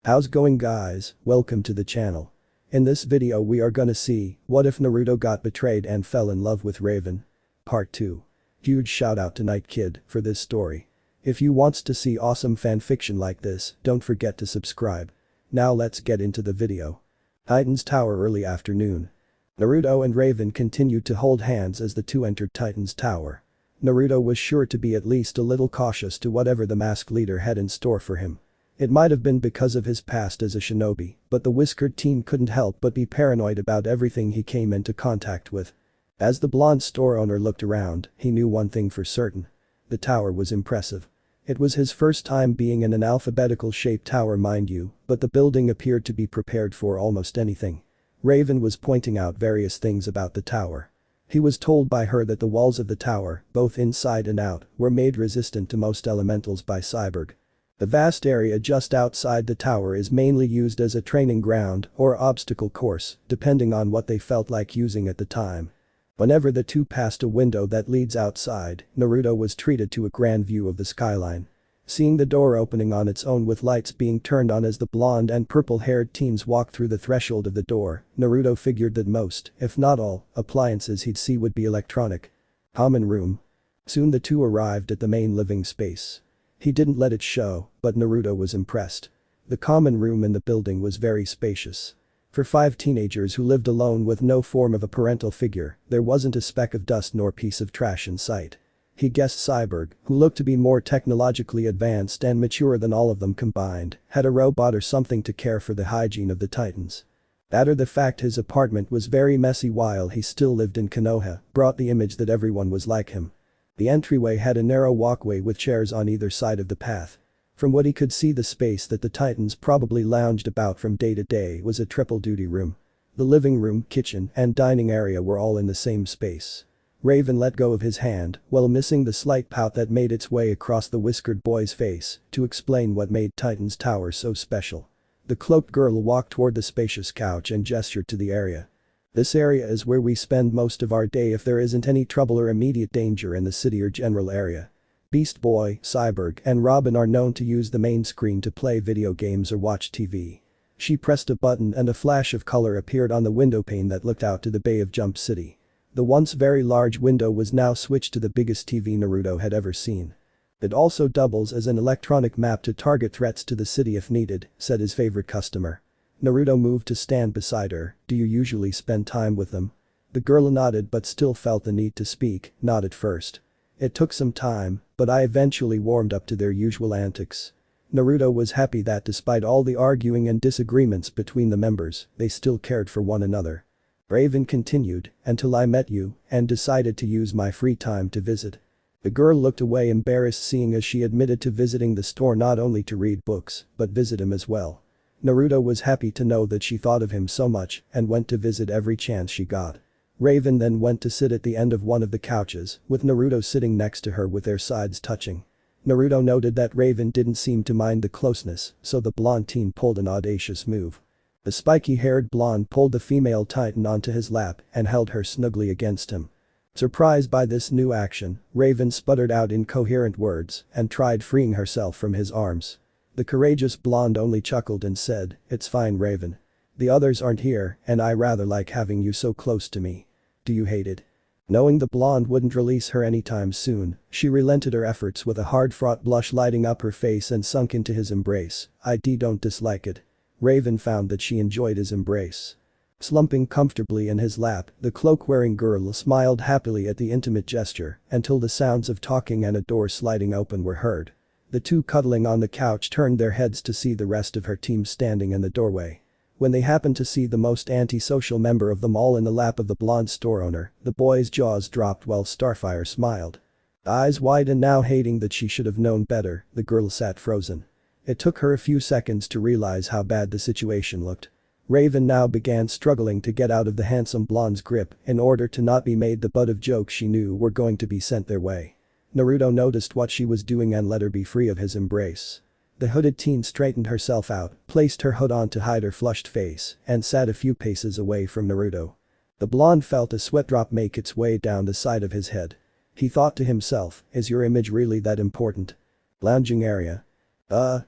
How's going guys, welcome to the channel. In this video we are gonna see, what if Naruto got betrayed and fell in love with Raven? Part 2. Huge shout out to Night Kid for this story. If you wants to see awesome fanfiction like this, don't forget to subscribe. Now let's get into the video. Titan's Tower early afternoon. Naruto and Raven continued to hold hands as the two entered Titan's Tower. Naruto was sure to be at least a little cautious to whatever the masked leader had in store for him. It might have been because of his past as a shinobi, but the whiskered teen couldn't help but be paranoid about everything he came into contact with. As the blonde store owner looked around, he knew one thing for certain. The tower was impressive. It was his first time being in an alphabetical shaped tower, mind you, but the building appeared to be prepared for almost anything. Raven was pointing out various things about the tower. He was told by her that the walls of the tower, both inside and out, were made resistant to most elementals by Cyborg. The vast area just outside the tower is mainly used as a training ground or obstacle course, depending on what they felt like using at the time. Whenever the two passed a window that leads outside, Naruto was treated to a grand view of the skyline. Seeing the door opening on its own with lights being turned on as the blonde and purple-haired teens walked through the threshold of the door, Naruto figured that most, if not all, appliances he'd see would be electronic. Common room. Soon the two arrived at the main living space. He didn't let it show, but Naruto was impressed. The common room in the building was very spacious. For 5 teenagers who lived alone with no form of a parental figure, there wasn't a speck of dust nor piece of trash in sight. He guessed Cyborg, who looked to be more technologically advanced and mature than all of them combined, had a robot or something to care for the hygiene of the Titans. That or the fact his apartment was very messy while he still lived in Konoha brought the image that everyone was like him. The entryway had a narrow walkway with chairs on either side of the path. From what he could see, the space that the Titans probably lounged about from day to day was a triple-duty room. The living room, kitchen, and dining area were all in the same space. Raven let go of his hand, while missing the slight pout that made its way across the whiskered boy's face, to explain what made Titan's Tower so special. The cloaked girl walked toward the spacious couch and gestured to the area. This area is where we spend most of our day if there isn't any trouble or immediate danger in the city or general area. Beast Boy, Cyborg, and Robin are known to use the main screen to play video games or watch TV. She pressed a button and a flash of color appeared on the windowpane that looked out to the Bay of Jump City. The once very large window was now switched to the biggest TV Naruto had ever seen. It also doubles as an electronic map to target threats to the city if needed, said his favorite customer. Naruto moved to stand beside her. Do you usually spend time with them? The girl nodded but still felt the need to speak, not at first. It took some time, but I eventually warmed up to their usual antics. Naruto was happy that despite all the arguing and disagreements between the members, they still cared for one another. Raven continued, until I met you and decided to use my free time to visit. The girl looked away embarrassed seeing as she admitted to visiting the store not only to read books, but visit him as well. Naruto was happy to know that she thought of him so much and went to visit every chance she got. Raven then went to sit at the end of one of the couches, with Naruto sitting next to her with their sides touching. Naruto noted that Raven didn't seem to mind the closeness, so the blonde teen pulled an audacious move. The spiky-haired blonde pulled the female Titan onto his lap and held her snugly against him. Surprised by this new action, Raven sputtered out incoherent words and tried freeing herself from his arms. The courageous blonde only chuckled and said, "It's fine, Raven. The others aren't here and I rather like having you so close to me. Do you hate it?" Knowing the blonde wouldn't release her anytime soon, she relented her efforts with a hard-fought blush lighting up her face and sunk into his embrace. "I don't dislike it." Raven found that she enjoyed his embrace. Slumping comfortably in his lap, the cloak-wearing girl smiled happily at the intimate gesture until the sounds of talking and a door sliding open were heard. The two cuddling on the couch turned their heads to see the rest of her team standing in the doorway. When they happened to see the most antisocial member of them all in the lap of the blonde store owner, the boy's jaws dropped while Starfire smiled. Eyes wide and now hating that she should have known better, the girl sat frozen. It took her a few seconds to realize how bad the situation looked. Raven now began struggling to get out of the handsome blonde's grip in order to not be made the butt of jokes she knew were going to be sent their way. Naruto noticed what she was doing and let her be free of his embrace. The hooded teen straightened herself out, placed her hood on to hide her flushed face, and sat a few paces away from Naruto. The blonde felt a sweat drop make its way down the side of his head. He thought to himself, is your image really that important? Lounging area.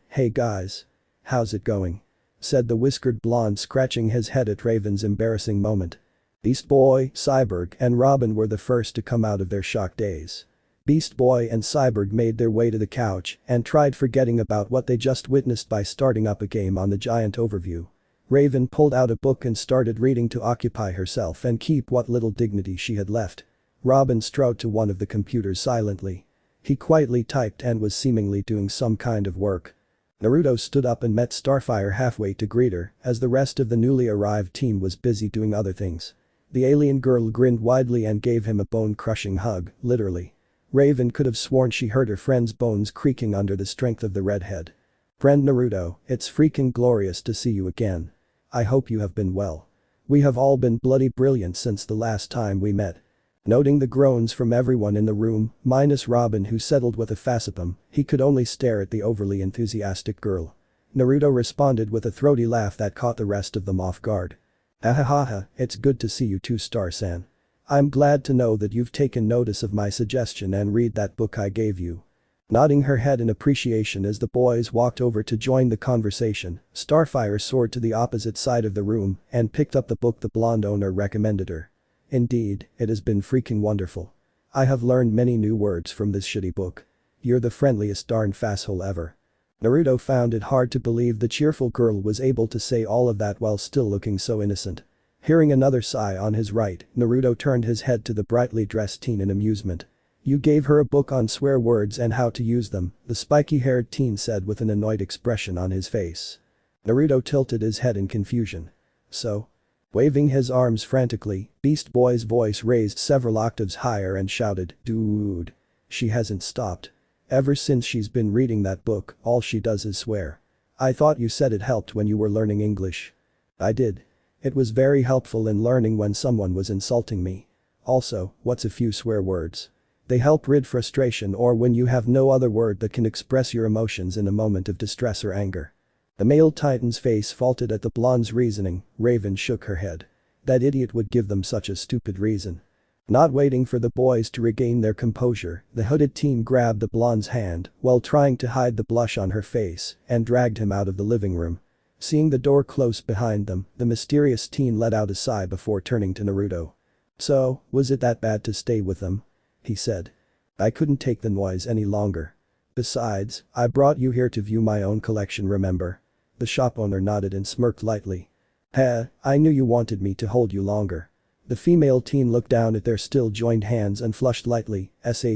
Hey guys. How's it going? said the whiskered blonde, scratching his head at Raven's embarrassing moment. Beast Boy, Cyborg, and Robin were the first to come out of their shock daze. Beast Boy and Cyborg made their way to the couch and tried forgetting about what they just witnessed by starting up a game on the giant overview. Raven pulled out a book and started reading to occupy herself and keep what little dignity she had left. Robin strode to one of the computers silently. He quietly typed and was seemingly doing some kind of work. Naruto stood up and met Starfire halfway to greet her, as the rest of the newly arrived team was busy doing other things. The alien girl grinned widely and gave him a bone-crushing hug, literally. Raven could have sworn she heard her friend's bones creaking under the strength of the redhead. "Friend Naruto, it's freaking glorious to see you again. I hope you have been well. We have all been bloody brilliant since the last time we met." Noting the groans from everyone in the room, minus Robin, who settled with a facepalm, he could only stare at the overly enthusiastic girl. Naruto responded with a throaty laugh that caught the rest of them off guard. "Ahahaha, it's good to see you too, Star-san. I'm glad to know that you've taken notice of my suggestion and read that book I gave you." Nodding her head in appreciation as the boys walked over to join the conversation, Starfire soared to the opposite side of the room and picked up the book the blonde owner recommended her. "Indeed, it has been freaking wonderful. I have learned many new words from this shitty book. You're the friendliest darn fasshole ever." Naruto found it hard to believe the cheerful girl was able to say all of that while still looking so innocent. Hearing another sigh on his right, Naruto turned his head to the brightly dressed teen in amusement. "You gave her a book on swear words and how to use them," the spiky-haired teen said with an annoyed expression on his face. Naruto tilted his head in confusion. "So?" Waving his arms frantically, Beast Boy's voice raised several octaves higher and shouted, "Dude. She hasn't stopped. Ever since she's been reading that book, all she does is swear. I thought you said it helped when you were learning English." "I did. It was very helpful in learning when someone was insulting me. Also, what's a few swear words? They help rid frustration or when you have no other word that can express your emotions in a moment of distress or anger." The male titan's face faltered at the blonde's reasoning. Raven shook her head. That idiot would give them such a stupid reason. Not waiting for the boys to regain their composure, the hooded teen grabbed the blonde's hand while trying to hide the blush on her face and dragged him out of the living room. Seeing the door close behind them, the mysterious teen let out a sigh before turning to Naruto. "So, was it that bad to stay with them?" he said. "I couldn't take the noise any longer. Besides, I brought you here to view my own collection, remember?" The shop owner nodded and smirked lightly. I knew you wanted me to hold you longer." The female teen looked down at their still joined hands and flushed lightly.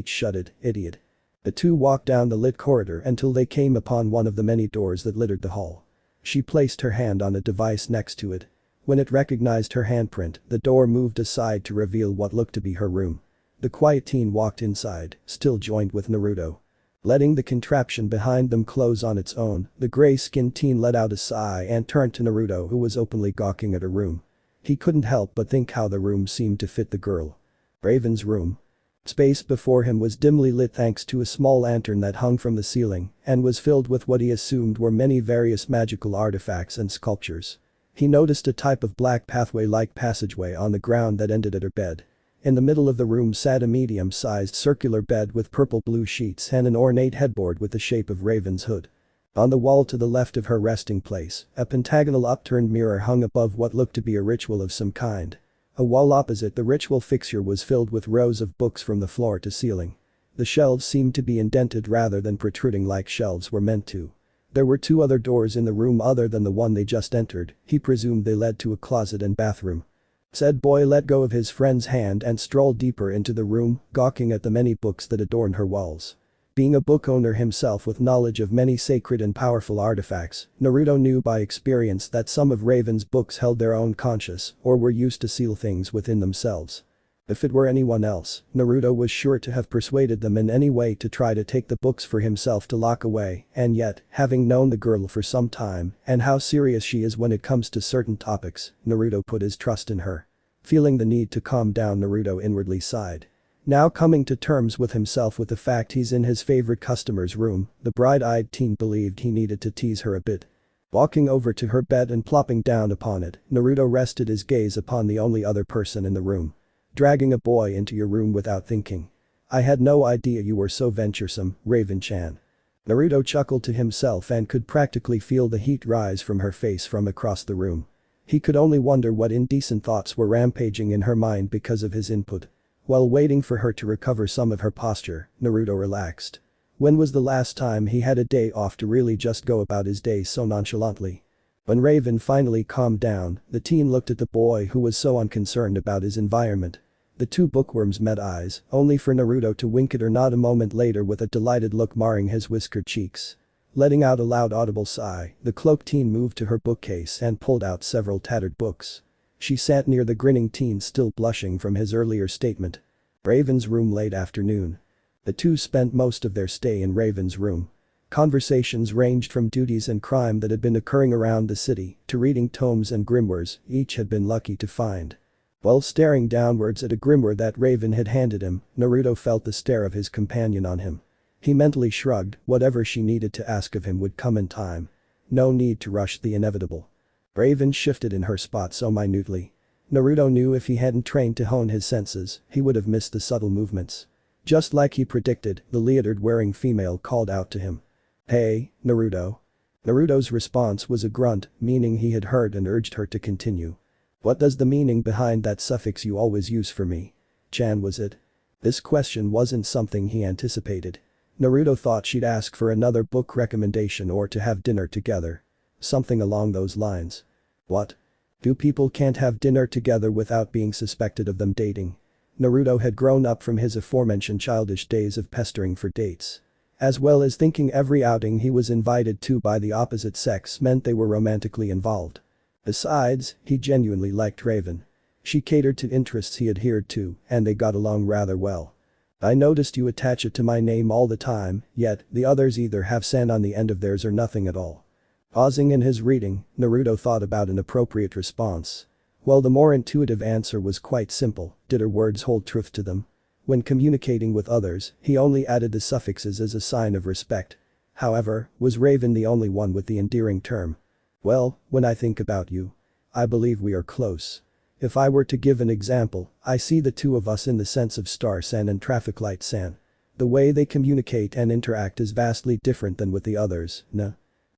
Shut, idiot." The two walked down the lit corridor until they came upon one of the many doors that littered the hall. She placed her hand on a device next to it. When it recognized her handprint, the door moved aside to reveal what looked to be her room. The quiet teen walked inside, still joined with Naruto. Letting the contraption behind them close on its own, the gray-skinned teen let out a sigh and turned to Naruto, who was openly gawking at her room. He couldn't help but think how the room seemed to fit the girl. Raven's room. Space before him was dimly lit thanks to a small lantern that hung from the ceiling and was filled with what he assumed were many various magical artifacts and sculptures. He noticed a type of black pathway-like passageway on the ground that ended at her bed. In the middle of the room sat a medium-sized circular bed with purple-blue sheets and an ornate headboard with the shape of Raven's hood. On the wall to the left of her resting place, a pentagonal upturned mirror hung above what looked to be a ritual of some kind. A wall opposite the ritual fixture was filled with rows of books from the floor to ceiling. The shelves seemed to be indented rather than protruding like shelves were meant to. There were two other doors in the room other than the one they just entered. He presumed they led to a closet and bathroom. Said boy let go of his friend's hand and strolled deeper into the room, gawking at the many books that adorned her walls. Being a book owner himself with knowledge of many sacred and powerful artifacts, Naruto knew by experience that some of Raven's books held their own conscience or were used to seal things within themselves. If it were anyone else, Naruto was sure to have persuaded them in any way to try to take the books for himself to lock away, and yet, having known the girl for some time and how serious she is when it comes to certain topics, Naruto put his trust in her. Feeling the need to calm down, Naruto inwardly sighed. Now coming to terms with himself with the fact he's in his favorite customer's room, the bright-eyed teen believed he needed to tease her a bit. Walking over to her bed and plopping down upon it, Naruto rested his gaze upon the only other person in the room. Dragging a boy into your room without thinking. I had no idea you were so venturesome, Raven-chan. Naruto chuckled to himself and could practically feel the heat rise from her face from across the room. He could only wonder what indecent thoughts were rampaging in her mind because of his input. While waiting for her to recover some of her posture, Naruto relaxed. When was the last time he had a day off to really just go about his day so nonchalantly? When Raven finally calmed down, the teen looked at the boy who was so unconcerned about his environment. The two bookworms met eyes, only for Naruto to wink at her not a moment later with a delighted look marring his whiskered cheeks. Letting out a loud audible sigh, the cloaked teen moved to her bookcase and pulled out several tattered books. She sat near the grinning teen still blushing from his earlier statement. Raven's room late afternoon. The two spent most of their stay in Raven's room. Conversations ranged from duties and crime that had been occurring around the city to reading tomes and grimoires each had been lucky to find. While staring downwards at a grimoire that Raven had handed him, Naruto felt the stare of his companion on him. He mentally shrugged, whatever she needed to ask of him would come in time. No need to rush the inevitable. Raven shifted in her spot so minutely. Naruto knew if he hadn't trained to hone his senses, he would have missed the subtle movements. Just like he predicted, the leotard-wearing female called out to him. "Hey, Naruto." Naruto's response was a grunt, meaning he had heard and urged her to continue. "What does the meaning behind that suffix you always use for me? Chan was it?" This question wasn't something he anticipated. Naruto thought she'd ask for another book recommendation or to have dinner together. Something along those lines. What? Two people can't have dinner together without being suspected of them dating. Naruto had grown up from his aforementioned childish days of pestering for dates. As well as thinking every outing he was invited to by the opposite sex meant they were romantically involved. Besides, he genuinely liked Raven. She catered to interests he adhered to, and they got along rather well. "I noticed you attach it to my name all the time, yet the others either have san on the end of theirs or nothing at all." Pausing in his reading, Naruto thought about an appropriate response. Well, the more intuitive answer was quite simple, did her words hold truth to them? When communicating with others, he only added the suffixes as a sign of respect. However, was Raven the only one with the endearing term? "Well, when I think about you, I believe we are close. If I were to give an example, I see the two of us in the sense of star-san and traffic light-san. The way they communicate and interact is vastly different than with the others, nah?"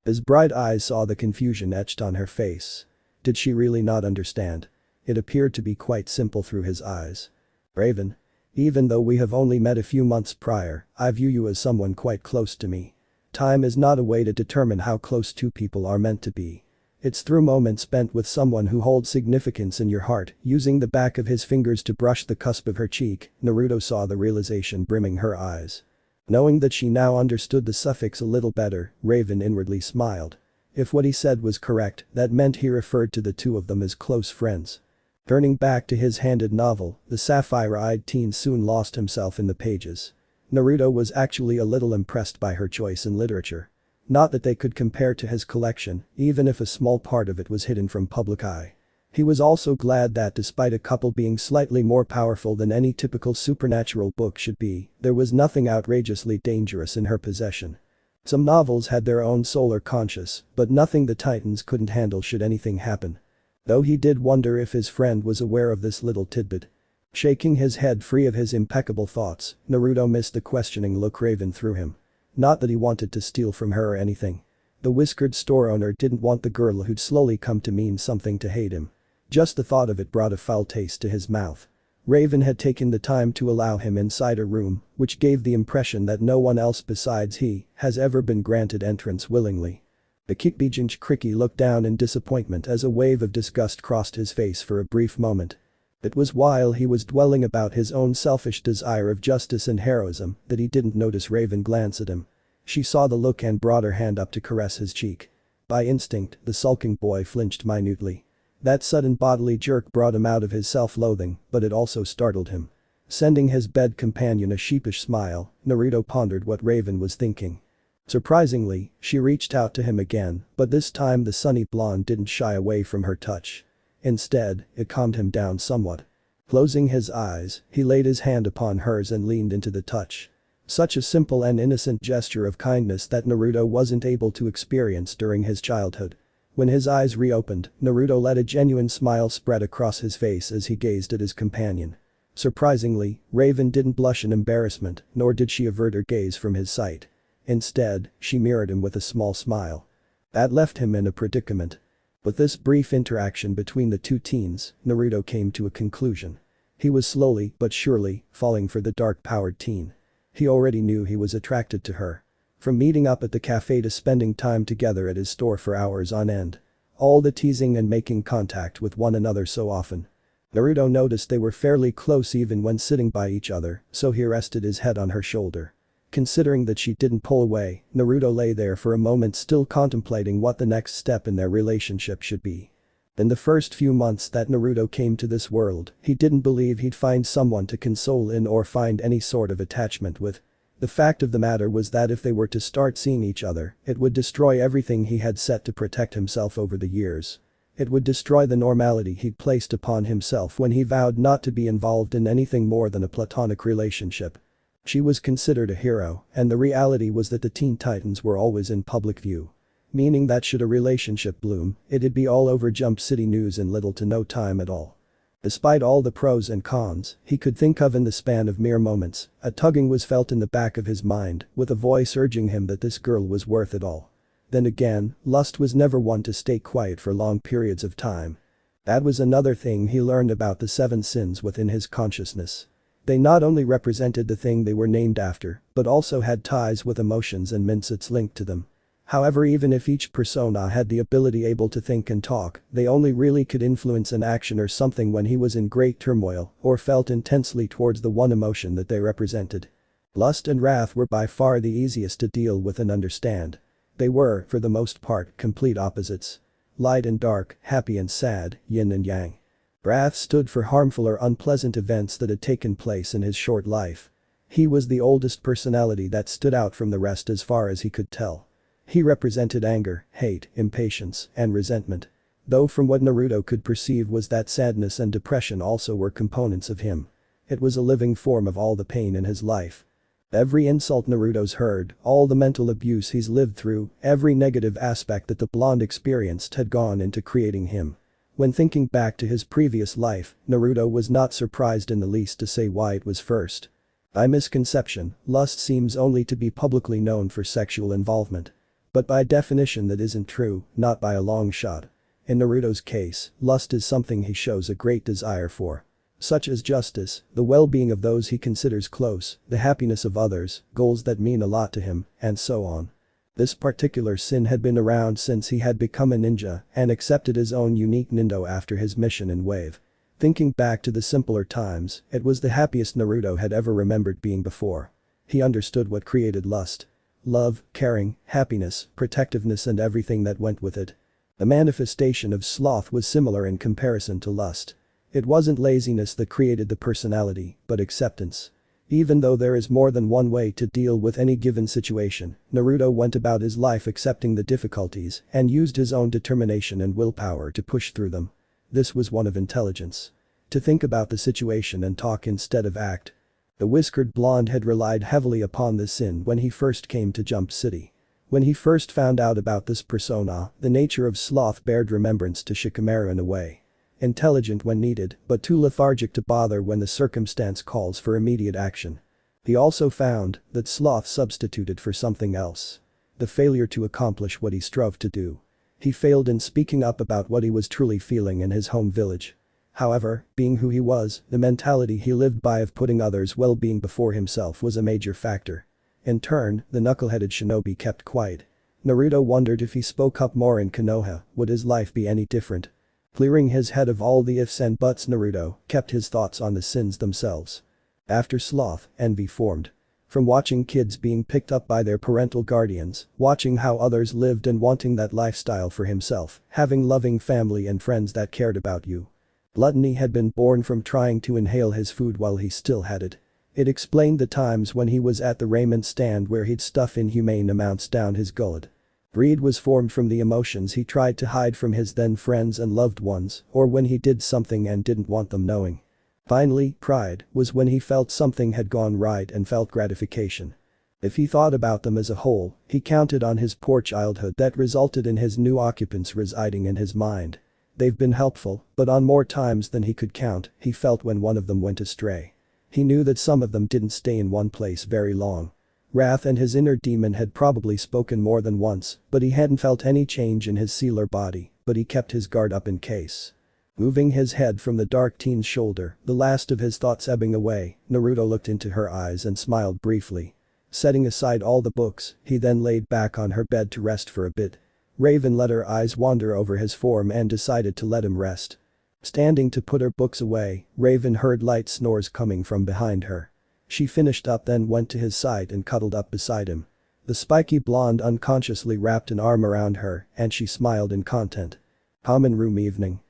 His bright eyes saw the confusion etched on her face. Did she really not understand? It appeared to be quite simple through his eyes. "Raven. Even though we have only met a few months prior, I view you as someone quite close to me. Time is not a way to determine how close two people are meant to be. It's through moments spent with someone who holds significance in your heart." Using the back of his fingers to brush the cusp of her cheek, Naruto saw the realization brimming her eyes. Knowing that she now understood the suffix a little better, Raven inwardly smiled. If what he said was correct, that meant he referred to the two of them as close friends. Turning back to his handed novel, the sapphire-eyed teen soon lost himself in the pages. Naruto was actually a little impressed by her choice in literature. Not that they could compare to his collection, even if a small part of it was hidden from public eye. He was also glad that despite a couple being slightly more powerful than any typical supernatural book should be, there was nothing outrageously dangerous in her possession. Some novels had their own solar conscience, but nothing the Titans couldn't handle should anything happen. Though he did wonder if his friend was aware of this little tidbit. Shaking his head free of his impeccable thoughts, Naruto missed the questioning look Raven threw him. Not that he wanted to steal from her or anything. The whiskered store owner didn't want the girl who'd slowly come to mean something to hate him. Just the thought of it brought a foul taste to his mouth. Raven had taken the time to allow him inside her room, which gave the impression that no one else besides he has ever been granted entrance willingly. The Kikbijinch Kriki looked down in disappointment as a wave of disgust crossed his face for a brief moment. It was while he was dwelling about his own selfish desire of justice and heroism that he didn't notice Raven glance at him. She saw the look and brought her hand up to caress his cheek. By instinct, the sulking boy flinched minutely. That sudden bodily jerk brought him out of his self-loathing, but it also startled him. Sending his bed companion a sheepish smile, Naruto pondered what Raven was thinking. Surprisingly, she reached out to him again, but this time the sunny blonde didn't shy away from her touch. Instead, it calmed him down somewhat. Closing his eyes, he laid his hand upon hers and leaned into the touch. Such a simple and innocent gesture of kindness that Naruto wasn't able to experience during his childhood. When his eyes reopened, Naruto let a genuine smile spread across his face as he gazed at his companion. Surprisingly, Raven didn't blush in embarrassment, nor did she avert her gaze from his sight. Instead, she mirrored him with a small smile. That left him in a predicament. With this brief interaction between the two teens, Naruto came to a conclusion. He was slowly but surely falling for the dark-powered teen. He already knew he was attracted to her. From meeting up at the cafe to spending time together at his store for hours on end. All the teasing and making contact with one another so often. Naruto noticed they were fairly close even when sitting by each other, so he rested his head on her shoulder. Considering that she didn't pull away, Naruto lay there for a moment still contemplating what the next step in their relationship should be. In the first few months that Naruto came to this world, he didn't believe he'd find someone to console in or find any sort of attachment with. The fact of the matter was that if they were to start seeing each other, it would destroy everything he had set to protect himself over the years. It would destroy the normality he'd placed upon himself when he vowed not to be involved in anything more than a platonic relationship. She was considered a hero, and the reality was that the Teen Titans were always in public view. Meaning that should a relationship bloom, it'd be all over Jump City News in little to no time at all. Despite all the pros and cons he could think of in the span of mere moments, a tugging was felt in the back of his mind, with a voice urging him that this girl was worth it all. Then again, lust was never one to stay quiet for long periods of time. That was another thing he learned about the 7 sins within his consciousness. They not only represented the thing they were named after, but also had ties with emotions and mindsets linked to them. However, even if each persona had the ability able to think and talk, they only really could influence an action or something when he was in great turmoil or felt intensely towards the one emotion that they represented. Lust and wrath were by far the easiest to deal with and understand. They were, for the most part, complete opposites. Light and dark, happy and sad, yin and yang. Wrath stood for harmful or unpleasant events that had taken place in his short life. He was the oldest personality that stood out from the rest as far as he could tell. He represented anger, hate, impatience, and resentment. Though from what Naruto could perceive was that sadness and depression also were components of him. It was a living form of all the pain in his life. Every insult Naruto's heard, all the mental abuse he's lived through, every negative aspect that the blonde experienced had gone into creating him. When thinking back to his previous life, Naruto was not surprised in the least to say why it was first. By misconception, lust seems only to be publicly known for sexual involvement. But by definition that isn't true, not by a long shot. In Naruto's case, lust is something he shows a great desire for. Such as justice, the well-being of those he considers close, the happiness of others, goals that mean a lot to him, and so on. This particular sin had been around since he had become a ninja and accepted his own unique nindo after his mission in Wave. Thinking back to the simpler times, it was the happiest Naruto had ever remembered being before. He understood what created lust. Love, caring, happiness, protectiveness and everything that went with it. The manifestation of sloth was similar in comparison to lust. It wasn't laziness that created the personality, but acceptance. Even though there is more than one way to deal with any given situation, Naruto went about his life accepting the difficulties and used his own determination and willpower to push through them. This was one of intelligence. To think about the situation and talk instead of act. The whiskered blonde had relied heavily upon this sin when he first came to Jump City. When he first found out about this persona, the nature of sloth bared remembrance to Shikamaru in a way. Intelligent when needed, but too lethargic to bother when the circumstance calls for immediate action. He also found that sloth substituted for something else. The failure to accomplish what he strove to do. He failed in speaking up about what he was truly feeling in his home village. However, being who he was, the mentality he lived by of putting others' well-being before himself was a major factor. In turn, the knuckle-headed shinobi kept quiet. Naruto wondered if he spoke up more in Konoha, would his life be any different? Clearing his head of all the ifs and buts, Naruto kept his thoughts on the sins themselves. After sloth, envy formed. From watching kids being picked up by their parental guardians, watching how others lived and wanting that lifestyle for himself, having loving family and friends that cared about you. Gluttony had been born from trying to inhale his food while he still had it. It explained the times when he was at the raiment stand where he'd stuff inhumane amounts down his gullet. Greed was formed from the emotions he tried to hide from his then friends and loved ones, or when he did something and didn't want them knowing. Finally, pride was when he felt something had gone right and felt gratification. If he thought about them as a whole, he counted on his poor childhood that resulted in his new occupants residing in his mind. They've been helpful, but on more times than he could count, he felt when one of them went astray. He knew that some of them didn't stay in one place very long. Wrath and his inner demon had probably spoken more than once, but he hadn't felt any change in his sealer body, but he kept his guard up in case. Moving his head from the dark teen's shoulder, the last of his thoughts ebbing away, Naruto looked into her eyes and smiled briefly. Setting aside all the books, he then laid back on her bed to rest for a bit. Raven let her eyes wander over his form and decided to let him rest. Standing to put her books away, Raven heard light snores coming from behind her. She finished up then went to his side and cuddled up beside him. The spiky blonde unconsciously wrapped an arm around her and she smiled in content. Common room evening.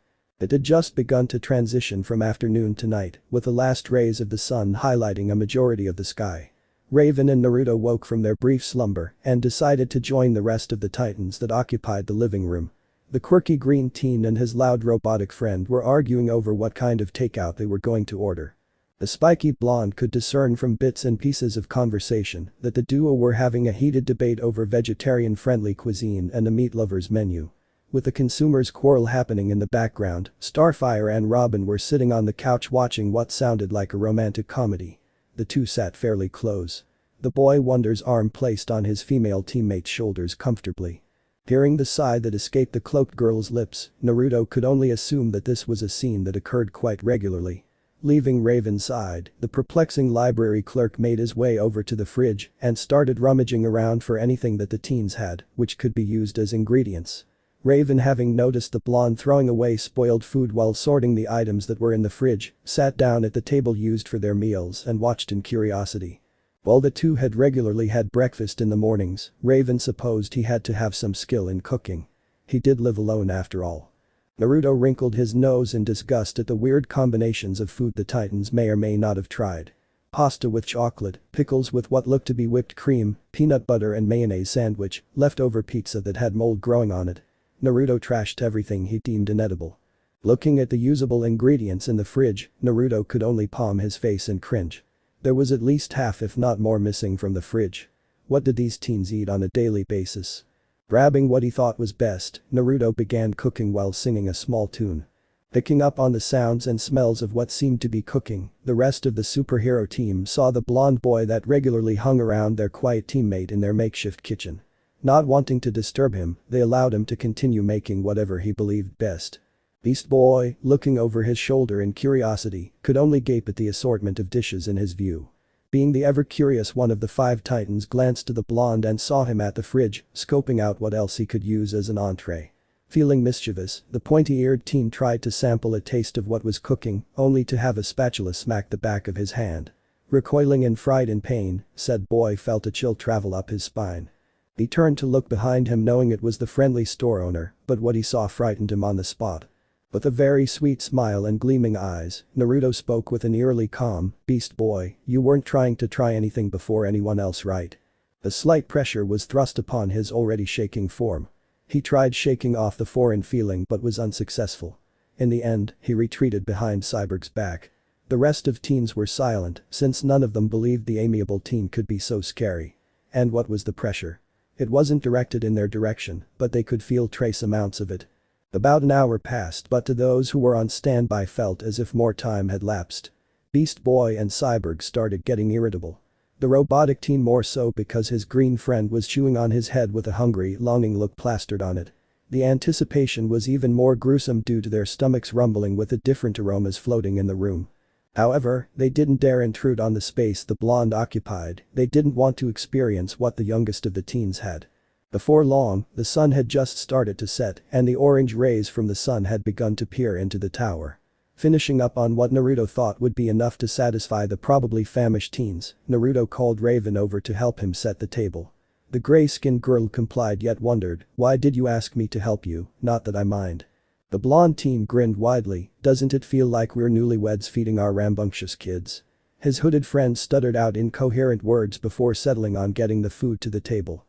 It had just begun to transition from afternoon to night, with the last rays of the sun highlighting a majority of the sky. Raven and Naruto woke from their brief slumber and decided to join the rest of the Titans that occupied the living room. The quirky green teen and his loud robotic friend were arguing over what kind of takeout they were going to order. The spiky blonde could discern from bits and pieces of conversation that the duo were having a heated debate over vegetarian-friendly cuisine and a meat lover's menu. With the consumers' quarrel happening in the background, Starfire and Robin were sitting on the couch watching what sounded like a romantic comedy. The two sat fairly close. The boy wonder's arm placed on his female teammate's shoulders comfortably. Hearing the sigh that escaped the cloaked girl's lips, Naruto could only assume that this was a scene that occurred quite regularly. Leaving Raven's side, the perplexing library clerk made his way over to the fridge and started rummaging around for anything that the teens had, which could be used as ingredients. Raven, having noticed the blonde throwing away spoiled food while sorting the items that were in the fridge, sat down at the table used for their meals and watched in curiosity. While the two had regularly had breakfast in the mornings, Raven supposed he had to have some skill in cooking. He did live alone after all. Naruto wrinkled his nose in disgust at the weird combinations of food the Titans may or may not have tried. Pasta with chocolate, pickles with what looked to be whipped cream, peanut butter and mayonnaise sandwich, leftover pizza that had mold growing on it. Naruto trashed everything he deemed inedible. Looking at the usable ingredients in the fridge, Naruto could only palm his face and cringe. There was at least half if not more missing from the fridge. What did these teens eat on a daily basis? Grabbing what he thought was best, Naruto began cooking while singing a small tune. Picking up on the sounds and smells of what seemed to be cooking, the rest of the superhero team saw the blonde boy that regularly hung around their quiet teammate in their makeshift kitchen. Not wanting to disturb him, they allowed him to continue making whatever he believed best. Beast Boy, looking over his shoulder in curiosity, could only gape at the assortment of dishes in his view. Being the ever-curious one of the five Titans, glanced to the blonde and saw him at the fridge, scoping out what else he could use as an entree. Feeling mischievous, the pointy-eared teen tried to sample a taste of what was cooking, only to have a spatula smack the back of his hand. Recoiling in fright and pain, said boy felt a chill travel up his spine. He turned to look behind him knowing it was the friendly store owner, but what he saw frightened him on the spot. With a very sweet smile and gleaming eyes, Naruto spoke with an eerily calm, "Beast Boy, you weren't trying to try anything before anyone else, right?" A slight pressure was thrust upon his already shaking form. He tried shaking off the foreign feeling but was unsuccessful. In the end, he retreated behind Cyborg's back. The rest of teens were silent since none of them believed the amiable teen could be so scary. And what was the pressure? It wasn't directed in their direction, but they could feel trace amounts of it. About an hour passed, but to those who were on standby felt as if more time had lapsed. Beast Boy and Cyborg started getting irritable. The robotic teen more so because his green friend was chewing on his head with a hungry, longing look plastered on it. The anticipation was even more gruesome due to their stomachs rumbling with the different aromas floating in the room. However, they didn't dare intrude on the space the blonde occupied, they didn't want to experience what the youngest of the teens had. Before long, the sun had just started to set and the orange rays from the sun had begun to peer into the tower. Finishing up on what Naruto thought would be enough to satisfy the probably famished teens, Naruto called Raven over to help him set the table. The gray-skinned girl complied yet wondered, "Why did you ask me to help you? Not that I mind." The blonde teen grinned widely, "Doesn't it feel like we're newlyweds feeding our rambunctious kids?" His hooded friend stuttered out incoherent words before settling on getting the food to the table.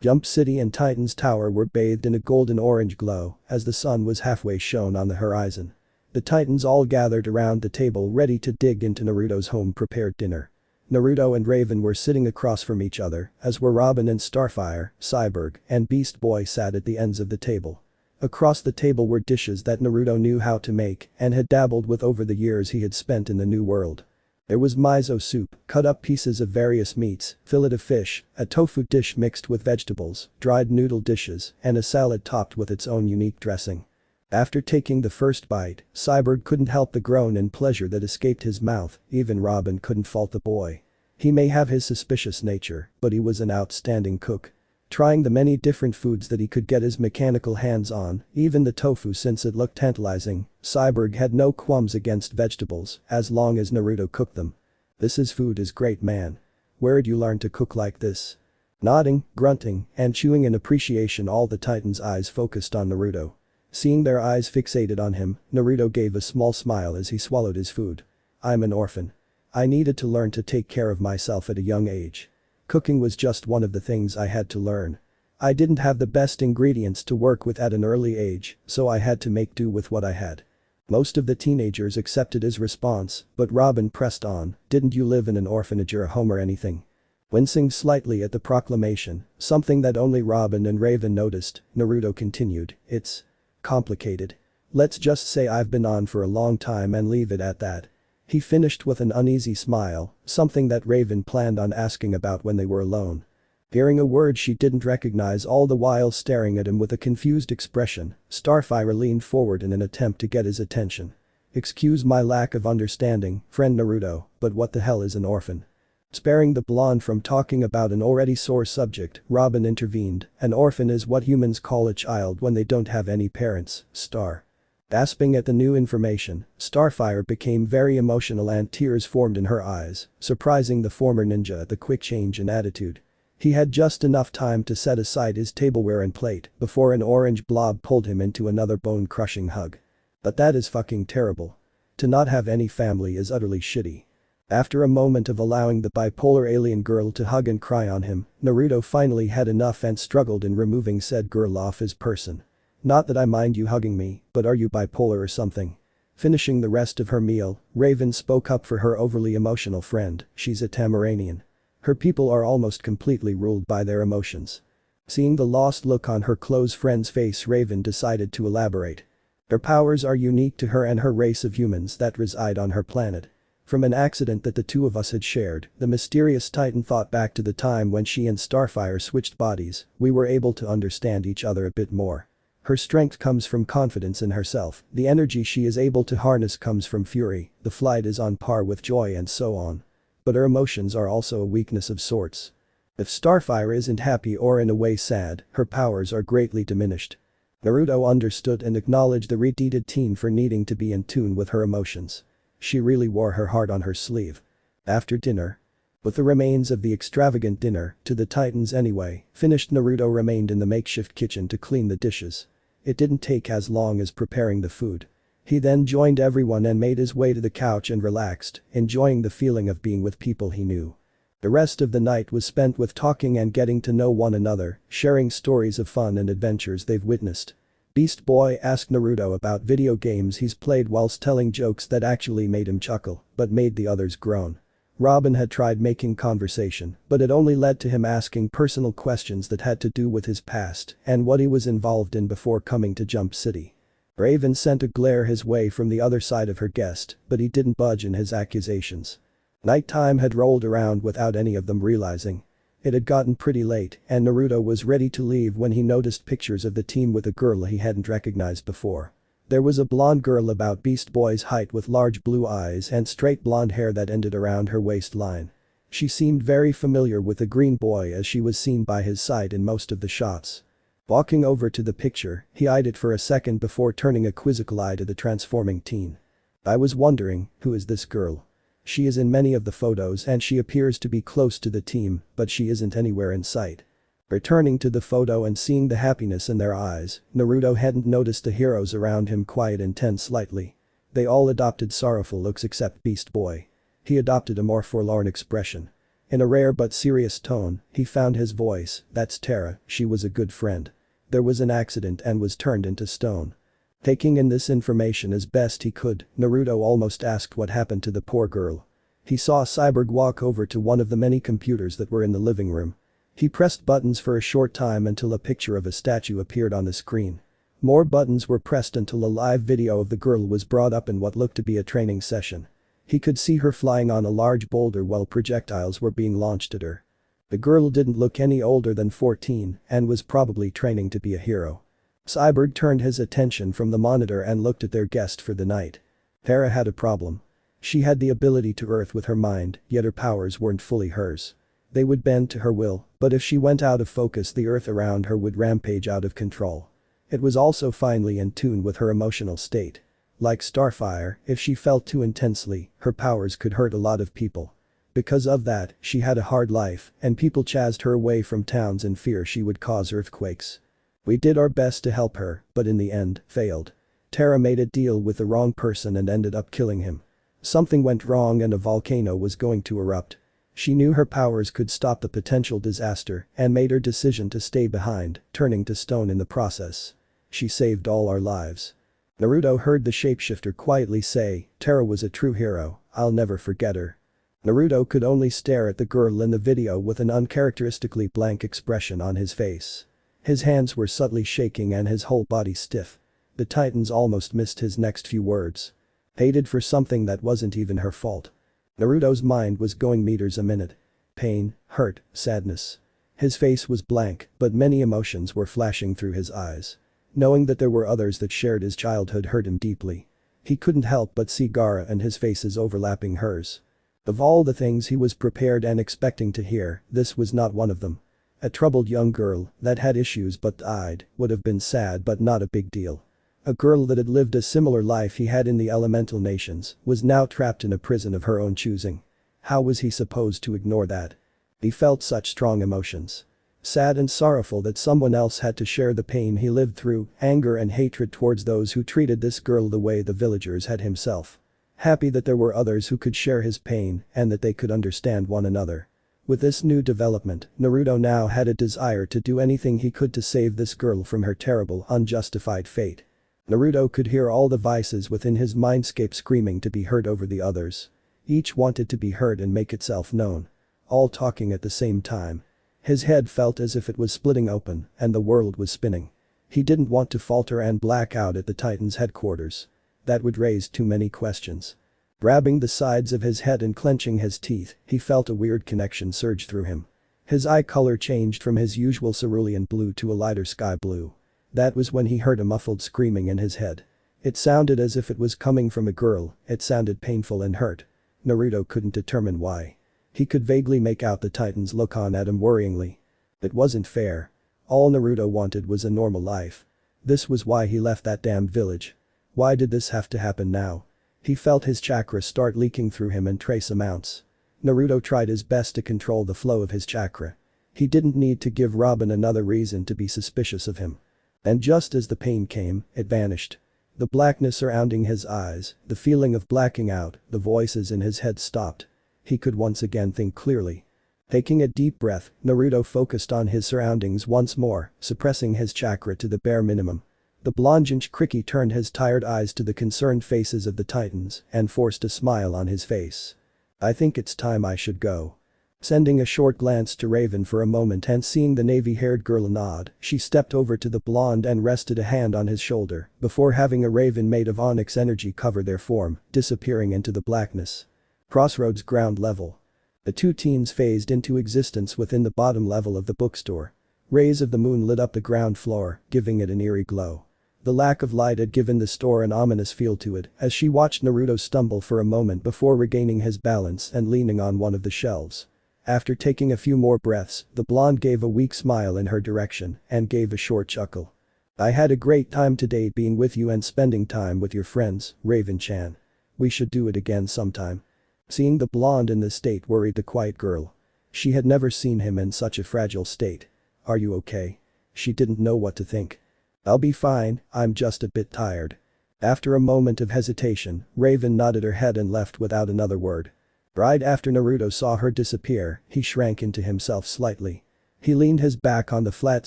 Jump City and Titan's Tower were bathed in a golden-orange glow as the sun was halfway shown on the horizon. The Titans all gathered around the table ready to dig into Naruto's home-prepared dinner. Naruto and Raven were sitting across from each other, as were Robin and Starfire, Cyborg, and Beast Boy sat at the ends of the table. Across the table were dishes that Naruto knew how to make and had dabbled with over the years he had spent in the new world. There was miso soup, cut up pieces of various meats, fillet of fish, a tofu dish mixed with vegetables, dried noodle dishes, and a salad topped with its own unique dressing. After taking the first bite, Cyborg couldn't help the groan in pleasure that escaped his mouth. Even Robin couldn't fault the boy. He may have his suspicious nature, but he was an outstanding cook. Trying the many different foods that he could get his mechanical hands on, even the tofu since it looked tantalizing, Cyborg had no qualms against vegetables as long as Naruto cooked them. "This is food is great, man. Where'd you learn to cook like this?" Nodding, grunting, and chewing in appreciation, all the Titans' eyes focused on Naruto. Seeing their eyes fixated on him, Naruto gave a small smile as he swallowed his food. "I'm an orphan. I needed to learn to take care of myself at a young age. Cooking was just one of the things I had to learn. I didn't have the best ingredients to work with at an early age, so I had to make do with what I had." Most of the teenagers accepted his response, but Robin pressed on, "Didn't you live in an orphanage or a home or anything?" Wincing slightly at the proclamation, something that only Robin and Raven noticed, Naruto continued, "It's complicated. Let's just say I've been on for a long time and leave it at that." He finished with an uneasy smile, something that Raven planned on asking about when they were alone. Hearing a word she didn't recognize, all the while staring at him with a confused expression, Starfire leaned forward in an attempt to get his attention. "Excuse my lack of understanding, friend Naruto, but what the hell is an orphan?" Sparing the blonde from talking about an already sore subject, Robin intervened, "An orphan is what humans call a child when they don't have any parents, Star." Gasping at the new information, Starfire became very emotional and tears formed in her eyes, surprising the former ninja at the quick change in attitude. He had just enough time to set aside his tableware and plate before an orange blob pulled him into another bone-crushing hug. "But that is fucking terrible. To not have any family is utterly shitty." After a moment of allowing the bipolar alien girl to hug and cry on him, Naruto finally had enough and struggled in removing said girl off his person. "Not that I mind you hugging me, but are you bipolar or something?" Finishing the rest of her meal, Raven spoke up for her overly emotional friend. "She's a Tamaranian. Her people are almost completely ruled by their emotions." Seeing the lost look on her close friend's face, Raven decided to elaborate. "Her powers are unique to her and her race of humans that reside on her planet. From an accident that the two of us had shared, the mysterious Titan thought back to the time when she and Starfire switched bodies. We were able to understand each other a bit more. Her strength comes from confidence in herself, the energy she is able to harness comes from fury, the flight is on par with joy and so on. But her emotions are also a weakness of sorts. If Starfire isn't happy or in a way sad, her powers are greatly diminished." Naruto understood and acknowledged the redheaded teen for needing to be in tune with her emotions. She really wore her heart on her sleeve. After dinner, with the remains of the extravagant dinner, to the Titans anyway, finished, Naruto remained in the makeshift kitchen to clean the dishes. It didn't take as long as preparing the food. He then joined everyone and made his way to the couch and relaxed, enjoying the feeling of being with people he knew. The rest of the night was spent with talking and getting to know one another, sharing stories of fun and adventures they've witnessed. Beast Boy asked Naruto about video games he's played whilst telling jokes that actually made him chuckle, but made the others groan. Robin had tried making conversation, but it only led to him asking personal questions that had to do with his past and what he was involved in before coming to Jump City. Raven sent a glare his way from the other side of her guest, but he didn't budge in his accusations. Nighttime had rolled around without any of them realizing. It had gotten pretty late, and Naruto was ready to leave when he noticed pictures of the team with a girl he hadn't recognized before. There was a blonde girl about Beast Boy's height with large blue eyes and straight blonde hair that ended around her waistline. She seemed very familiar with the green boy as she was seen by his side in most of the shots. Walking over to the picture, he eyed it for a second before turning a quizzical eye to the transforming teen. "I was wondering, who is this girl? She is in many of the photos and she appears to be close to the team, but she isn't anywhere in sight." Returning to the photo and seeing the happiness in their eyes, Naruto hadn't noticed the heroes around him quiet and tense slightly. They all adopted sorrowful looks except Beast Boy. He adopted a more forlorn expression. In a rare but serious tone, he found his voice. "That's Terra, she was a good friend. There was an accident and was turned into stone." Taking in this information as best he could, Naruto almost asked what happened to the poor girl. He saw Cyborg walk over to one of the many computers that were in the living room. He pressed buttons for a short time until a picture of a statue appeared on the screen. More buttons were pressed until a live video of the girl was brought up in what looked to be a training session. He could see her flying on a large boulder while projectiles were being launched at her. The girl didn't look any older than 14 and was probably training to be a hero. Cyborg turned his attention from the monitor and looked at their guest for the night. Terra had a problem. She had the ability to earth with her mind, yet her powers weren't fully hers. They would bend to her will, but if she went out of focus the earth around her would rampage out of control. It was also finely in tune with her emotional state. Like Starfire, if she felt too intensely, her powers could hurt a lot of people. Because of that, she had a hard life, and people chased her away from towns in fear she would cause earthquakes. We did our best to help her, but in the end, failed. Terra made a deal with the wrong person and ended up killing him. Something went wrong and a volcano was going to erupt. She knew her powers could stop the potential disaster and made her decision to stay behind, turning to stone in the process. She saved all our lives. Naruto heard the shapeshifter quietly say, Terra was a true hero, I'll never forget her. Naruto could only stare at the girl in the video with an uncharacteristically blank expression on his face. His hands were subtly shaking and his whole body stiff. The Titans almost missed his next few words. Hated for something that wasn't even her fault. Naruto's mind was going meters a minute. Pain, hurt, sadness. His face was blank, but many emotions were flashing through his eyes. Knowing that there were others that shared his childhood hurt him deeply. He couldn't help but see Gaara and his faces overlapping hers. Of all the things he was prepared and expecting to hear, this was not one of them. A troubled young girl that had issues but died would have been sad but not a big deal. A girl that had lived a similar life he had in the elemental nations was now trapped in a prison of her own choosing. How was he supposed to ignore that? He felt such strong emotions. Sad and sorrowful that someone else had to share the pain he lived through, anger and hatred towards those who treated this girl the way the villagers had himself. Happy that there were others who could share his pain and that they could understand one another. With this new development, Naruto now had a desire to do anything he could to save this girl from her terrible, unjustified fate. Naruto could hear all the voices within his mindscape screaming to be heard over the others. Each wanted to be heard and make itself known. All talking at the same time. His head felt as if it was splitting open and the world was spinning. He didn't want to falter and black out at the Titans' headquarters. That would raise too many questions. Grabbing the sides of his head and clenching his teeth, he felt a weird connection surge through him. His eye color changed from his usual cerulean blue to a lighter sky blue. That was when he heard a muffled screaming in his head. It sounded as if it was coming from a girl, it sounded painful and hurt. Naruto couldn't determine why. He could vaguely make out the Titans look on at him worryingly. It wasn't fair. All Naruto wanted was a normal life. This was why he left that damned village. Why did this have to happen now? He felt his chakra start leaking through him in trace amounts. Naruto tried his best to control the flow of his chakra. He didn't need to give Robin another reason to be suspicious of him. And just as the pain came, it vanished. The blackness surrounding his eyes, the feeling of blacking out, the voices in his head stopped. He could once again think clearly. Taking a deep breath, Naruto focused on his surroundings once more, suppressing his chakra to the bare minimum. The blonde Jinchuriki turned his tired eyes to the concerned faces of the Titans and forced a smile on his face. I think it's time I should go. Sending a short glance to Raven for a moment and seeing the navy-haired girl nod, she stepped over to the blonde and rested a hand on his shoulder before having a raven made of onyx energy cover their form, disappearing into the blackness. Crossroads ground level. The two teens phased into existence within the bottom level of the bookstore. Rays of the moon lit up the ground floor, giving it an eerie glow. The lack of light had given the store an ominous feel to it as she watched Naruto stumble for a moment before regaining his balance and leaning on one of the shelves. After taking a few more breaths, the blonde gave a weak smile in her direction and gave a short chuckle. I had a great time today being with you and spending time with your friends, Raven-chan. We should do it again sometime. Seeing the blonde in this state worried the quiet girl. She had never seen him in such a fragile state. Are you okay? She didn't know what to think. I'll be fine, I'm just a bit tired. After a moment of hesitation, Raven nodded her head and left without another word. Right after Naruto saw her disappear, he shrank into himself slightly. He leaned his back on the flat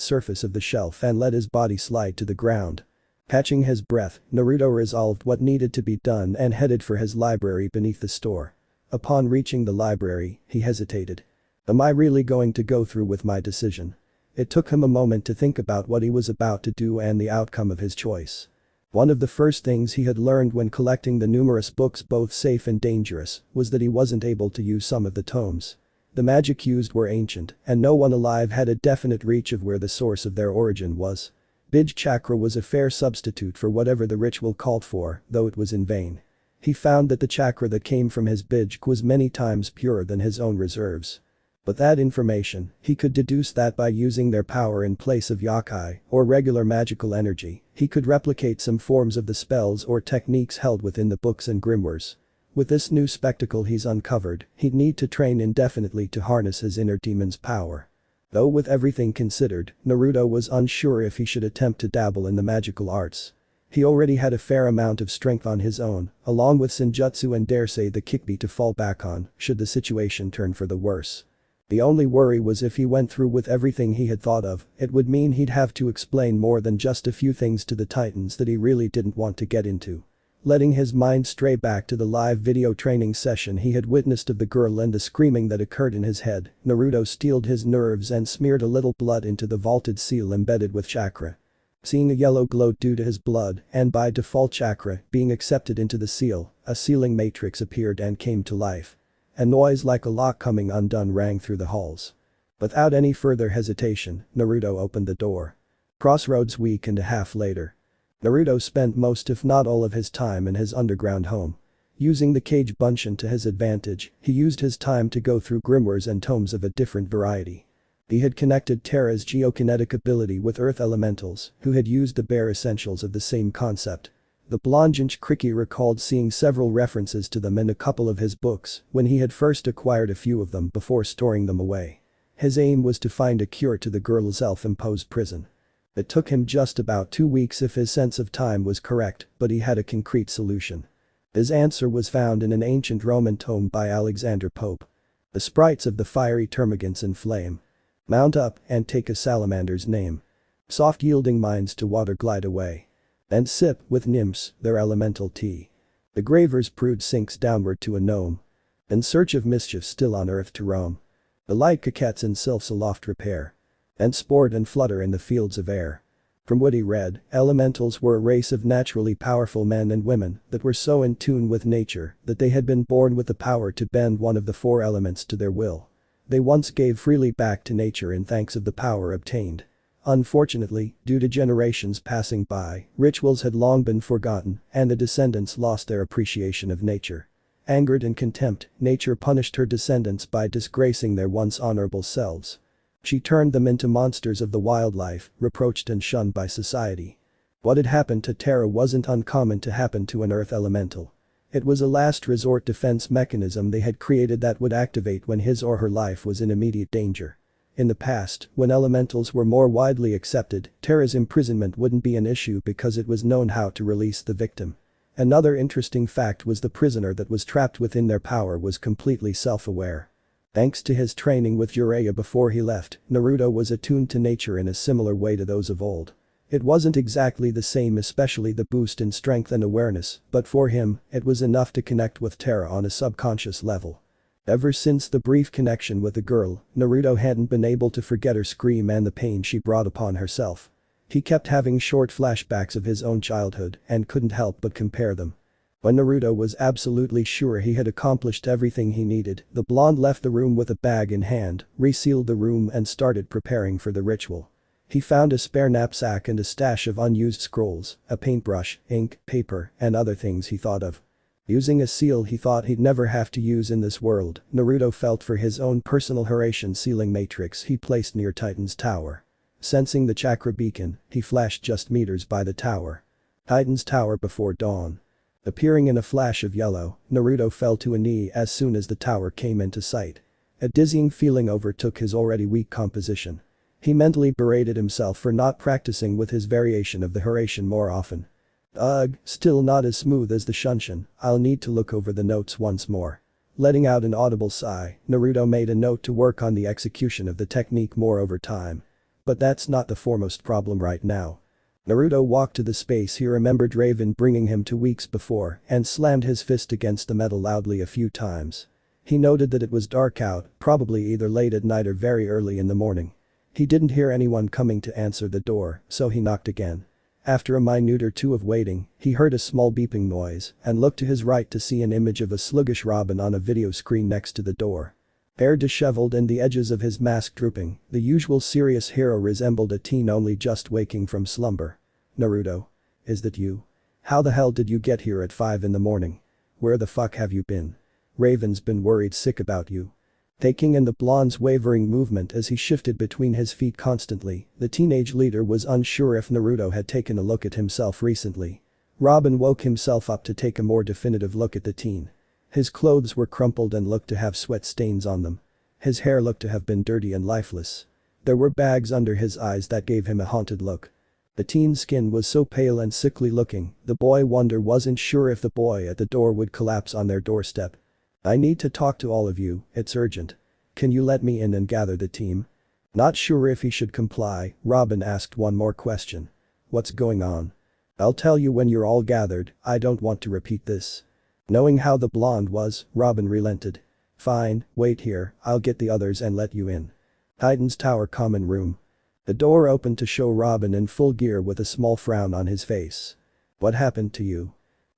surface of the shelf and let his body slide to the ground. Catching his breath, Naruto resolved what needed to be done and headed for his library beneath the store. Upon reaching the library, he hesitated. Am I really going to go through with my decision? It took him a moment to think about what he was about to do and the outcome of his choice. One of the first things he had learned when collecting the numerous books both safe and dangerous was that he wasn't able to use some of the tomes. The magic used were ancient, and no one alive had a definite reach of where the source of their origin was. Bij chakra was a fair substitute for whatever the ritual called for, though it was in vain. He found that the chakra that came from his bij was many times purer than his own reserves. But that information, he could deduce that by using their power in place of yokai, or regular magical energy, he could replicate some forms of the spells or techniques held within the books and grimoires. With this new spectacle he's uncovered, he'd need to train indefinitely to harness his inner demon's power. Though with everything considered, Naruto was unsure if he should attempt to dabble in the magical arts. He already had a fair amount of strength on his own, along with senjutsu and dare say the kickbi to fall back on, should the situation turn for the worse. The only worry was if he went through with everything he had thought of, it would mean he'd have to explain more than just a few things to the Titans that he really didn't want to get into. Letting his mind stray back to the live video training session he had witnessed of the girl and the screaming that occurred in his head, Naruto steeled his nerves and smeared a little blood into the vaulted seal embedded with chakra. Seeing a yellow glow due to his blood, and by default chakra being accepted into the seal, a sealing matrix appeared and came to life. A noise like a lock coming undone rang through the halls. Without any further hesitation, Naruto opened the door. Crossroads week and a half later. Naruto spent most if not all of his time in his underground home. Using the Kage Bunshin to his advantage, he used his time to go through grimoires and tomes of a different variety. He had connected Terra's geokinetic ability with earth elementals, who had used the bare essentials of the same concept. The Blondinch Kriki recalled seeing several references to them in a couple of his books when he had first acquired a few of them before storing them away. His aim was to find a cure to the girl's self-imposed prison. It took him just about 2 weeks if his sense of time was correct, but he had a concrete solution. His answer was found in an ancient Roman tome by Alexander Pope. The sprites of the fiery termagants in flame. Mount up and take a salamander's name. Soft yielding minds to water glide away. And sip, with nymphs, their elemental tea. The graver's prude sinks downward to a gnome. In search of mischief still on earth to roam. The light coquettes and sylphs aloft repair. And sport and flutter in the fields of air. From what he read, elementals were a race of naturally powerful men and women that were so in tune with nature that they had been born with the power to bend one of the 4 elements to their will. They once gave freely back to nature in thanks of the power obtained. Unfortunately, due to generations passing by, rituals had long been forgotten and the descendants lost their appreciation of nature. Angered and contempt, nature punished her descendants by disgracing their once honorable selves. She turned them into monsters of the wildlife, reproached and shunned by society. What had happened to Terra wasn't uncommon to happen to an earth elemental. It was a last resort defense mechanism they had created that would activate when his or her life was in immediate danger. In the past, when elementals were more widely accepted, Terra's imprisonment wouldn't be an issue because it was known how to release the victim. Another interesting fact was the prisoner that was trapped within their power was completely self-aware. Thanks to his training with Jiraiya before he left, Naruto was attuned to nature in a similar way to those of old. It wasn't exactly the same, especially the boost in strength and awareness, but for him, it was enough to connect with Terra on a subconscious level. Ever since the brief connection with the girl, Naruto hadn't been able to forget her scream and the pain she brought upon herself. He kept having short flashbacks of his own childhood and couldn't help but compare them. When Naruto was absolutely sure he had accomplished everything he needed, the blonde left the room with a bag in hand, resealed the room and started preparing for the ritual. He found a spare knapsack and a stash of unused scrolls, a paintbrush, ink, paper, and other things he thought of. Using a seal he thought he'd never have to use in this world, Naruto felt for his own personal Harassian sealing matrix he placed near Titan's tower. Sensing the chakra beacon, he flashed just meters by the tower. Titan's tower before dawn. Appearing in a flash of yellow, Naruto fell to a knee as soon as the tower came into sight. A dizzying feeling overtook his already weak composition. He mentally berated himself for not practicing with his variation of the Harassian more often. Ugh, still not as smooth as the Shunshin, I'll need to look over the notes once more. Letting out an audible sigh, Naruto made a note to work on the execution of the technique more over time. But that's not the foremost problem right now. Naruto walked to the space he remembered Raven bringing him 2 weeks before and slammed his fist against the metal loudly a few times. He noted that it was dark out, probably either late at night or very early in the morning. He didn't hear anyone coming to answer the door, so he knocked again. After a minute or two of waiting, he heard a small beeping noise and looked to his right to see an image of a sluggish Robin on a video screen next to the door. Hair disheveled and the edges of his mask drooping, the usual serious hero resembled a teen only just waking from slumber. "Naruto? Is that you? How the hell did you get here at 5 in the morning? Where the fuck have you been? Raven's been worried sick about you." Taking in the blonde's wavering movement as he shifted between his feet constantly, the teenage leader was unsure if Naruto had taken a look at himself recently. Robin woke himself up to take a more definitive look at the teen. His clothes were crumpled and looked to have sweat stains on them. His hair looked to have been dirty and lifeless. There were bags under his eyes that gave him a haunted look. The teen's skin was so pale and sickly looking, the boy wasn't sure if the boy at the door would collapse on their doorstep. "I need to talk to all of you, it's urgent. Can you let me in and gather the team?" Not sure if he should comply, Robin asked one more question. "What's going on?" "I'll tell you when you're all gathered, I don't want to repeat this." Knowing how the blonde was, Robin relented. "Fine, wait here, I'll get the others and let you in." Titan's Tower common room. The door opened to show Robin in full gear with a small frown on his face. "What happened to you?"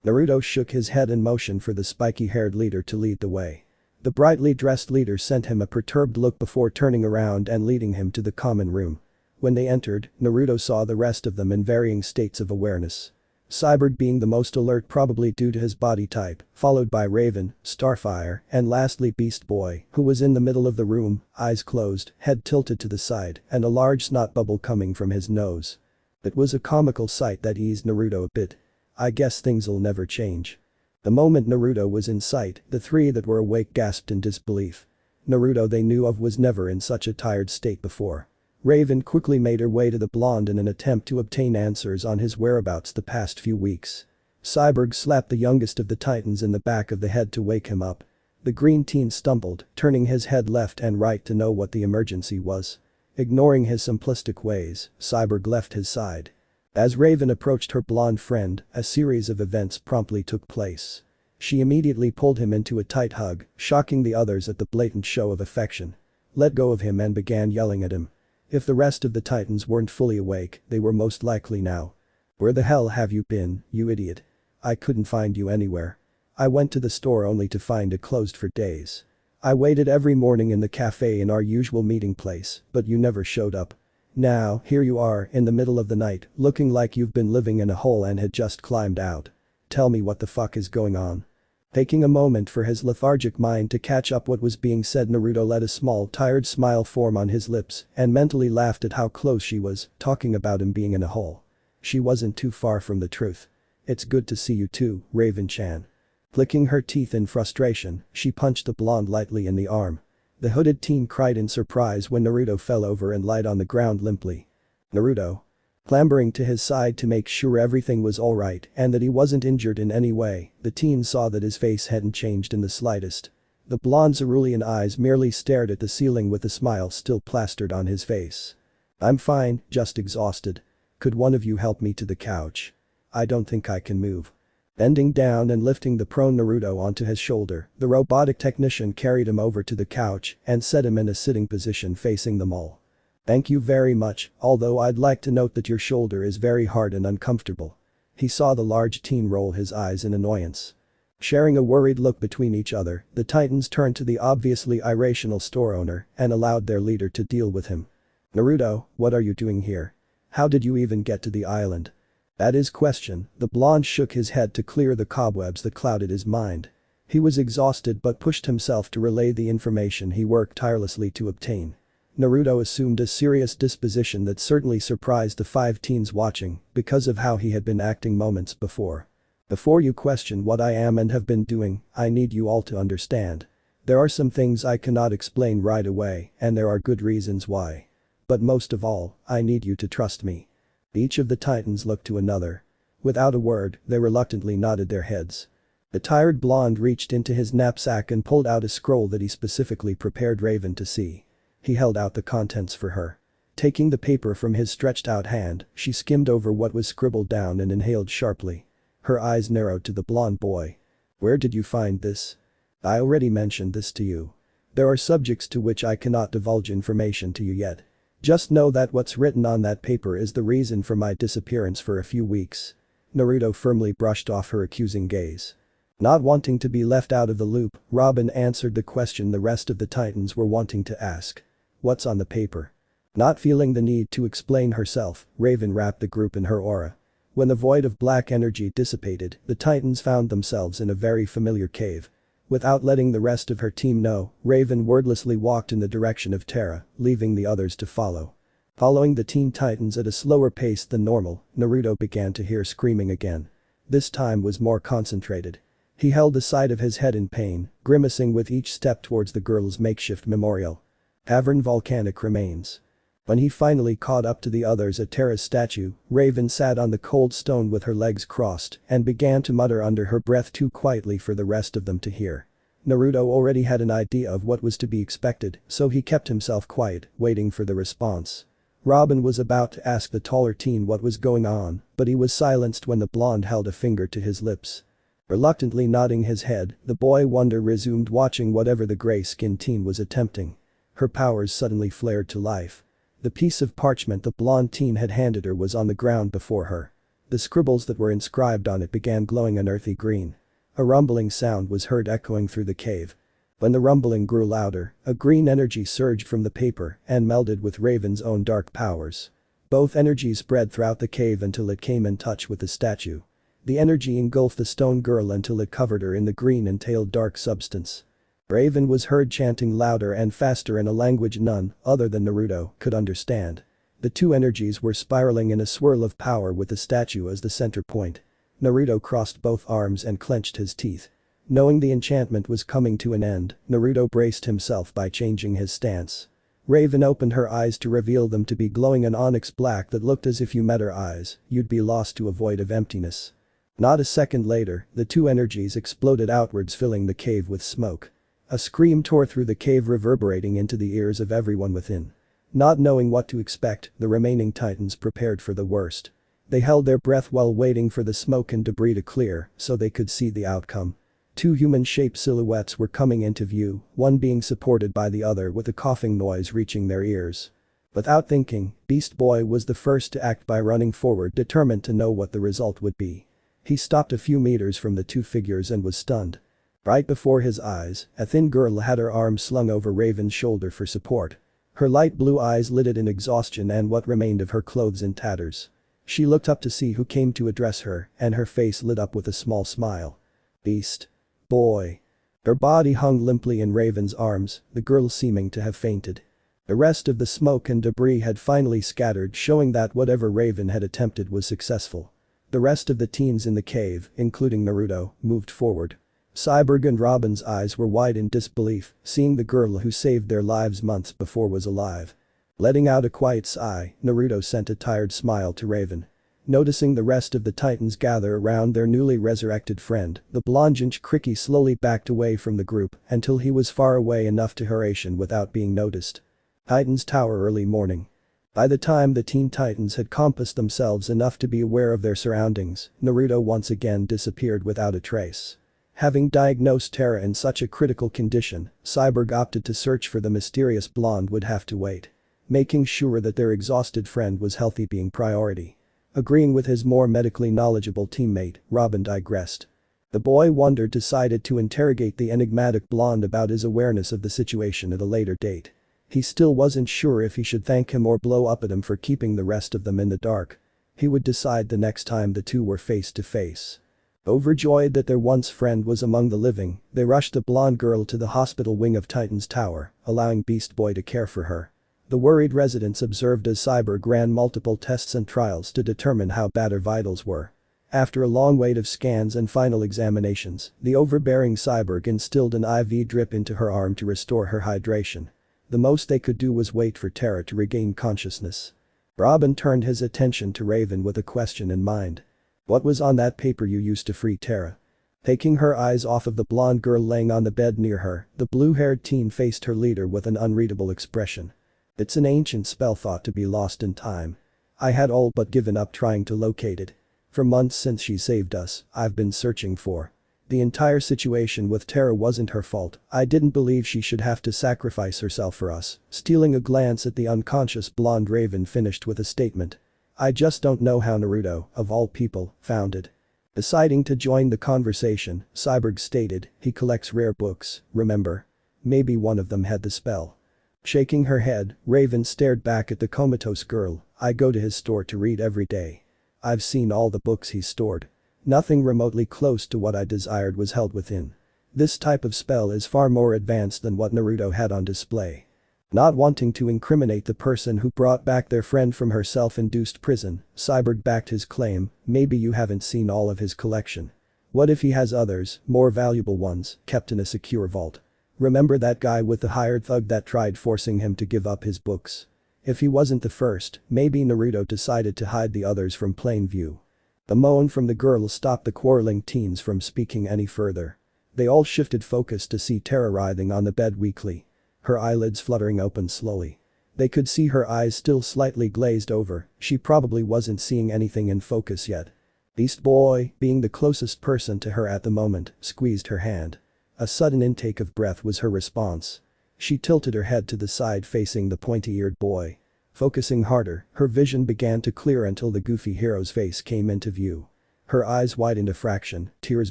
Naruto shook his head and motioned for the spiky-haired leader to lead the way. The brightly dressed leader sent him a perturbed look before turning around and leading him to the common room. When they entered, Naruto saw the rest of them in varying states of awareness. Cyborg being the most alert probably due to his body type, followed by Raven, Starfire, and lastly Beast Boy, who was in the middle of the room, eyes closed, head tilted to the side, and a large snot bubble coming from his nose. It was a comical sight that eased Naruto a bit. "I guess things'll never change." The moment Naruto was in sight, the three that were awake gasped in disbelief. Naruto they knew of was never in such a tired state before. Raven quickly made her way to the blonde in an attempt to obtain answers on his whereabouts the past few weeks. Cyborg slapped the youngest of the Titans in the back of the head to wake him up. The green teen stumbled, turning his head left and right to know what the emergency was. Ignoring his simplistic ways, Cyborg left his side. As Raven approached her blonde friend, a series of events promptly took place. She immediately pulled him into a tight hug, shocking the others at the blatant show of affection. Let go of him and began yelling at him. If the rest of the Titans weren't fully awake, they were most likely now. "Where the hell have you been, you idiot? I couldn't find you anywhere. I went to the store only to find it closed for days. I waited every morning in the cafe in our usual meeting place, but you never showed up. Now, here you are in the middle of the night, looking like you've been living in a hole and had just climbed out. Tell me what the fuck is going on." Taking a moment for his lethargic mind to catch up what was being said, Naruto let a small tired smile form on his lips and mentally laughed at how close she was, talking about him being in a hole. She wasn't too far from the truth. "It's good to see you too, Raven-chan." Clicking her teeth in frustration, she punched the blonde lightly in the arm. The hooded teen cried in surprise when Naruto fell over and lied on the ground limply. "Naruto?" Clambering to his side to make sure everything was alright and that he wasn't injured in any way, the teen saw that his face hadn't changed in the slightest. The blonde's cerulean eyes merely stared at the ceiling with a smile still plastered on his face. "I'm fine, just exhausted. Could one of you help me to the couch? I don't think I can move." Bending down and lifting the prone Naruto onto his shoulder, the robotic technician carried him over to the couch and set him in a sitting position facing them all. "Thank you very much, although I'd like to note that your shoulder is very hard and uncomfortable." He saw the large teen roll his eyes in annoyance. Sharing a worried look between each other, the Titans turned to the obviously irrational store owner and allowed their leader to deal with him. "Naruto, what are you doing here? How did you even get to the island?" At his question, the blonde shook his head to clear the cobwebs that clouded his mind. He was exhausted but pushed himself to relay the information he worked tirelessly to obtain. Naruto assumed a serious disposition that certainly surprised the 5 teens watching because of how he had been acting moments before. "Before you question what I am and have been doing, I need you all to understand. There are some things I cannot explain right away and there are good reasons why. But most of all, I need you to trust me." Each of the Titans looked to another. Without a word, they reluctantly nodded their heads. The tired blonde reached into his knapsack and pulled out a scroll that he specifically prepared Raven to see. He held out the contents for her. Taking the paper from his stretched out hand, she skimmed over what was scribbled down and inhaled sharply. Her eyes narrowed to the blonde boy. "Where did you find this?" "I already mentioned this to you. There are subjects to which I cannot divulge information to you yet. Just know that what's written on that paper is the reason for my disappearance for a few weeks." Naruto firmly brushed off her accusing gaze. Not wanting to be left out of the loop, Robin answered the question the rest of the Titans were wanting to ask. "What's on the paper?" Not feeling the need to explain herself, Raven wrapped the group in her aura. When the void of black energy dissipated, the Titans found themselves in a very familiar cave. Without letting the rest of her team know, Raven wordlessly walked in the direction of Terra, leaving the others to follow. Following the Teen Titans at a slower pace than normal, Naruto began to hear screaming again. This time was more concentrated. He held the side of his head in pain, grimacing with each step towards the girl's makeshift memorial. Cavern volcanic remains. When he finally caught up to the others at Terra's statue, Raven sat on the cold stone with her legs crossed and began to mutter under her breath too quietly for the rest of them to hear. Naruto already had an idea of what was to be expected, so he kept himself quiet, waiting for the response. Robin was about to ask the taller teen what was going on, but he was silenced when the blonde held a finger to his lips. Reluctantly nodding his head, the boy wonder resumed watching whatever the gray-skinned teen was attempting. Her powers suddenly flared to life. The piece of parchment the blonde teen had handed her was on the ground before her. The scribbles that were inscribed on it began glowing an earthy green. A rumbling sound was heard echoing through the cave. When the rumbling grew louder, a green energy surged from the paper and melded with Raven's own dark powers. Both energies spread throughout the cave until it came in touch with the statue. The energy engulfed the stone girl until it covered her in the green and tailed dark substance. Raven was heard chanting louder and faster in a language none other than Naruto could understand. The two energies were spiraling in a swirl of power with the statue as the center point. Naruto crossed both arms and clenched his teeth. Knowing the enchantment was coming to an end, Naruto braced himself by changing his stance. Raven opened her eyes to reveal them to be glowing an onyx black that looked as if you met her eyes, you'd be lost to a void of emptiness. Not a second later, the two energies exploded outwards, filling the cave with smoke. A scream tore through the cave, reverberating into the ears of everyone within. Not knowing what to expect, the remaining Titans prepared for the worst. They held their breath while waiting for the smoke and debris to clear so they could see the outcome. Two human-shaped silhouettes were coming into view, one being supported by the other with a coughing noise reaching their ears. Without thinking, Beast Boy was the first to act by running forward, determined to know what the result would be. He stopped a few meters from the two figures and was stunned. Right before his eyes, a thin girl had her arm slung over Raven's shoulder for support. Her light blue eyes lit in exhaustion and what remained of her clothes in tatters. She looked up to see who came to address her, and her face lit up with a small smile. "Beast Boy." Her body hung limply in Raven's arms, the girl seeming to have fainted. The rest of the smoke and debris had finally scattered, showing that whatever Raven had attempted was successful. The rest of the teens in the cave, including Naruto, moved forward. Cyborg and Robin's eyes were wide in disbelief, seeing the girl who saved their lives months before was alive. Letting out a quiet sigh, Naruto sent a tired smile to Raven. Noticing the rest of the Titans gather around their newly resurrected friend, the blonde Jinchuriki slowly backed away from the group until he was far away enough to Haration without being noticed. Titans Tower, early morning. By the time the Teen Titans had compassed themselves enough to be aware of their surroundings, Naruto once again disappeared without a trace. Having diagnosed Terra in such a critical condition, Cyborg opted to search for the mysterious blonde would have to wait. Making sure that their exhausted friend was healthy being priority. Agreeing with his more medically knowledgeable teammate, Robin digressed. The boy wonder decided to interrogate the enigmatic blonde about his awareness of the situation at a later date. He still wasn't sure if he should thank him or blow up at him for keeping the rest of them in the dark. He would decide the next time the two were face to face. Overjoyed that their once friend was among the living, they rushed the blonde girl to the hospital wing of Titan's Tower, allowing Beast Boy to care for her. The worried residents observed as Cyborg ran multiple tests and trials to determine how bad her vitals were. After a long wait of scans and final examinations, the overbearing Cyborg instilled an IV drip into her arm to restore her hydration. The most they could do was wait for Terra to regain consciousness. Robin turned his attention to Raven with a question in mind. "What was on that paper you used to free Terra?" Taking her eyes off of the blonde girl laying on the bed near her, the blue-haired teen faced her leader with an unreadable expression. "It's an ancient spell thought to be lost in time. I had all but given up trying to locate it. For months since she saved us, I've been searching for." The entire situation with Terra wasn't her fault. I didn't believe she should have to sacrifice herself for us." Stealing a glance at the unconscious blonde Raven finished with a statement. "I just don't know how Naruto, of all people, found it." Deciding to join the conversation, Cyborg stated, "He collects rare books, remember? Maybe one of them had the spell." Shaking her head, Raven stared back at the comatose girl. "I go to his store to read every day. I've seen all the books he's stored. Nothing remotely close to what I desired was held within. This type of spell is far more advanced than what Naruto had on display." Not wanting to incriminate the person who brought back their friend from her self-induced prison, Cyborg backed his claim, "Maybe you haven't seen all of his collection. What if he has others, more valuable ones, kept in a secure vault? Remember that guy with the hired thug that tried forcing him to give up his books? If he wasn't the first, maybe Naruto decided to hide the others from plain view." The moan from the girl stopped the quarreling teens from speaking any further. They all shifted focus to see Terra writhing on the bed weakly. Her eyelids fluttering open slowly. They could see her eyes still slightly glazed over. She probably wasn't seeing anything in focus yet. Beast Boy, being the closest person to her at the moment, squeezed her hand. A sudden intake of breath was her response. She tilted her head to the side facing the pointy-eared boy. Focusing harder, her vision began to clear until the goofy hero's face came into view. Her eyes widened a fraction, tears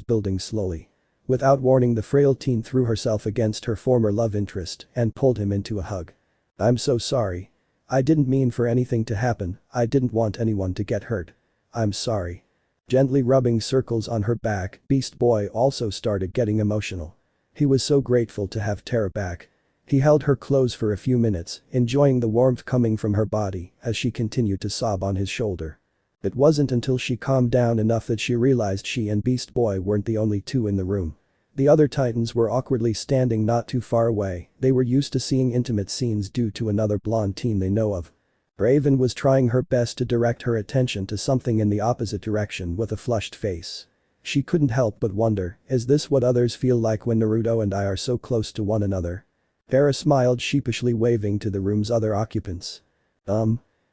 building slowly. Without warning, the frail teen threw herself against her former love interest and pulled him into a hug. "I'm so sorry. I didn't mean for anything to happen. I didn't want anyone to get hurt. I'm sorry." Gently rubbing circles on her back, Beast Boy also started getting emotional. He was so grateful to have Terra back. He held her close for a few minutes, enjoying the warmth coming from her body as she continued to sob on his shoulder. It wasn't until she calmed down enough that she realized she and Beast Boy weren't the only two in the room. The other Titans were awkwardly standing not too far away. They were used to seeing intimate scenes due to another blonde teen they know of. Raven was trying her best to direct her attention to something in the opposite direction with a flushed face. She couldn't help but wonder, is this what others feel like when Naruto and I are so close to one another? Terra smiled, sheepishly waving to the room's other occupants.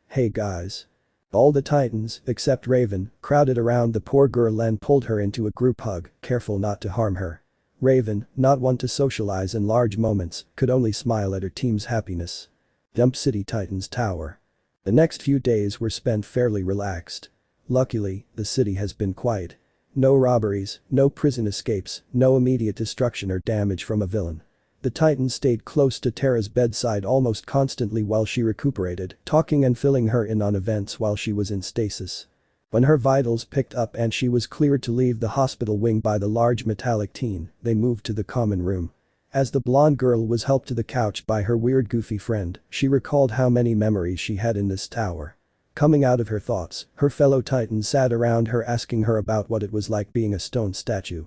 Hey guys." All the Titans, except Raven, crowded around the poor girl and pulled her into a group hug, careful not to harm her. Raven, not one to socialize in large moments, could only smile at her team's happiness. Jump City Titans Tower. The next few days were spent fairly relaxed. Luckily, the city has been quiet. No robberies, no prison escapes, no immediate destruction or damage from a villain. The Titans stayed close to Terra's bedside almost constantly while she recuperated, talking and filling her in on events while she was in stasis. When her vitals picked up and she was cleared to leave the hospital wing by the large metallic teen, they moved to the common room. As the blonde girl was helped to the couch by her weird goofy friend, she recalled how many memories she had in this tower. Coming out of her thoughts, her fellow Titans sat around her asking her about what it was like being a stone statue.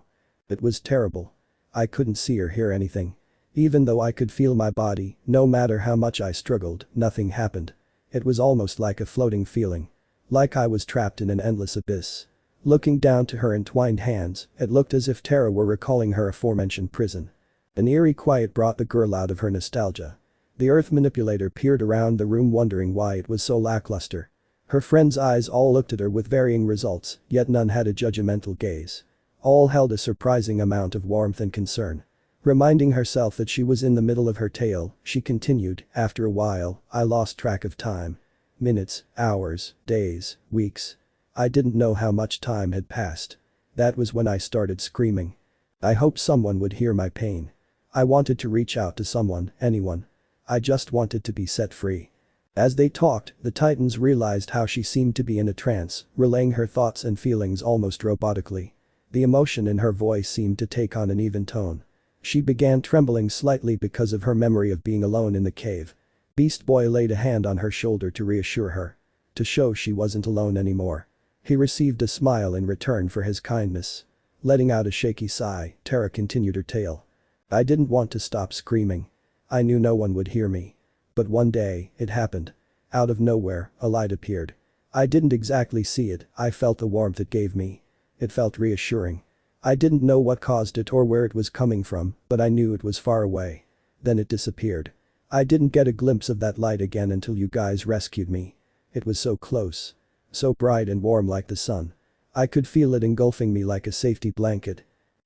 It was terrible. I couldn't see or hear anything. Even though I could feel my body, no matter how much I struggled, nothing happened. It was almost like a floating feeling. Like I was trapped in an endless abyss. Looking down to her entwined hands, it looked as if Terra were recalling her aforementioned prison. An eerie quiet brought the girl out of her nostalgia. The earth manipulator peered around the room wondering why it was so lackluster. Her friends' eyes all looked at her with varying results, yet none had a judgmental gaze. All held a surprising amount of warmth and concern. Reminding herself that she was in the middle of her tale, she continued, "After a while, I lost track of time. Minutes, hours, days, weeks. I didn't know how much time had passed. That was when I started screaming. I hoped someone would hear my pain. I wanted to reach out to someone, anyone. I just wanted to be set free." As they talked, the Titans realized how she seemed to be in a trance, relaying her thoughts and feelings almost robotically. The emotion in her voice seemed to take on an even tone. She began trembling slightly because of her memory of being alone in the cave. Beast Boy laid a hand on her shoulder to reassure her. To show she wasn't alone anymore. He received a smile in return for his kindness. Letting out a shaky sigh, Terra continued her tale. "I didn't want to stop screaming. I knew no one would hear me. But one day, it happened. Out of nowhere, a light appeared. I didn't exactly see it, I felt the warmth it gave me. It felt reassuring. I didn't know what caused it or where it was coming from, but I knew it was far away. Then it disappeared. I didn't get a glimpse of that light again until you guys rescued me. It was so close. So bright and warm like the sun. I could feel it engulfing me like a safety blanket."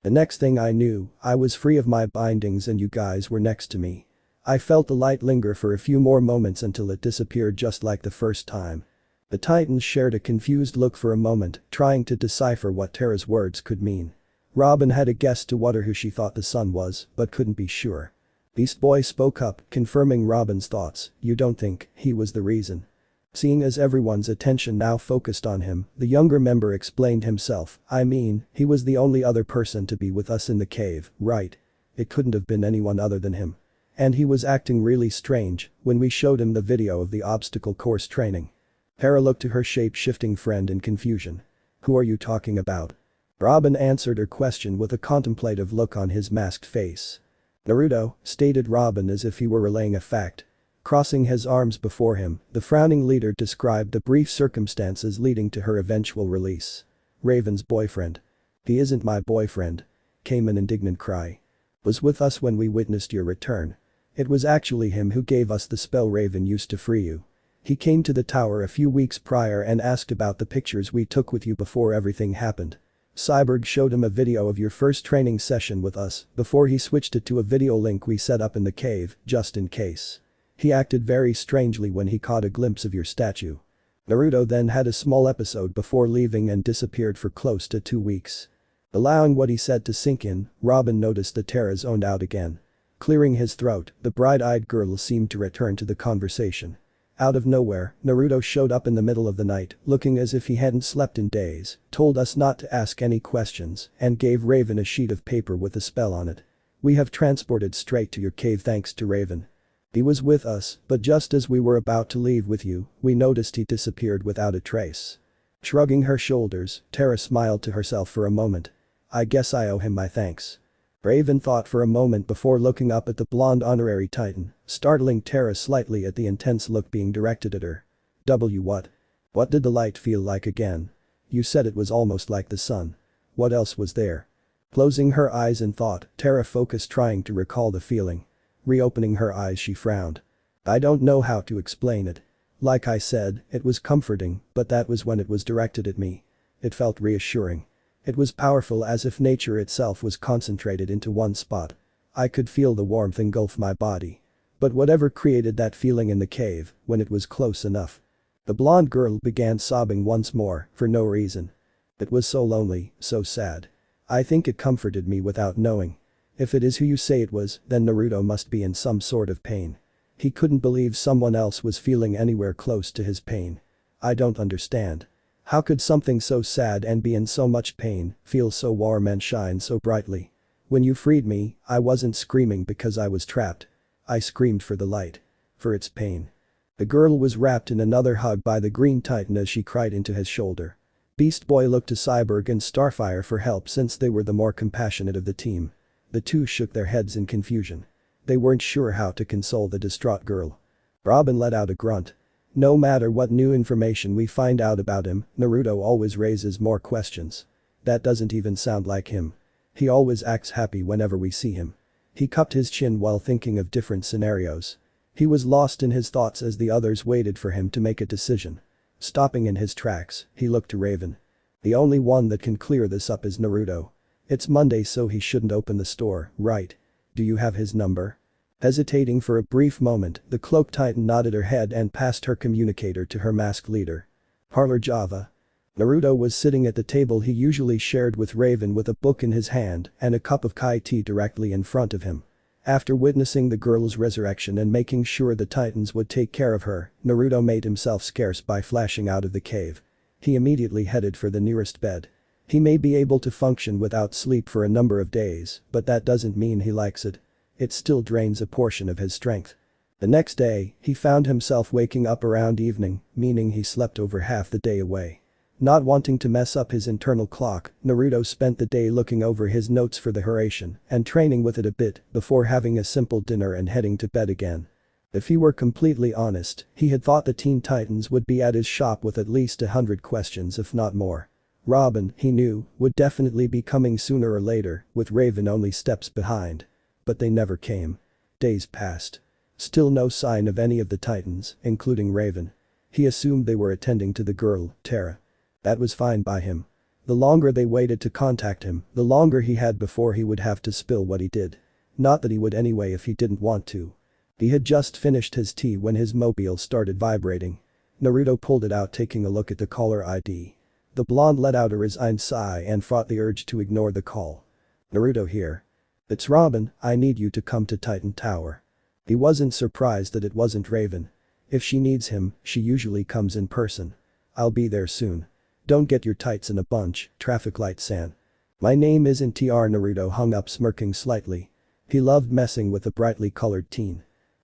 The next thing I knew, I was free of my bindings and you guys were next to me. I felt the light linger for a few more moments until it disappeared just like the first time. The Titans shared a confused look for a moment, trying to decipher what Terra's words could mean. Robin had a guess to what or who she thought the sun was, but couldn't be sure. Beast Boy spoke up, confirming Robin's thoughts. You don't think he was the reason? Seeing as everyone's attention now focused on him, the younger member explained himself. I mean, he was the only other person to be with us in the cave, right? It couldn't have been anyone other than him. And he was acting really strange when we showed him the video of the obstacle course training. Hera looked to her shape-shifting friend in confusion. Who are you talking about? Robin answered her question with a contemplative look on his masked face. Naruto, stated Robin as if he were relaying a fact. Crossing his arms before him, the frowning leader described the brief circumstances leading to her eventual release. Raven's boyfriend. He isn't my boyfriend. Came an indignant cry. Was with us when we witnessed your return. It was actually him who gave us the spell Raven used to free you. He came to the tower a few weeks prior and asked about the pictures we took with you before everything happened. Cyborg showed him a video of your first training session with us before he switched it to a video link we set up in the cave, just in case. He acted very strangely when he caught a glimpse of your statue. Naruto then had a small episode before leaving and disappeared for close to 2 weeks. Allowing what he said to sink in, Robin noticed that Terra zoned out again. Clearing his throat, the bright-eyed girl seemed to return to the conversation. Out of nowhere, Naruto showed up in the middle of the night, looking as if he hadn't slept in days, told us not to ask any questions, and gave Raven a sheet of paper with a spell on it. We have transported straight to your cave thanks to Raven. He was with us, but just as we were about to leave with you, we noticed he disappeared without a trace. Shrugging her shoulders, Terra smiled to herself for a moment. I guess I owe him my thanks. Raven thought for a moment before looking up at the blonde honorary titan, startling Terra slightly at the intense look being directed at her. What? What did the light feel like again? You said it was almost like the sun. What else was there? Closing her eyes in thought, Terra focused trying to recall the feeling. Reopening her eyes she frowned. I don't know how to explain it. Like I said, it was comforting, but that was when it was directed at me. It felt reassuring. It was powerful as if nature itself was concentrated into one spot. I could feel the warmth engulf my body. But whatever created that feeling in the cave, when it was close enough. The blonde girl began sobbing once more, for no reason. It was so lonely, so sad. I think it comforted me without knowing. If it is who you say it was, then Naruto must be in some sort of pain. He couldn't believe someone else was feeling anywhere close to his pain. I don't understand. How could something so sad and be in so much pain feel so warm and shine so brightly? When you freed me, I wasn't screaming because I was trapped. I screamed for the light. For its pain. The girl was wrapped in another hug by the Green Titan as she cried into his shoulder. Beast Boy looked to Cyborg and Starfire for help since they were the more compassionate of the team. The two shook their heads in confusion. They weren't sure how to console the distraught girl. Robin let out a grunt. No matter what new information we find out about him, Naruto always raises more questions. That doesn't even sound like him. He always acts happy whenever we see him. He cupped his chin while thinking of different scenarios. He was lost in his thoughts as the others waited for him to make a decision. Stopping in his tracks, he looked to Raven. The only one that can clear this up is Naruto. It's Monday so he shouldn't open the store, right? Do you have his number? Hesitating for a brief moment, the cloaked titan nodded her head and passed her communicator to her masked leader. Parlor Java. Naruto was sitting at the table he usually shared with Raven with a book in his hand and a cup of Kai tea directly in front of him. After witnessing the girl's resurrection and making sure the titans would take care of her, Naruto made himself scarce by flashing out of the cave. He immediately headed for the nearest bed. He may be able to function without sleep for a number of days, but that doesn't mean he likes it. It still drains a portion of his strength. The next day, he found himself waking up around evening, meaning he slept over half the day away. Not wanting to mess up his internal clock, Naruto spent the day looking over his notes for the Hyoton and training with it a bit before having a simple dinner and heading to bed again. If he were completely honest, he had thought the Teen Titans would be at his shop with at least 100 questions if not more. Robin, he knew, would definitely be coming sooner or later, with Raven only steps behind. But they never came. Days passed. Still no sign of any of the Titans, including Raven. He assumed they were attending to the girl, Terra. That was fine by him. The longer they waited to contact him, the longer he had before he would have to spill what he did. Not that he would anyway if he didn't want to. He had just finished his tea when his mobile started vibrating. Naruto pulled it out, taking a look at the caller ID. The blonde let out a resigned sigh and fought the urge to ignore the call. "Naruto here. It's Robin, I need you to come to Titan Tower." He wasn't surprised that it wasn't Raven. If she needs him, she usually comes in person. "I'll be there soon. Don't get your tights in a bunch, traffic light san. My name isn't TR." Naruto hung up, smirking slightly. He loved messing with a brightly colored teen.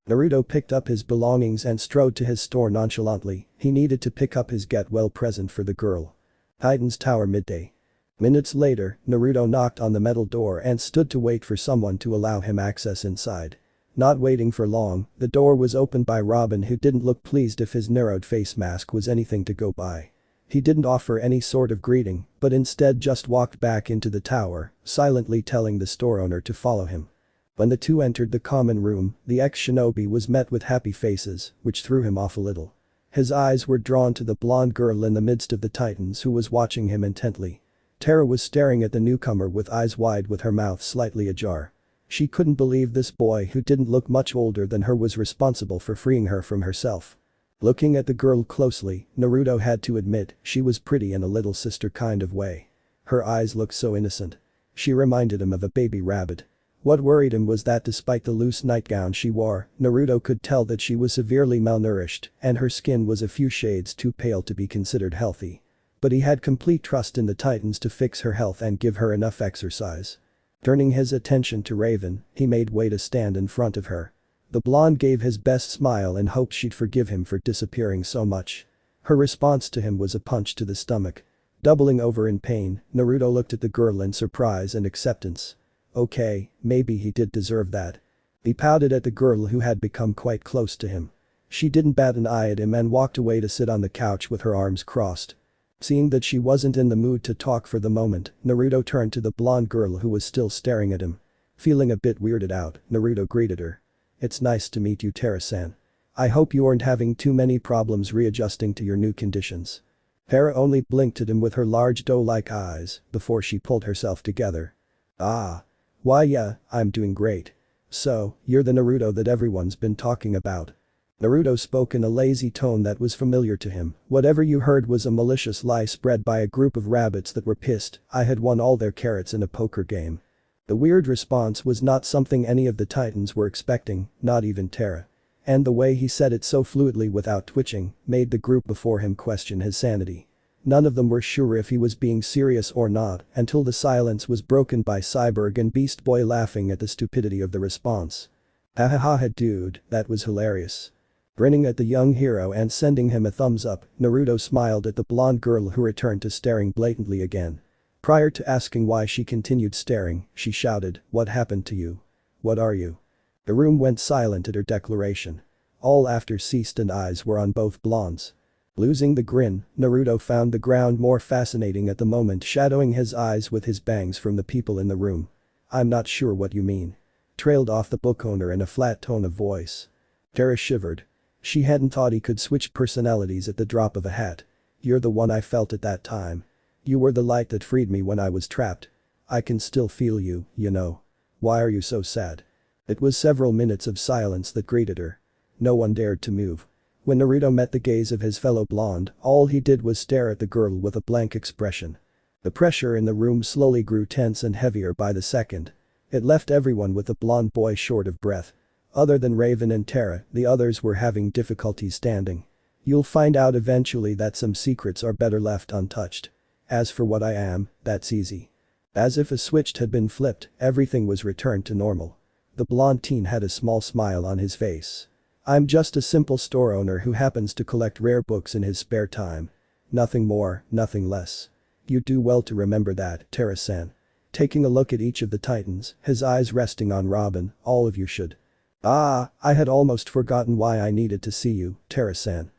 Naruto picked up his belongings and strode to his store nonchalantly. He needed to pick up his get-well present for the girl. Titan's Tower, midday. Minutes later, Naruto knocked on the metal door and stood to wait for someone to allow him access inside. Not waiting for long, the door was opened by Robin, who didn't look pleased if his narrowed face mask was anything to go by. He didn't offer any sort of greeting, but instead just walked back into the tower, silently telling the store owner to follow him. When the two entered the common room, the ex-shinobi was met with happy faces, which threw him off a little. His eyes were drawn to the blonde girl in the midst of the Titans, who was watching him intently. Terra was staring at the newcomer with eyes wide, with her mouth slightly ajar. She couldn't believe this boy, who didn't look much older than her, was responsible for freeing her from herself. Looking at the girl closely, Naruto had to admit she was pretty in a little sister kind of way. Her eyes looked so innocent. She reminded him of a baby rabbit. What worried him was that despite the loose nightgown she wore, Naruto could tell that she was severely malnourished and her skin was a few shades too pale to be considered healthy. But he had complete trust in the Titans to fix her health and give her enough exercise. Turning his attention to Raven, he made way to stand in front of her. The blonde gave his best smile and hoped she'd forgive him for disappearing so much. Her response to him was a punch to the stomach. Doubling over in pain, Naruto looked at the girl in surprise and acceptance. Okay, maybe he did deserve that. He pouted at the girl, who had become quite close to him. She didn't bat an eye at him and walked away to sit on the couch with her arms crossed. Seeing that she wasn't in the mood to talk for the moment, Naruto turned to the blonde girl, who was still staring at him. Feeling a bit weirded out, Naruto greeted her. "It's nice to meet you, Terra-san. I hope you aren't having too many problems readjusting to your new conditions." Terra only blinked at him with her large doe-like eyes before she pulled herself together. "Ah. Why yeah, I'm doing great. So, you're the Naruto that everyone's been talking about." Naruto spoke in a lazy tone that was familiar to him. "Whatever you heard was a malicious lie spread by a group of rabbits that were pissed I had won all their carrots in a poker game." The weird response was not something any of the Titans were expecting, not even Terra. And the way he said it so fluidly without twitching made the group before him question his sanity. None of them were sure if he was being serious or not until the silence was broken by Cyborg and Beast Boy laughing at the stupidity of the response. "Hahaha dude, that was hilarious." Grinning at the young hero and sending him a thumbs up, Naruto smiled at the blonde girl, who returned to staring blatantly again. Prior to asking why she continued staring, she shouted, "What happened to you? What are you?" The room went silent at her declaration. All laughter ceased and eyes were on both blondes. Losing the grin, Naruto found the ground more fascinating at the moment, shadowing his eyes with his bangs from the people in the room. "I'm not sure what you mean," trailed off the book owner in a flat tone of voice. Terra shivered. She hadn't thought he could switch personalities at the drop of a hat. "You're the one I felt at that time. You were the light that freed me when I was trapped. I can still feel you, you know. Why are you so sad?" It was several minutes of silence that greeted her. No one dared to move. When Naruto met the gaze of his fellow blonde, all he did was stare at the girl with a blank expression. The pressure in the room slowly grew tense and heavier by the second. It left everyone with the blonde boy short of breath. Other than Raven and Terra, the others were having difficulty standing. You'll find out eventually that some secrets are better left untouched. As for what I am, that's easy. As if a switch had been flipped, everything was returned to normal. The blonde teen had a small smile on his face. "I'm just a simple store owner who happens to collect rare books in his spare time. Nothing more, nothing less. You do well to remember that, Terra-san." Taking a look at each of the Titans, his eyes resting on Robin, "All of you should." "Ah, I had almost forgotten why I needed to see you, Terra-san."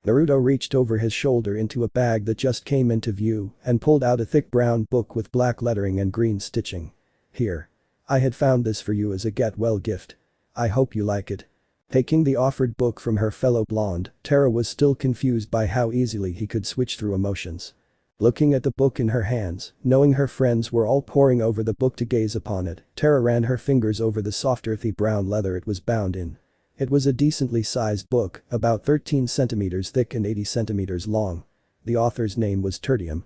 Naruto reached over his shoulder into a bag that just came into view and pulled out a thick brown book with black lettering and green stitching. "Here. I had found this for you as a get-well gift. I hope you like it." Taking the offered book from her fellow blonde, Terra was still confused by how easily he could switch through emotions. Looking at the book in her hands, knowing her friends were all poring over the book to gaze upon it, Tara ran her fingers over the soft earthy brown leather it was bound in. It was a decently sized book, about 13 centimeters thick and 80 centimeters long. The author's name was Tertium.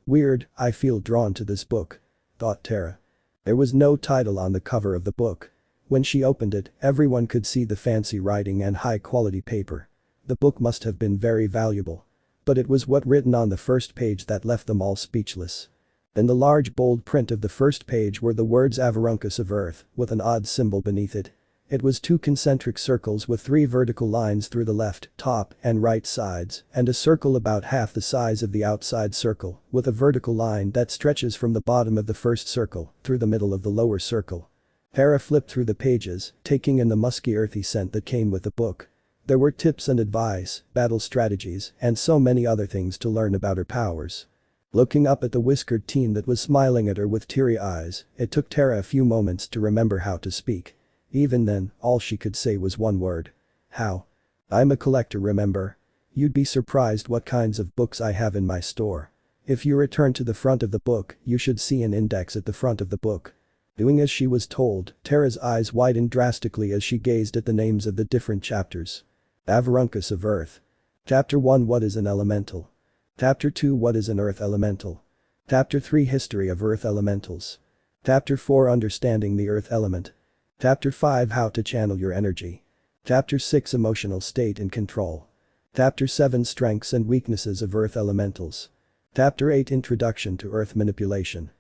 Weird, I feel drawn to this book, thought Tara. There was no title on the cover of the book. When she opened it, everyone could see the fancy writing and high-quality paper. The book must have been very valuable. But it was what written on the first page that left them all speechless. In the large bold print of the first page were the words Avarunkus of Earth, with an odd symbol beneath it. It was 2 concentric circles with 3 vertical lines through the left, top, and right sides, and a circle about half the size of the outside circle, with a vertical line that stretches from the bottom of the first circle, through the middle of the lower circle. Tara flipped through the pages, taking in the musky earthy scent that came with the book. There were tips and advice, battle strategies, and so many other things to learn about her powers. Looking up at the whiskered teen that was smiling at her with teary eyes, it took Tara a few moments to remember how to speak. Even then, all she could say was one word. How? I'm a collector, remember? You'd be surprised what kinds of books I have in my store. If you return to the front of the book, you should see an index at the front of the book. Doing as she was told, Tara's eyes widened drastically as she gazed at the names of the different chapters. Avarunkus of Earth. Chapter 1 What is an Elemental? Chapter 2 What is an Earth Elemental? Chapter 3 History of Earth Elementals. Chapter 4 Understanding the Earth Element. Chapter 5 How to Channel Your Energy. Chapter 6 Emotional State and Control. Chapter 7 Strengths and Weaknesses of Earth Elementals. Chapter 8 Introduction to Earth Manipulation.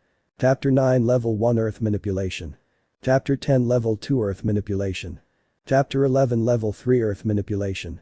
Chapter 9 Level 1 Earth Manipulation. Chapter 10 Level 2 Earth Manipulation. Chapter 11 Level 3 Earth Manipulation.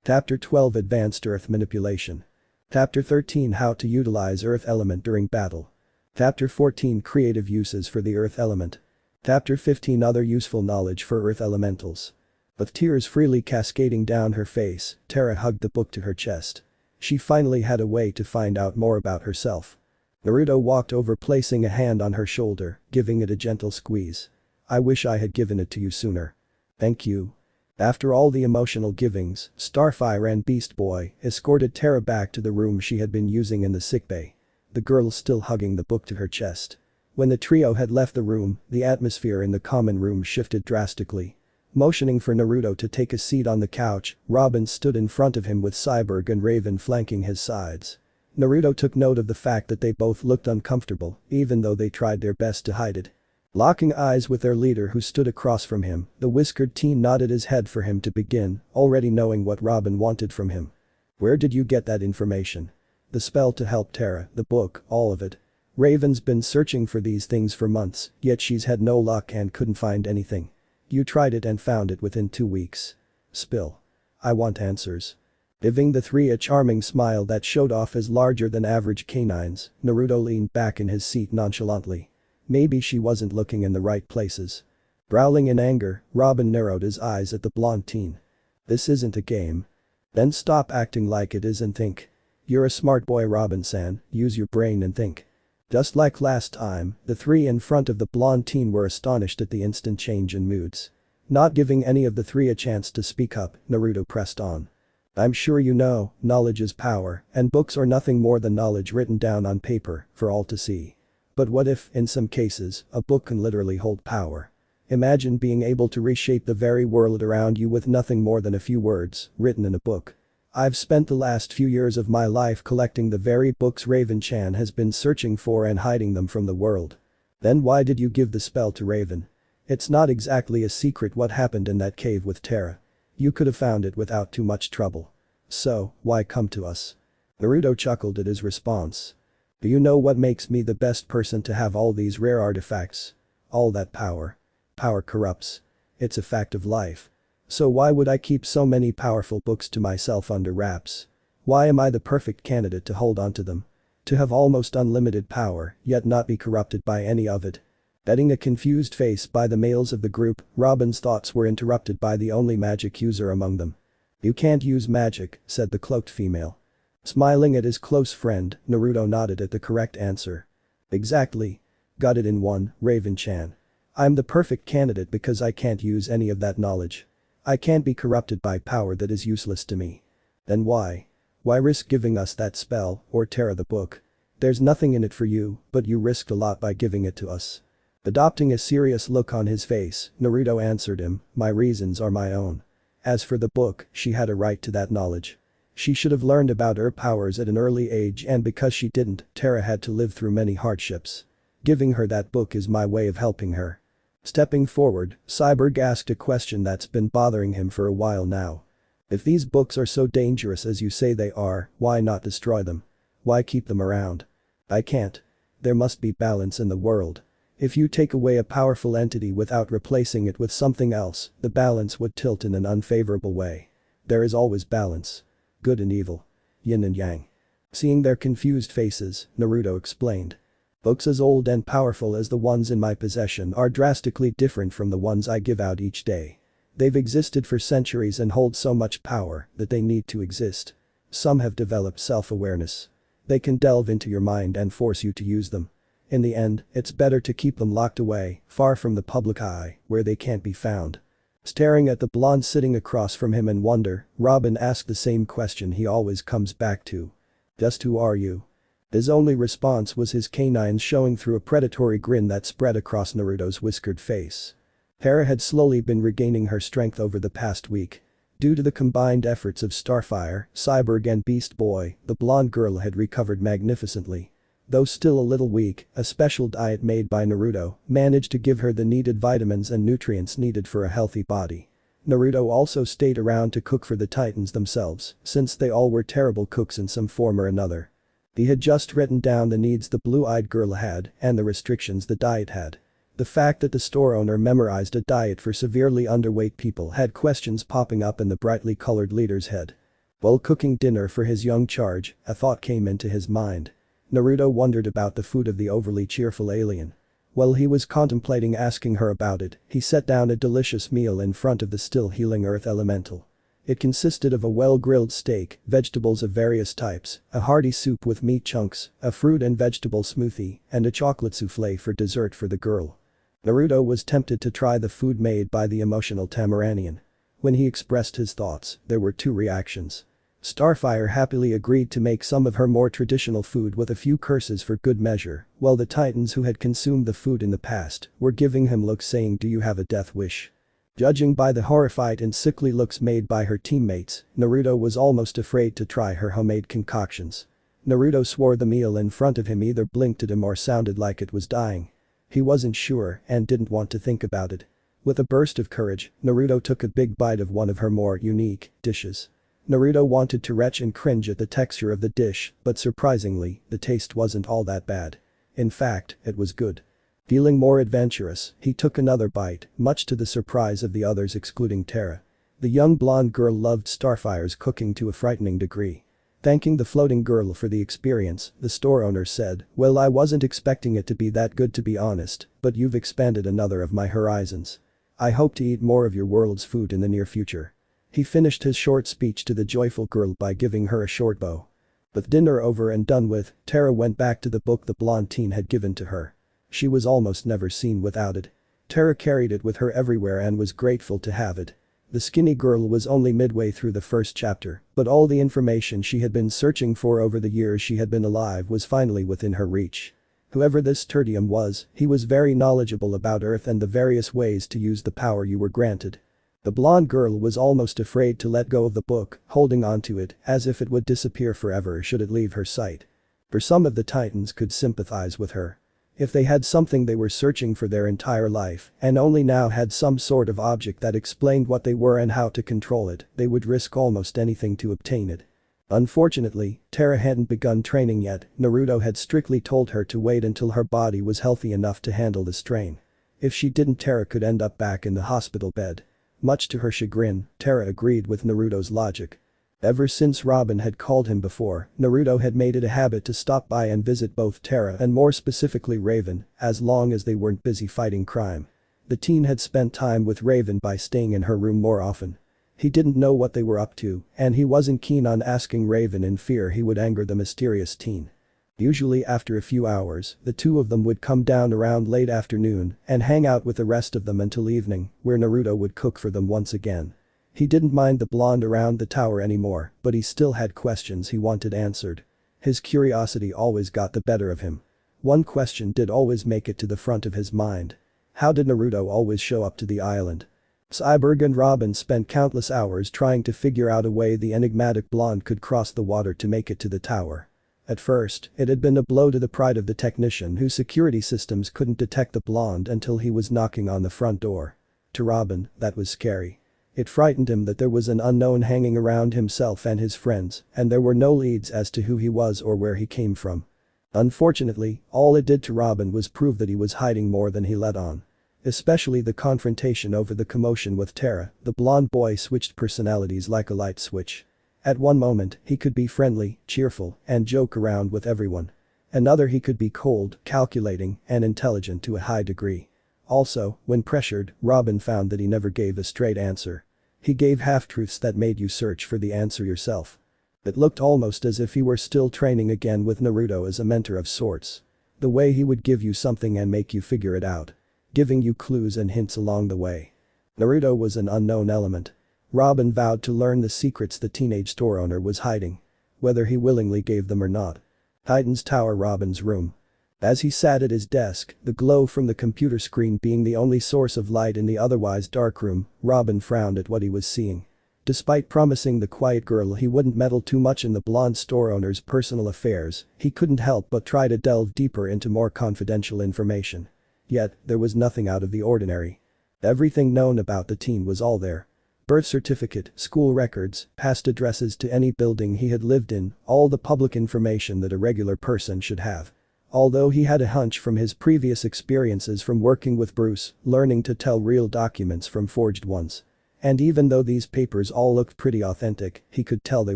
Chapter 12 Advanced Earth Manipulation. Chapter 13 How to Utilize Earth Element During Battle. Chapter 14 Creative Uses for the Earth Element. Chapter 15 Other Useful Knowledge for Earth Elementals. With tears freely cascading down her face, Tara hugged the book to her chest. She finally had a way to find out more about herself. Naruto walked over, placing a hand on her shoulder, giving it a gentle squeeze. I wish I had given it to you sooner. Thank you. After all the emotional givings, Starfire and Beast Boy escorted Tara back to the room she had been using in the sickbay. The girl still hugging the book to her chest. When the trio had left the room, the atmosphere in the common room shifted drastically. Motioning for Naruto to take a seat on the couch, Robin stood in front of him with Cyborg and Raven flanking his sides. Naruto took note of the fact that they both looked uncomfortable, even though they tried their best to hide it. Locking eyes with their leader who stood across from him, the whiskered teen nodded his head for him to begin, already knowing what Robin wanted from him. Where did you get that information? The spell to help Tara, the book, all of it. Raven's been searching for these things for months, yet she's had no luck and couldn't find anything. You tried it and found it within 2 weeks. Spill. I want answers. Giving the three a charming smile that showed off his larger than average canines, Naruto leaned back in his seat nonchalantly. Maybe she wasn't looking in the right places. Growling in anger, Robin narrowed his eyes at the blonde teen. This isn't a game. Then stop acting like it is and think. You're a smart boy, Robin-san, use your brain and think. Just like last time, the three in front of the blonde teen were astonished at the instant change in moods. Not giving any of the three a chance to speak up, Naruto pressed on. I'm sure you know, knowledge is power, and books are nothing more than knowledge written down on paper, for all to see. But what if, in some cases, a book can literally hold power? Imagine being able to reshape the very world around you with nothing more than a few words, written in a book. I've spent the last few years of my life collecting the very books Raven-chan has been searching for and hiding them from the world. Then why did you give the spell to Raven? It's not exactly a secret what happened in that cave with Tara. You could have found it without too much trouble. So, why come to us? Naruto chuckled at his response. Do you know what makes me the best person to have all these rare artifacts? All that power. Power corrupts. It's a fact of life. So why would I keep so many powerful books to myself under wraps? Why am I the perfect candidate to hold onto them? To have almost unlimited power, yet not be corrupted by any of it? Betting a confused face by the males of the group, Robin's thoughts were interrupted by the only magic user among them. You can't use magic, said the cloaked female. Smiling at his close friend, Naruto nodded at the correct answer. Exactly. Got it in one, Raven-chan. I'm the perfect candidate because I can't use any of that knowledge. I can't be corrupted by power that is useless to me. Then why? Why risk giving us that spell or tear the book? There's nothing in it for you, but you risked a lot by giving it to us. Adopting a serious look on his face, Naruto answered him, my reasons are my own. As for the book, she had a right to that knowledge. She should have learned about her powers at an early age, and because she didn't, Terra had to live through many hardships. Giving her that book is my way of helping her. Stepping forward, Cyborg asked a question that's been bothering him for a while now. If these books are so dangerous as you say they are, why not destroy them? Why keep them around? I can't. There must be balance in the world. If you take away a powerful entity without replacing it with something else, the balance would tilt in an unfavorable way. There is always balance. Good and evil. Yin and yang. Seeing their confused faces, Naruto explained. Books as old and powerful as the ones in my possession are drastically different from the ones I give out each day. They've existed for centuries and hold so much power that they need to exist. Some have developed self-awareness. They can delve into your mind and force you to use them. In the end, it's better to keep them locked away, far from the public eye, where they can't be found. Staring at the blonde sitting across from him in wonder, Robin asked the same question he always comes back to. Just who are you? His only response was his canines showing through a predatory grin that spread across Naruto's whiskered face. Terra had slowly been regaining her strength over the past week. Due to the combined efforts of Starfire, Cyborg and Beast Boy, the blonde girl had recovered magnificently. Though still a little weak, a special diet made by Naruto managed to give her the needed vitamins and nutrients needed for a healthy body. Naruto also stayed around to cook for the Titans themselves, since they all were terrible cooks in some form or another. He had just written down the needs the blue-eyed girl had and the restrictions the diet had. The fact that the store owner memorized a diet for severely underweight people had questions popping up in the brightly colored leader's head. While cooking dinner for his young charge, a thought came into his mind. Naruto wondered about the food of the overly cheerful alien. While he was contemplating asking her about it, he set down a delicious meal in front of the still healing earth elemental. It consisted of a well-grilled steak, vegetables of various types, a hearty soup with meat chunks, a fruit and vegetable smoothie, and a chocolate souffle for dessert for the girl. Naruto was tempted to try the food made by the emotional Tamaranian. When he expressed his thoughts, there were two reactions. Starfire happily agreed to make some of her more traditional food with a few curses for good measure, while the Titans who had consumed the food in the past were giving him looks saying, do you have a death wish? Judging by the horrified and sickly looks made by her teammates, Naruto was almost afraid to try her homemade concoctions. Naruto swore the meal in front of him either blinked at him or sounded like it was dying. He wasn't sure and didn't want to think about it. With a burst of courage, Naruto took a big bite of one of her more unique dishes. Naruto wanted to retch and cringe at the texture of the dish, but surprisingly, the taste wasn't all that bad. In fact, it was good. Feeling more adventurous, he took another bite, much to the surprise of the others excluding Terra. The young blonde girl loved Starfire's cooking to a frightening degree. Thanking the floating girl for the experience, the store owner said, well, I wasn't expecting it to be that good to be honest, but you've expanded another of my horizons. I hope to eat more of your world's food in the near future. He finished his short speech to the joyful girl by giving her a short bow. With dinner over and done with, Terra went back to the book the blonde teen had given to her. She was almost never seen without it. Terra carried it with her everywhere and was grateful to have it. The skinny girl was only midway through the first chapter, but all the information she had been searching for over the years she had been alive was finally within her reach. Whoever this tertium was, he was very knowledgeable about Earth and the various ways to use the power you were granted. The blonde girl was almost afraid to let go of the book, holding onto it as if it would disappear forever should it leave her sight. For some of the Titans could sympathize with her. If they had something they were searching for their entire life and only now had some sort of object that explained what they were and how to control it, they would risk almost anything to obtain it. Unfortunately, Terra hadn't begun training yet. Naruto had strictly told her to wait until her body was healthy enough to handle the strain. If she didn't, Terra could end up back in the hospital bed. Much to her chagrin, Terra agreed with Naruto's logic. Ever since Robin had called him before, Naruto had made it a habit to stop by and visit both Terra and more specifically Raven, as long as they weren't busy fighting crime. The teen had spent time with Raven by staying in her room more often. He didn't know what they were up to, and he wasn't keen on asking Raven in fear he would anger the mysterious teen. Usually after a few hours, the two of them would come down around late afternoon and hang out with the rest of them until evening, where Naruto would cook for them once again. He didn't mind the blonde around the tower anymore, but he still had questions he wanted answered. His curiosity always got the better of him. One question did always make it to the front of his mind. How did Naruto always show up to the island? Cyborg and Robin spent countless hours trying to figure out a way the enigmatic blonde could cross the water to make it to the tower. At first, it had been a blow to the pride of the technician whose security systems couldn't detect the blonde until he was knocking on the front door. To Robin, that was scary. It frightened him that there was an unknown hanging around himself and his friends, and there were no leads as to who he was or where he came from. Unfortunately, all it did to Robin was prove that he was hiding more than he let on. Especially the confrontation over the commotion with Terra, the blonde boy switched personalities like a light switch. At one moment, he could be friendly, cheerful, and joke around with everyone. Another he could be cold, calculating, and intelligent to a high degree. Also, when pressured, Robin found that he never gave a straight answer. He gave half-truths that made you search for the answer yourself. It looked almost as if he were still training again with Naruto as a mentor of sorts. The way he would give you something and make you figure it out. Giving you clues and hints along the way. Naruto was an unknown element. Robin vowed to learn the secrets the teenage store owner was hiding. Whether he willingly gave them or not. Titan's Tower. Robin's room. As he sat at his desk, the glow from the computer screen being the only source of light in the otherwise dark room, Robin frowned at what he was seeing. Despite promising the quiet girl he wouldn't meddle too much in the blonde store owner's personal affairs, he couldn't help but try to delve deeper into more confidential information. Yet, there was nothing out of the ordinary. Everything known about the teen was all there. Birth certificate, school records, past addresses to any building he had lived in, all the public information that a regular person should have. Although he had a hunch from his previous experiences from working with Bruce, learning to tell real documents from forged ones. And even though these papers all looked pretty authentic, he could tell they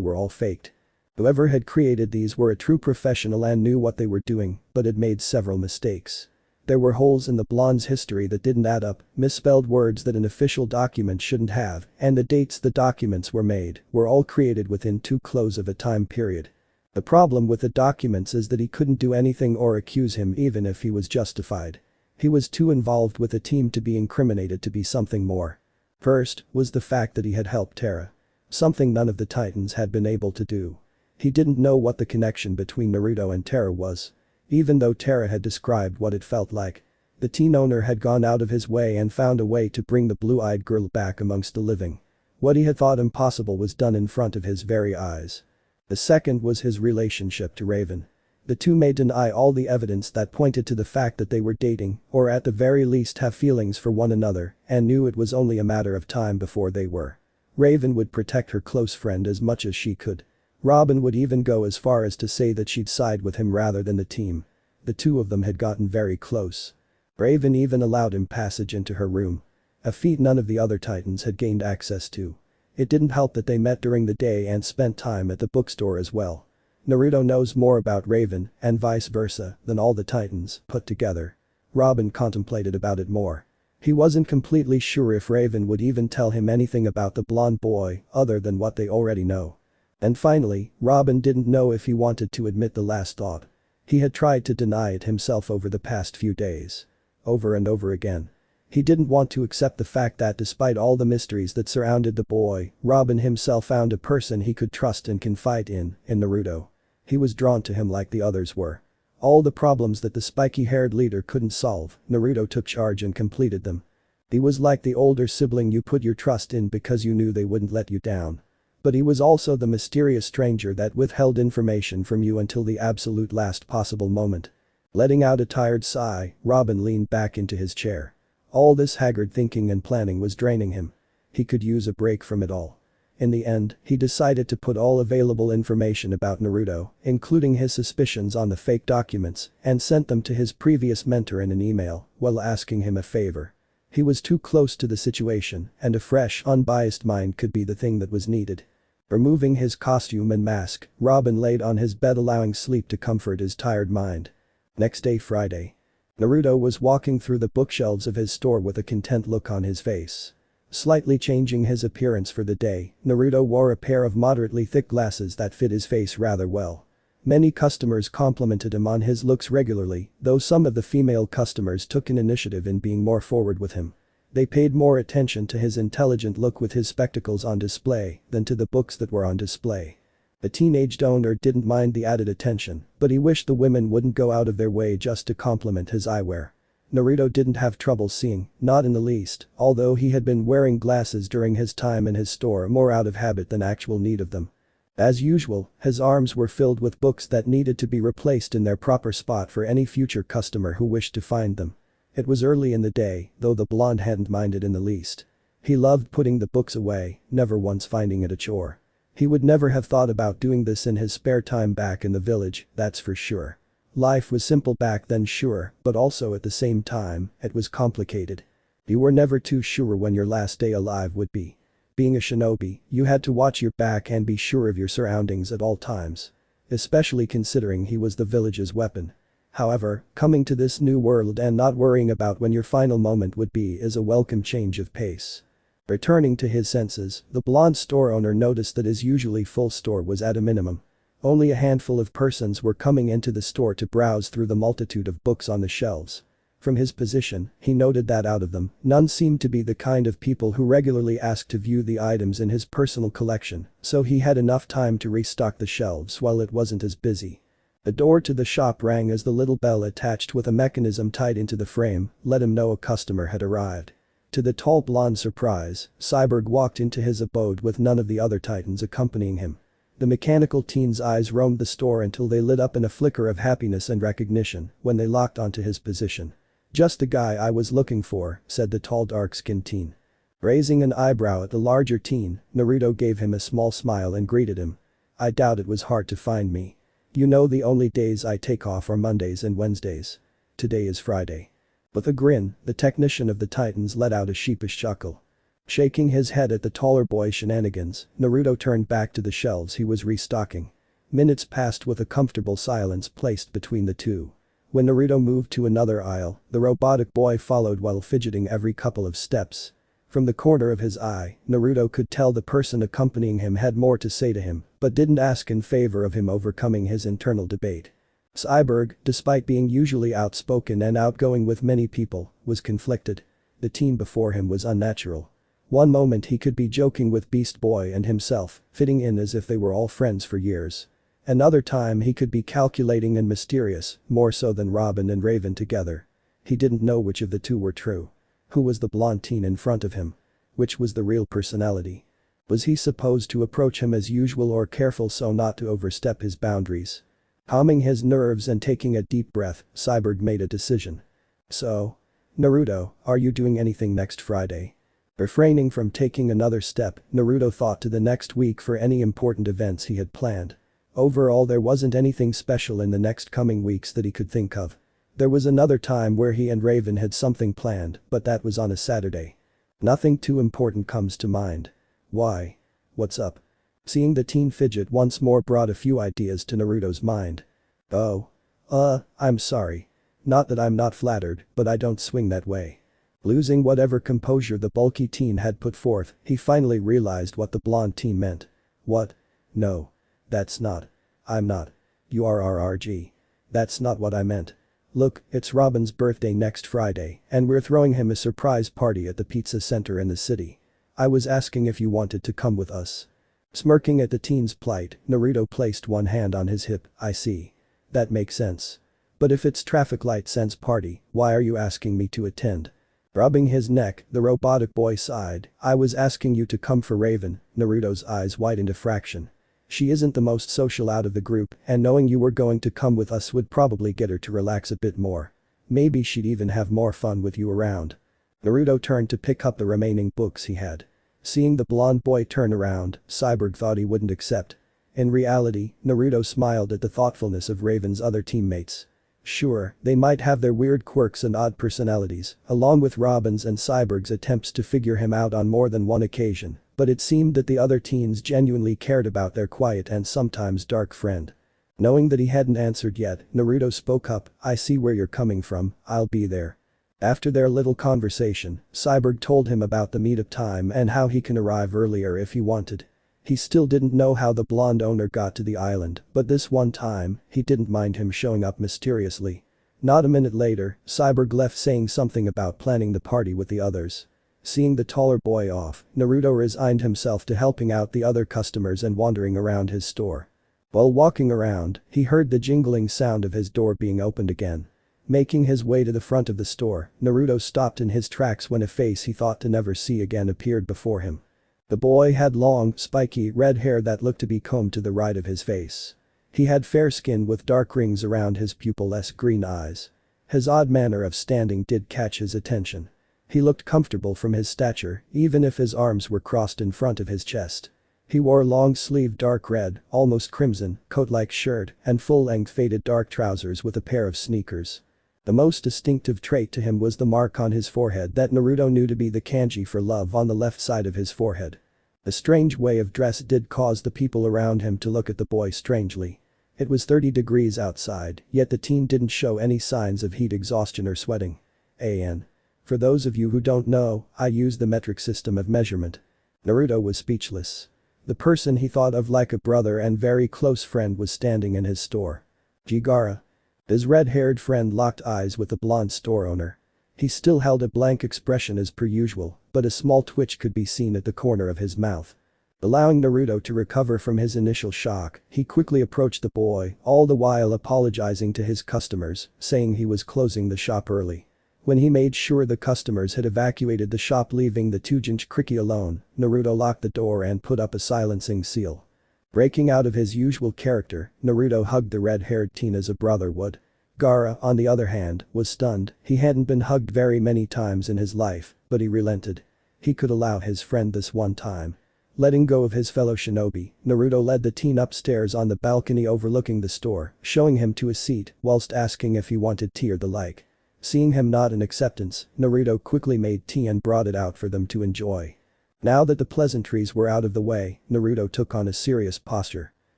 were all faked. Whoever had created these were a true professional and knew what they were doing, but had made several mistakes. There were holes in the blonde's history that didn't add up, misspelled words that an official document shouldn't have, and the dates the documents were made were all created within too close of a time period. The problem with the documents is that he couldn't do anything or accuse him even if he was justified. He was too involved with the team to be incriminated to be something more. First, was the fact that he had helped Terra. Something none of the Titans had been able to do. He didn't know what the connection between Naruto and Terra was. Even though Terra had described what it felt like. The teen owner had gone out of his way and found a way to bring the blue-eyed girl back amongst the living. What he had thought impossible was done in front of his very eyes. The second was his relationship to Raven. The two may deny all the evidence that pointed to the fact that they were dating, or at the very least have feelings for one another, and knew it was only a matter of time before they were. Raven would protect her close friend as much as she could. Robin would even go as far as to say that she'd side with him rather than the team. The two of them had gotten very close. Raven even allowed him passage into her room. A feat none of the other Titans had gained access to. It didn't help that they met during the day and spent time at the bookstore as well. Naruto knows more about Raven, and vice versa, than all the Titans put together. Robin contemplated about it more. He wasn't completely sure if Raven would even tell him anything about the blonde boy other than what they already know. And finally, Robin didn't know if he wanted to admit the last thought. He had tried to deny it himself over the past few days. Over and over again. He didn't want to accept the fact that despite all the mysteries that surrounded the boy, Robin himself found a person he could trust and confide in Naruto. He was drawn to him like the others were. All the problems that the spiky-haired leader couldn't solve, Naruto took charge and completed them. He was like the older sibling you put your trust in because you knew they wouldn't let you down. But he was also the mysterious stranger that withheld information from you until the absolute last possible moment. Letting out a tired sigh, Robin leaned back into his chair. All this haggard thinking and planning was draining him. He could use a break from it all. In the end, he decided to put all available information about Naruto, including his suspicions on the fake documents, and sent them to his previous mentor in an email, while asking him a favor. He was too close to the situation, and a fresh, unbiased mind could be the thing that was needed. Removing his costume and mask, Robin laid on his bed allowing sleep to comfort his tired mind. Next day, Friday. Naruto was walking through the bookshelves of his store with a content look on his face. Slightly changing his appearance for the day, Naruto wore a pair of moderately thick glasses that fit his face rather well. Many customers complimented him on his looks regularly, though some of the female customers took an initiative in being more forward with him. They paid more attention to his intelligent look with his spectacles on display than to the books that were on display. The teenage owner didn't mind the added attention, but he wished the women wouldn't go out of their way just to compliment his eyewear. Naruto didn't have trouble seeing, not in the least, although he had been wearing glasses during his time in his store more out of habit than actual need of them. As usual, his arms were filled with books that needed to be replaced in their proper spot for any future customer who wished to find them. It was early in the day, though the blonde hadn't minded in the least. He loved putting the books away, never once finding it a chore. He would never have thought about doing this in his spare time back in the village, that's for sure. Life was simple back then, sure, but also at the same time, it was complicated. You were never too sure when your last day alive would be. Being a shinobi, you had to watch your back and be sure of your surroundings at all times. Especially considering he was the village's weapon. However, coming to this new world and not worrying about when your final moment would be is a welcome change of pace. Returning to his senses, the blonde store owner noticed that his usually full store was at a minimum. Only a handful of persons were coming into the store to browse through the multitude of books on the shelves. From his position, he noted that out of them, none seemed to be the kind of people who regularly asked to view the items in his personal collection, so he had enough time to restock the shelves while it wasn't as busy. The door to the shop rang as the little bell attached with a mechanism tied into the frame let him know a customer had arrived. To the tall blonde's surprise, Cyborg walked into his abode with none of the other titans accompanying him. The mechanical teen's eyes roamed the store until they lit up in a flicker of happiness and recognition when they locked onto his position. "Just the guy I was looking for," said the tall dark-skinned teen. Raising an eyebrow at the larger teen, Naruto gave him a small smile and greeted him. "I doubt it was hard to find me. You know the only days I take off are Mondays and Wednesdays. Today is Friday." With a grin, the technician of the Titans let out a sheepish chuckle. Shaking his head at the taller boy's shenanigans, Naruto turned back to the shelves he was restocking. Minutes passed with a comfortable silence placed between the two. When Naruto moved to another aisle, the robotic boy followed while fidgeting every couple of steps. From the corner of his eye, Naruto could tell the person accompanying him had more to say to him, but didn't ask in favor of him overcoming his internal debate. Cyborg, despite being usually outspoken and outgoing with many people, was conflicted. The teen before him was unnatural. One moment he could be joking with Beast Boy and himself, fitting in as if they were all friends for years. Another time he could be calculating and mysterious, more so than Robin and Raven together. He didn't know which of the two were true. Who was the blonde teen in front of him? Which was the real personality? Was he supposed to approach him as usual or careful so not to overstep his boundaries? Calming his nerves and taking a deep breath, Cyborg made a decision. "So? Naruto, are you doing anything next Friday?" Refraining from taking another step, Naruto thought to the next week for any important events he had planned. Overall, there wasn't anything special in the next coming weeks that he could think of. There was another time where he and Raven had something planned, but that was on a Saturday. Nothing too important comes to mind. Why? What's up? Seeing the teen fidget once more brought a few ideas to Naruto's mind. "Oh. I'm sorry. Not that I'm not flattered, but I don't swing that way." Losing whatever composure the bulky teen had put forth, he finally realized what the blonde teen meant. "What? No. That's not. I'm not. You are RRG. That's not what I meant. Look, it's Robin's birthday next Friday, and we're throwing him a surprise party at the pizza center in the city. I was asking if you wanted to come with us." Smirking at the teen's plight, Naruto placed one hand on his hip. "I see. That makes sense. But if it's traffic light sense party, why are you asking me to attend?" Rubbing his neck, the robotic boy sighed. "I was asking you to come for Raven." Naruto's eyes widened a fraction. "She isn't the most social out of the group, and knowing you were going to come with us would probably get her to relax a bit more. Maybe she'd even have more fun with you around." Naruto turned to pick up the remaining books he had. Seeing the blonde boy turn around, Cyborg thought he wouldn't accept. In reality, Naruto smiled at the thoughtfulness of Raven's other teammates. Sure, they might have their weird quirks and odd personalities, along with Robin's and Cyborg's attempts to figure him out on more than one occasion, but it seemed that the other teens genuinely cared about their quiet and sometimes dark friend. Knowing that he hadn't answered yet, Naruto spoke up. "I see where you're coming from, I'll be there." After their little conversation, Cyborg told him about the meetup time and how he can arrive earlier if he wanted. He still didn't know how the blonde owner got to the island, but this one time, he didn't mind him showing up mysteriously. Not a minute later, Cyborg left saying something about planning the party with the others. Seeing the taller boy off, Naruto resigned himself to helping out the other customers and wandering around his store. While walking around, he heard the jingling sound of his door being opened again. Making his way to the front of the store, Naruto stopped in his tracks when a face he thought to never see again appeared before him. The boy had long, spiky, red hair that looked to be combed to the right of his face. He had fair skin with dark rings around his pupilless green eyes. His odd manner of standing did catch his attention. He looked comfortable from his stature, even if his arms were crossed in front of his chest. He wore long-sleeved dark red, almost crimson, coat-like shirt and full-length faded dark trousers with a pair of sneakers. The most distinctive trait to him was the mark on his forehead that Naruto knew to be the kanji for love on the left side of his forehead. The strange way of dress did cause the people around him to look at the boy strangely. It was 30 degrees outside, yet the teen didn't show any signs of heat exhaustion or sweating. For those of you who don't know, I use the metric system of measurement. Naruto was speechless. The person he thought of like a brother and very close friend was standing in his store. Gaara. His red-haired friend locked eyes with the blonde store owner. He still held a blank expression as per usual, but a small twitch could be seen at the corner of his mouth. Allowing Naruto to recover from his initial shock, he quickly approached the boy, all the while apologizing to his customers, saying he was closing the shop early. When he made sure the customers had evacuated the shop leaving the Tujinchi alone, Naruto locked the door and put up a silencing seal. Breaking out of his usual character, Naruto hugged the red-haired teen as a brother would. Gaara, on the other hand, was stunned. He hadn't been hugged very many times in his life, but he relented. He could allow his friend this one time. Letting go of his fellow shinobi, Naruto led the teen upstairs on the balcony overlooking the store, showing him to a seat whilst asking if he wanted tea or the like. Seeing him nod in acceptance, Naruto quickly made tea and brought it out for them to enjoy. Now that the pleasantries were out of the way, Naruto took on a serious posture.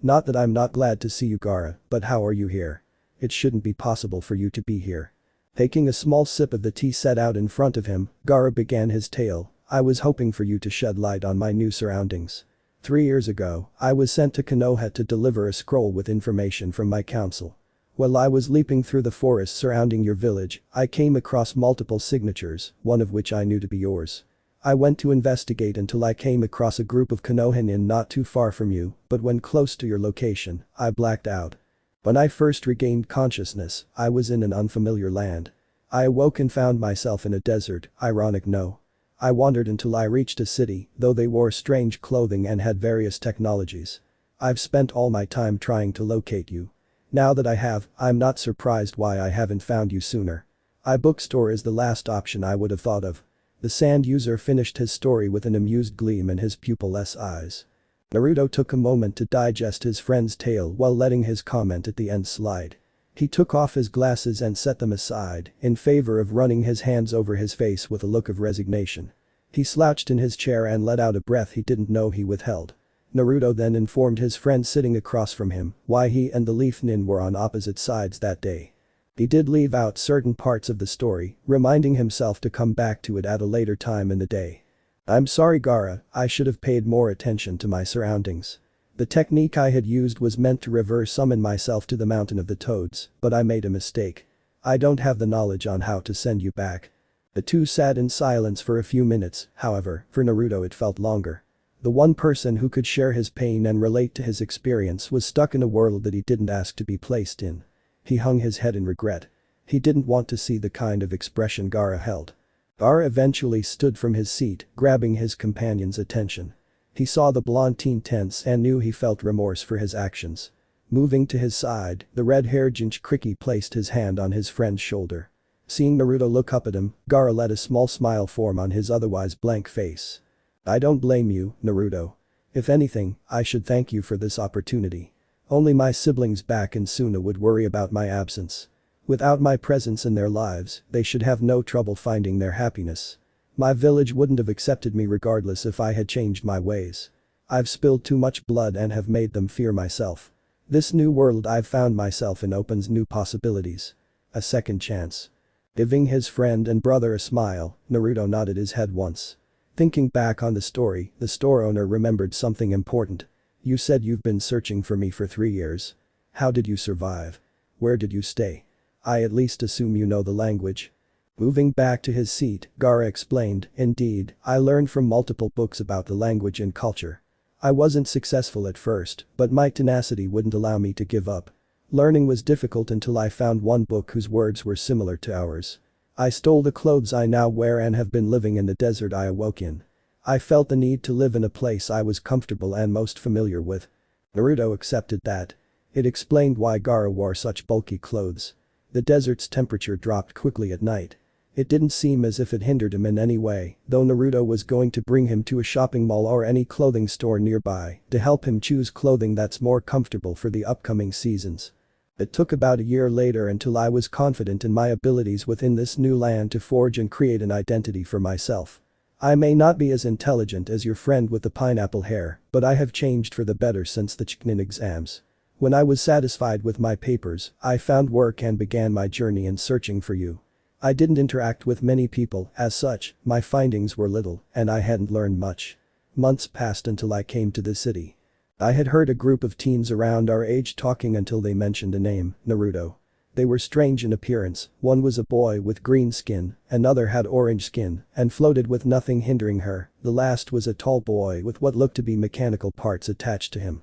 Not that I'm not glad to see you, Gaara, but how are you here? It shouldn't be possible for you to be here. Taking a small sip of the tea set out in front of him, Gaara began his tale. I was hoping for you to shed light on my new surroundings. 3 years ago, I was sent to Konoha to deliver a scroll with information from my council. While I was leaping through the forest surrounding your village, I came across multiple signatures, one of which I knew to be yours. I went to investigate until I came across a group of Konoha not too far from you, but when close to your location, I blacked out. When I first regained consciousness, I was in an unfamiliar land. I awoke and found myself in a desert, ironic no. I wandered until I reached a city, though they wore strange clothing and had various technologies. I've spent all my time trying to locate you. Now that I have, I'm not surprised why I haven't found you sooner. A bookstore is the last option I would have thought of. The sand user finished his story with an amused gleam in his pupilless eyes. Naruto took a moment to digest his friend's tale while letting his comment at the end slide. He took off his glasses and set them aside, in favor of running his hands over his face with a look of resignation. He slouched in his chair and let out a breath he didn't know he withheld. Naruto then informed his friend sitting across from him why he and the Leaf Nin were on opposite sides that day. He did leave out certain parts of the story, reminding himself to come back to it at a later time in the day. I'm sorry, Gaara, I should have paid more attention to my surroundings. The technique I had used was meant to reverse summon myself to the Mountain of the Toads, but I made a mistake. I don't have the knowledge on how to send you back. The two sat in silence for a few minutes, however, for Naruto it felt longer. The one person who could share his pain and relate to his experience was stuck in a world that he didn't ask to be placed in. He hung his head in regret. He didn't want to see the kind of expression Gaara held. Gaara eventually stood from his seat, grabbing his companion's attention. He saw the blonde teen tense and knew he felt remorse for his actions. Moving to his side, the red-haired Jinchuriki placed his hand on his friend's shoulder. Seeing Naruto look up at him, Gaara let a small smile form on his otherwise blank face. I don't blame you, Naruto. If anything, I should thank you for this opportunity. Only my siblings back in Suna would worry about my absence. Without my presence in their lives, they should have no trouble finding their happiness. My village wouldn't have accepted me regardless if I had changed my ways. I've spilled too much blood and have made them fear myself. This new world I've found myself in opens new possibilities. A second chance. Giving his friend and brother a smile, Naruto nodded his head once. Thinking back on the story, the store owner remembered something important. You said you've been searching for me for 3 years. How did you survive? Where did you stay? I at least assume you know the language. Moving back to his seat, Gaara explained, "Indeed, I learned from multiple books about the language and culture. I wasn't successful at first, but my tenacity wouldn't allow me to give up. Learning was difficult until I found one book whose words were similar to ours. I stole the clothes I now wear and have been living in the desert I awoke in. I felt the need to live in a place I was comfortable and most familiar with." Naruto accepted that. It explained why Gaara wore such bulky clothes. The desert's temperature dropped quickly at night. It didn't seem as if it hindered him in any way, though Naruto was going to bring him to a shopping mall or any clothing store nearby to help him choose clothing that's more comfortable for the upcoming seasons. It took about a year later until I was confident in my abilities within this new land to forge and create an identity for myself. I may not be as intelligent as your friend with the pineapple hair, but I have changed for the better since the Chunin exams. When I was satisfied with my papers, I found work and began my journey in searching for you. I didn't interact with many people, as such, my findings were little, and I hadn't learned much. Months passed until I came to the city. I had heard a group of teens around our age talking until they mentioned a name, Naruto. They were strange in appearance, one was a boy with green skin, another had orange skin, and floated with nothing hindering her, the last was a tall boy with what looked to be mechanical parts attached to him.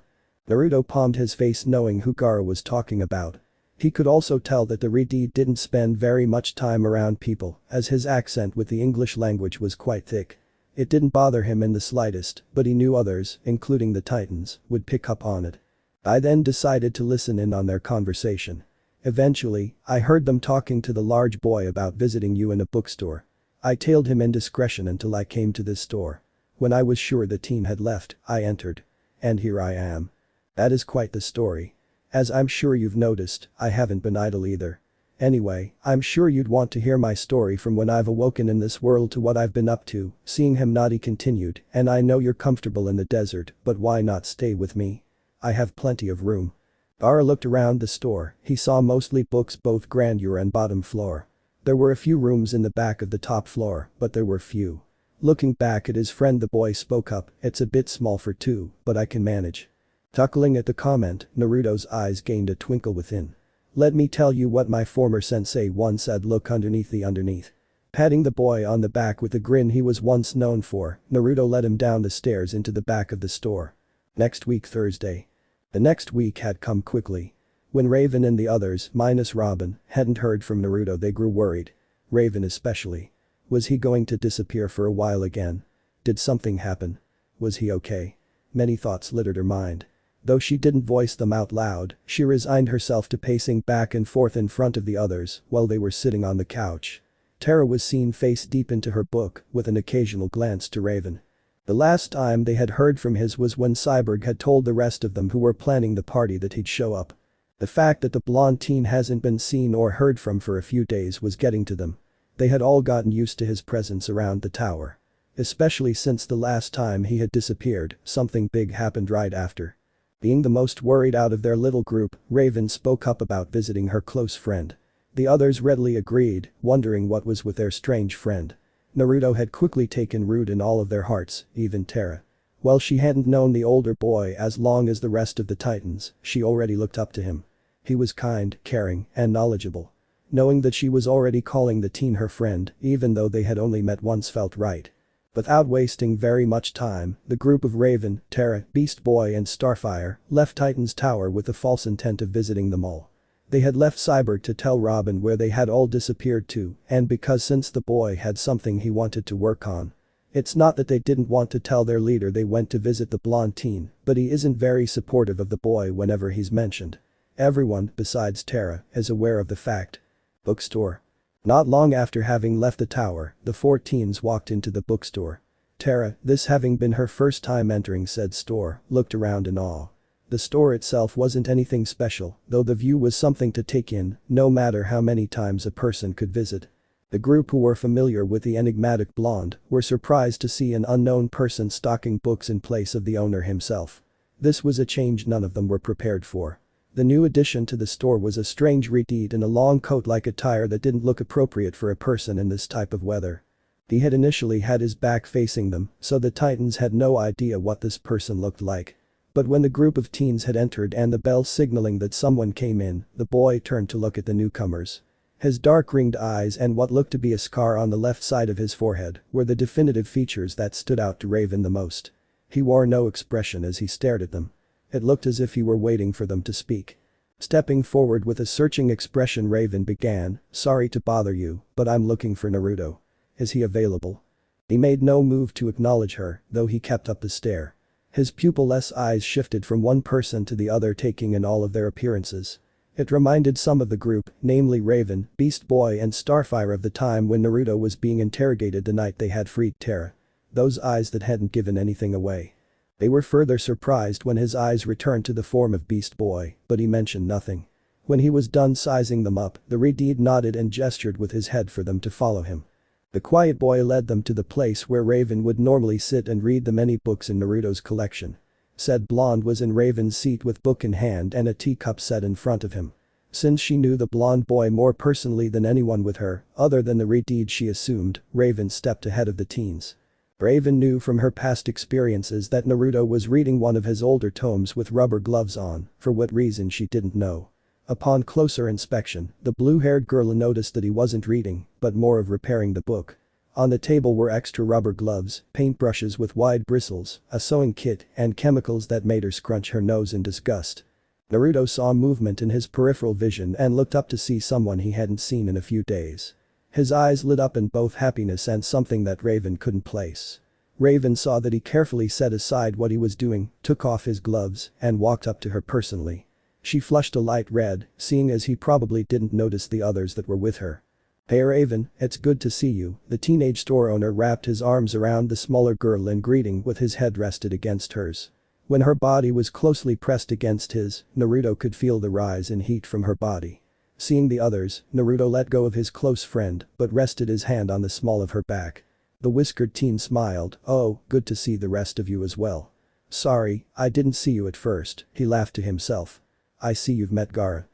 Naruto palmed his face knowing who Gaara was talking about. He could also tell that the Redi didn't spend very much time around people, as his accent with the English language was quite thick. It didn't bother him in the slightest, but he knew others, including the Titans, would pick up on it. I then decided to listen in on their conversation. Eventually, I heard them talking to the large boy about visiting you in a bookstore. I tailed him indiscretion until I came to this store. When I was sure the teen had left, I entered. And here I am. That is quite the story. As I'm sure you've noticed, I haven't been idle either. Anyway, I'm sure you'd want to hear my story from when I've awoken in this world to what I've been up to." Seeing him nod, he continued, "And I know you're comfortable in the desert, but why not stay with me? I have plenty of room." Gaara looked around the store, he saw mostly books both grandeur and bottom floor. There were a few rooms in the back of the top floor, but there were few. Looking back at his friend, the boy spoke up, "It's a bit small for two, but I can manage." Chuckling at the comment, Naruto's eyes gained a twinkle within. "Let me tell you what my former sensei once said, look underneath the underneath." Patting the boy on the back with the grin he was once known for, Naruto led him down the stairs into the back of the store. Next week, Thursday. The next week had come quickly. When Raven and the others, minus Robin, hadn't heard from Naruto, they grew worried. Raven especially. Was he going to disappear for a while again? Did something happen? Was he okay? Many thoughts littered her mind. Though she didn't voice them out loud, she resigned herself to pacing back and forth in front of the others while they were sitting on the couch. Tara was seen face deep into her book with an occasional glance to Raven. The last time they had heard from his was when Cyborg had told the rest of them who were planning the party that he'd show up. The fact that the blonde teen hasn't been seen or heard from for a few days was getting to them. They had all gotten used to his presence around the tower. Especially since the last time he had disappeared, something big happened right after. Being the most worried out of their little group, Raven spoke up about visiting her close friend. The others readily agreed, wondering what was with their strange friend. Naruto had quickly taken root in all of their hearts, even Tara. While she hadn't known the older boy as long as the rest of the Titans, she already looked up to him. He was kind, caring, and knowledgeable. Knowing that she was already calling the teen her friend, even though they had only met once, felt right. Without wasting very much time, the group of Raven, Tara, Beast Boy and Starfire left Titan's Tower with the false intent of visiting them all. They had left Cyborg to tell Robin where they had all disappeared to, and because since the boy had something he wanted to work on. It's not that they didn't want to tell their leader they went to visit the blonde teen, but he isn't very supportive of the boy whenever he's mentioned. Everyone, besides Tara, is aware of the fact. Bookstore. Not long after having left the tower, the four teens walked into the bookstore. Tara, this having been her first time entering said store, looked around in awe. The store itself wasn't anything special, though the view was something to take in, no matter how many times a person could visit. The group who were familiar with the enigmatic blonde were surprised to see an unknown person stocking books in place of the owner himself. This was a change none of them were prepared for. The new addition to the store was a strange redeed in a long coat-like attire that didn't look appropriate for a person in this type of weather. He had initially had his back facing them, so the Titans had no idea what this person looked like. But when the group of teens had entered and the bell signaling that someone came in, the boy turned to look at the newcomers. His dark ringed eyes and what looked to be a scar on the left side of his forehead were the definitive features that stood out to Raven the most. He wore no expression as he stared at them. It looked as if he were waiting for them to speak. Stepping forward with a searching expression, Raven began, "Sorry to bother you, but I'm looking for Naruto. Is he available?" He made no move to acknowledge her, though he kept up the stare. His pupil-less eyes shifted from one person to the other, taking in all of their appearances. It reminded some of the group, namely Raven, Beast Boy and Starfire, of the time when Naruto was being interrogated the night they had freed Terra. Those eyes that hadn't given anything away. They were further surprised when his eyes returned to the form of Beast Boy, but he mentioned nothing. When he was done sizing them up, the Redeed nodded and gestured with his head for them to follow him. The quiet boy led them to the place where Raven would normally sit and read the many books in Naruto's collection. Said blonde was in Raven's seat with book in hand and a teacup set in front of him. Since she knew the blonde boy more personally than anyone with her, other than the Redeed, she assumed, Raven stepped ahead of the teens. Raven knew from her past experiences that Naruto was reading one of his older tomes with rubber gloves on, for what reason she didn't know. Upon closer inspection, the blue-haired girl noticed that he wasn't reading, but more of repairing the book. On the table were extra rubber gloves, paintbrushes with wide bristles, a sewing kit, and chemicals that made her scrunch her nose in disgust. Naruto saw movement in his peripheral vision and looked up to see someone he hadn't seen in a few days. His eyes lit up in both happiness and something that Raven couldn't place. Raven saw that he carefully set aside what he was doing, took off his gloves, and walked up to her personally. She flushed a light red, seeing as he probably didn't notice the others that were with her. "Hey Raven, it's good to see you." The teenage store owner wrapped his arms around the smaller girl in greeting with his head rested against hers. When her body was closely pressed against his, Naruto could feel the rise in heat from her body. Seeing the others, Naruto let go of his close friend but rested his hand on the small of her back. The whiskered teen smiled, "Oh, good to see the rest of you as well. Sorry, I didn't see you at first," he laughed to himself. "I see you've met Gaara."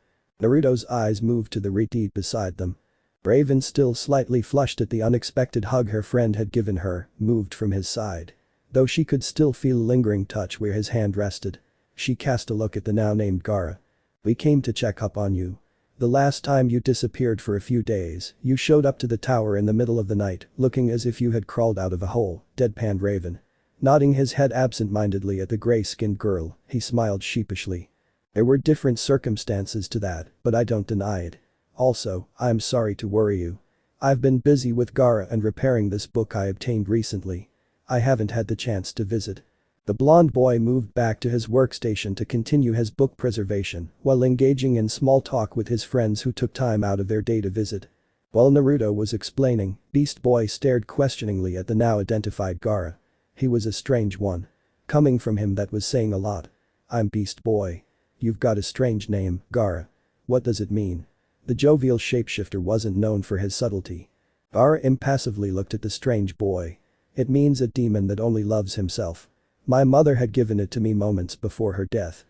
Naruto's eyes moved to the Redeed beside them. Raven, still slightly flushed at the unexpected hug her friend had given her, moved from his side. Though she could still feel a lingering touch where his hand rested. She cast a look at the now named Gaara. "We came to check up on you. The last time you disappeared for a few days, you showed up to the tower in the middle of the night, looking as if you had crawled out of a hole," deadpanned Raven. Nodding his head absent-mindedly at the gray-skinned girl, he smiled sheepishly. "There were different circumstances to that, but I don't deny it. Also, I'm sorry to worry you. I've been busy with Gaara and repairing this book I obtained recently. I haven't had the chance to visit." The blonde boy moved back to his workstation to continue his book preservation while engaging in small talk with his friends who took time out of their day to visit. While Naruto was explaining, Beast Boy stared questioningly at the now identified Gaara. He was a strange one. Coming from him, that was saying a lot. "I'm Beast Boy. You've got a strange name, Gaara. What does it mean?" The jovial shapeshifter wasn't known for his subtlety. Gaara impassively looked at the strange boy. "It means a demon that only loves himself. My mother had given it to me moments before her death."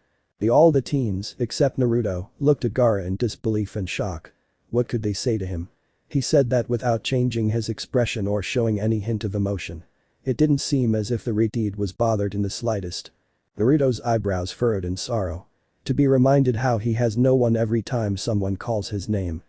All the teens, except Naruto, looked at Gaara in disbelief and shock. What could they say to him? He said that without changing his expression or showing any hint of emotion. It didn't seem as if the Redeed was bothered in the slightest. Naruto's eyebrows furrowed in sorrow. To be reminded how he has no one every time someone calls his name.